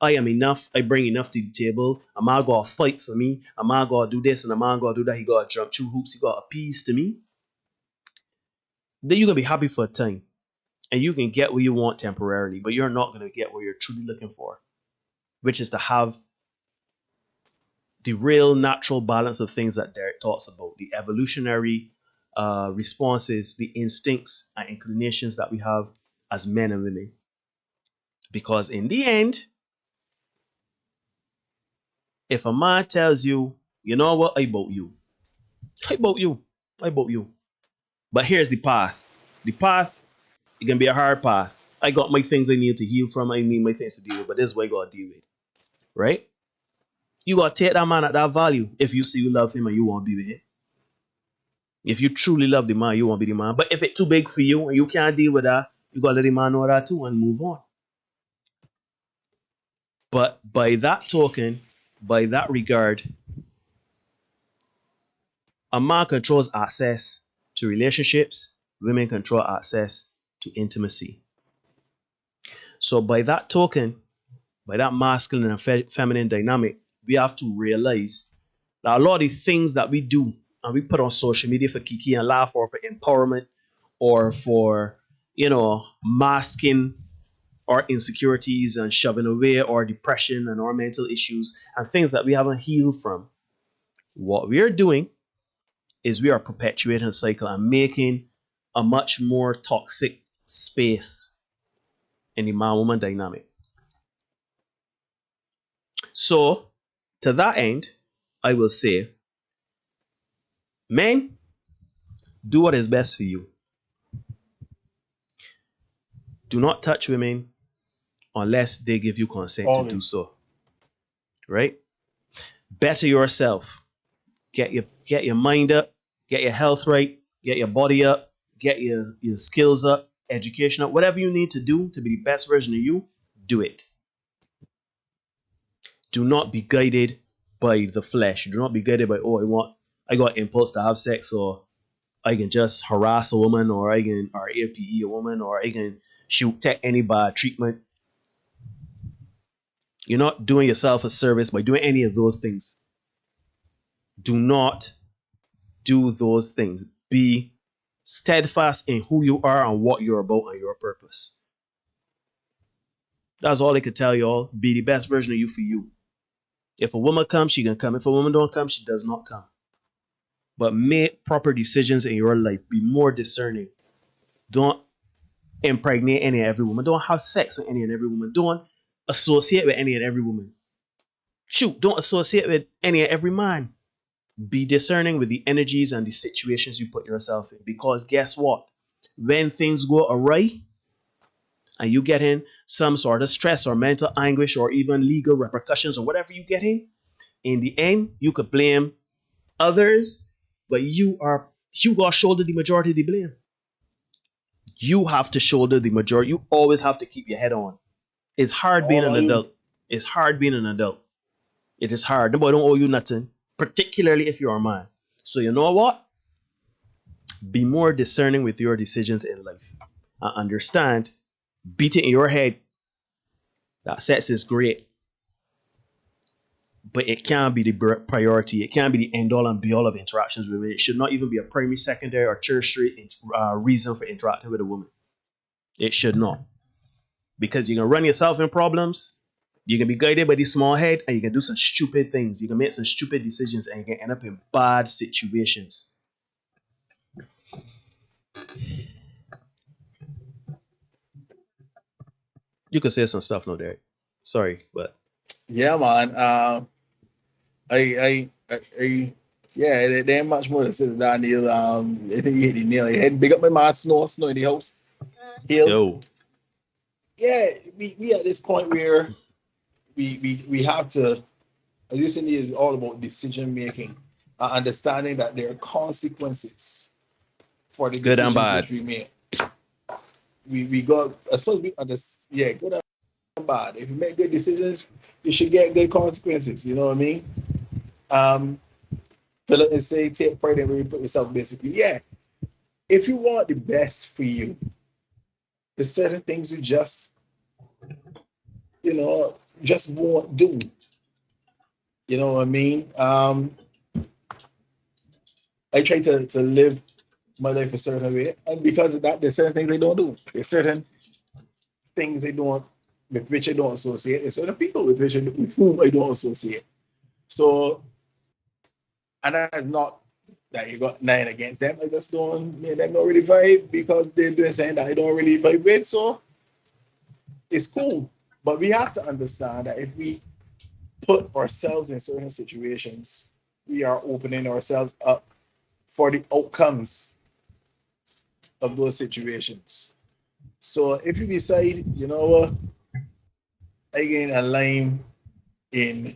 I am enough, I bring enough to the table, a man gonna fight for me, a man gonna do this and a man gonna do that, he gotta jump through hoops, he gotta appease to me, then you're gonna be happy for a time. And you can get what you want temporarily, but you're not gonna get what you're truly looking for, which is to have the real natural balance of things that Derek talks about, the evolutionary responses, the instincts and inclinations that we have as men and women. Because in the end, if a man tells you, you know what, I bought you. But here's the path. The path, it can be a hard path. I got my things I need to heal from. I need my things to deal with. But this is what I got to deal with. Right? You got to take that man at that value if you see you love him and you want to be with him. If you truly love the man, you want to be the man. But if it's too big for you and you can't deal with that, you got to let the man know that too and move on. But by that token, by that regard, a man controls access to relationships. Women control access to intimacy. So by that token, by that masculine and feminine dynamic, we have to realize that a lot of the things that we do and we put on social media for kiki and laugh or for empowerment or for, masking our insecurities and shoving away our depression and our mental issues and things that we haven't healed from. What we are doing is we are perpetuating a cycle and making a much more toxic space in the man-woman dynamic. So, to that end, I will say, men, do what is best for you. Do not touch women unless they give you consent to do so. Right? Better yourself. Get your mind up, get your health right, get your body up, get your skills up, education up, whatever you need to do to be the best version of you, do it. Do not be guided by the flesh. Do not be guided by, I got impulse to have sex, or I can just harass a woman, or I can APE a woman, or I can take any bad treatment. You're not doing yourself a service by doing any of those things. Do not do those things. Be steadfast in who you are and what you're about and your purpose. That's all I could tell you all. Be the best version of you for you. If a woman comes, she can come. If a woman don't come, she does not come. But make proper decisions in your life. Be more discerning. Don't impregnate any and every woman. Don't have sex with any and every woman. Don't associate with any and every woman. Don't associate with any and every man. Be discerning with the energies and the situations you put yourself in. Because guess what? When things go awry and you get in some sort of stress or mental anguish or even legal repercussions or whatever you get in the end, you could blame others, but you got to shoulder the majority of the blame. You have to shoulder the majority. You always have to keep your head on. It's hard being an adult. It's hard being an adult. It is hard. Nobody don't owe you nothing, particularly if you're a man. So you know what? Be more discerning with your decisions in life. And understand, beat it in your head that sex is great, but it can't be the priority. It can't be the end all and be all of interactions with women. It should not even be a primary, secondary, or tertiary reason for interacting with a woman. It should not. Because you can run yourself in problems, you can be guided by the small head, and you can do some stupid things. You can make some stupid decisions, and you can end up in bad situations. You can say some stuff now, Derek. Sorry, but yeah, man. There ain't much more to say than that, Neil. I think you hit the nail on the head. Big up my man, Snow in the house. Yo. Yeah, we at this point where we have to, as you said, it's all about decision making, understanding that there are consequences for the good decisions and bad. which we make. We got, as soon as we understand, good and bad. If you make good decisions, you should get good consequences. You know what I mean? Philip is saying, take pride in where you put yourself. Basically, yeah. If you want the best for you, there's certain things you just won't do. You know what I mean? I try to live my life a certain way, and because of that, there's certain things I don't do. There's certain things with which I don't associate. There's certain people with whom I don't associate. So And that's not that you got nothing against them. I just don't, they don't really vibe because they're doing something that I don't really vibe with. So it's cool. But we have to understand that if we put ourselves in certain situations, we are opening ourselves up for the outcomes of those situations. So if you decide, you know what, I get a line in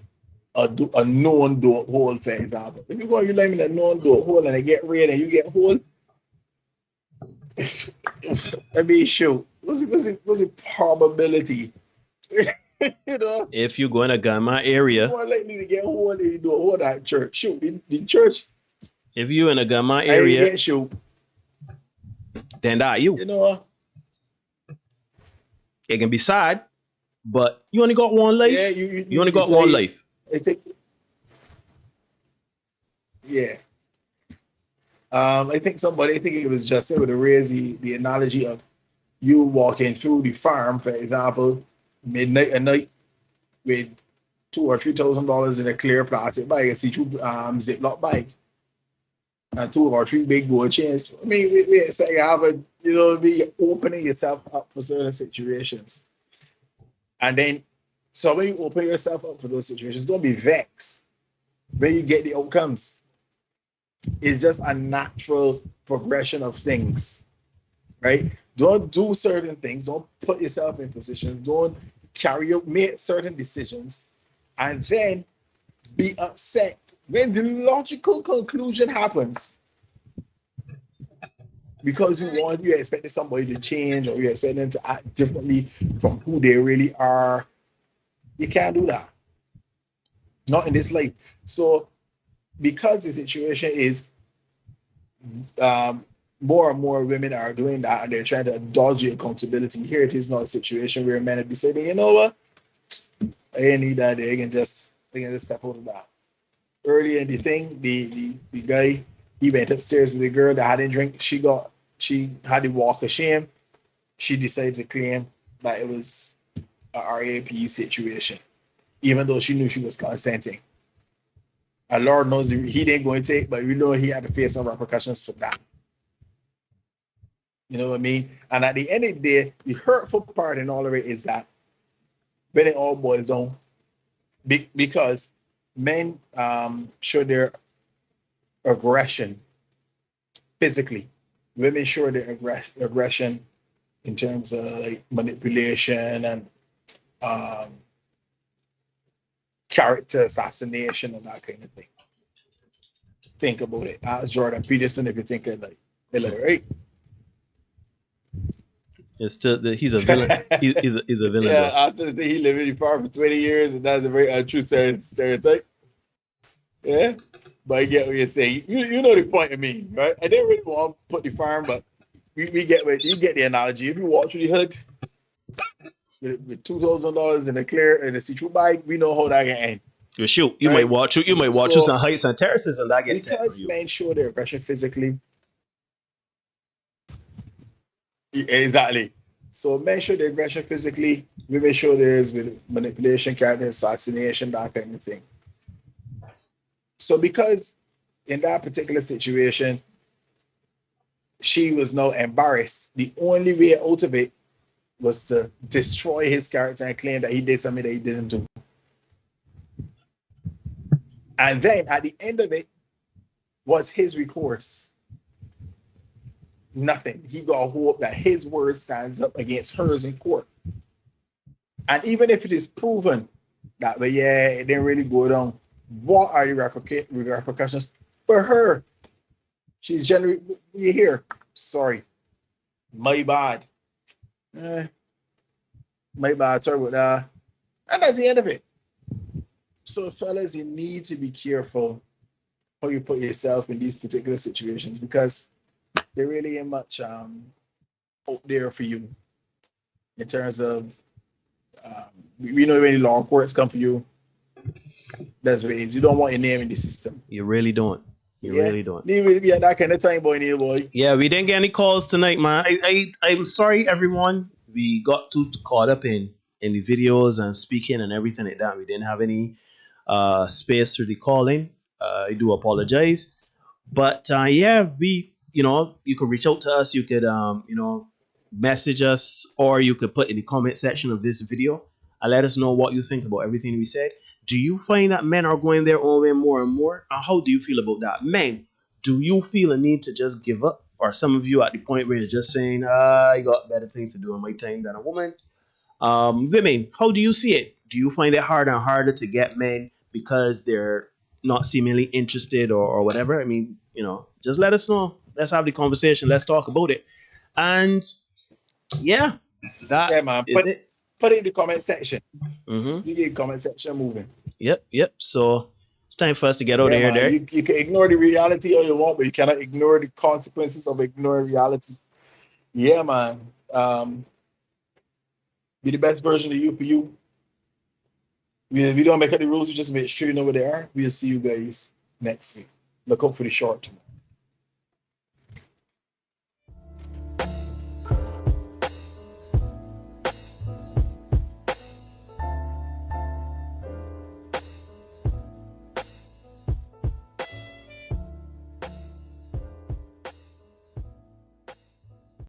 a known door hole, for example. If you go and you line in a known door hole and I get red and you get hole, I mean, sure, what's the probability? You know, if you go in a gamma area, more likely to get hole than you do a hole at church. Shoot, the church. if you in a gamma area, get shoot. Then that you. You know what? It can be sad, but you only got one life. Yeah, you only got one life. Yeah. I think it was just able to raise the analogy of you walking through the farm, for example, midnight at night with $2,000 or $3,000 in a clear plastic bag, a see-through Ziploc bag, and 2 or 3 big gold chains. I mean, we expect you have be opening yourself up for certain situations. And then, so when you open yourself up for those situations, don't be vexed when you get the outcomes. It's just a natural progression of things, right? Don't do certain things. Don't put yourself in positions. Don't make certain decisions, and then be upset when the logical conclusion happens. Because you expected somebody to change, or you expect them to act differently from who they really are. You can't do that. Not in this life. So, because the situation is more and more women are doing that, and they're trying to dodge the accountability. Here it is not a situation where men be saying, you know what, I didn't need that. They can just step out of that. Earlier in the thing, the guy, he went upstairs with a girl that hadn't drink. She had the walk of shame. She decided to claim that it was a RAP situation, even though she knew she was consenting. And Lord knows he didn't go and take, but we know he had to face some repercussions for that. You know what I mean? And at the end of the day, the hurtful part in all of it is that when it all boils down, because men show their aggression physically, women show their aggression in terms of like manipulation and character assassination and that kind of thing. Think about it. Ask Jordan Peterson if you think of like, right? It's still he's a villain. He's a villain. Yeah, I said he lived in the farm for 20 years, and that's a very untrue stereotype. Yeah, but I get what you're saying. You know the point of me, right? I didn't really want to put the farm, but we get you get the analogy. If you walk through the hood with $2,000 in a see-through bag, we know how that can end. You shoot. You might walk through. You might walk through some heights and terraces, and that gets because men show their aggression physically. Exactly. So men show their aggression physically. Women show theirs with manipulation, character assassination, that kind of thing. So because in that particular situation, she was now embarrassed, the only way out of it was to destroy his character and claim that he did something that he didn't do. And then at the end of it was his recourse. Nothing. He got hope that his word stands up against hers in court. And even if it is proven that, but yeah, it didn't really go down, what are the repercussions for her? She's generally, you hear, sorry, my bad. My bad, sorry about that. And that's the end of it. So fellas, you need to be careful how you put yourself in these particular situations, because there really ain't much out there for you in terms of we know when the law courts come for you. That's what it is. You don't want your name in the system. You really don't. You really don't. Yeah, that kind of time, boy. Yeah, we didn't get any calls tonight, man. I'm sorry, everyone. We got too caught up in the videos and speaking and everything like that. We didn't have any space for the calling. I do apologize. But yeah, you could reach out to us. You could, message us, or you could put in the comment section of this video and let us know what you think about everything we said. Do you find that men are going their own way more and more? Or how do you feel about that? Men, do you feel a need to just give up? Or some of you at the point where you're just saying, I got better things to do in my time than a woman? Women, how do you see it? Do you find it harder and harder to get men because they're not seemingly interested or whatever? I mean, just let us know. Let's have the conversation. Let's talk about it. And yeah, man. It. Put it in the comment section. Mm-hmm. You get the comment section moving. Yep. So it's time for us to get out of here. There. You can ignore the reality all you want, but you cannot ignore the consequences of ignoring reality. Yeah, man. Be the best version of you for you. We don't make any rules. We just make sure you know where they are. We'll see you guys next week. Look out for the short.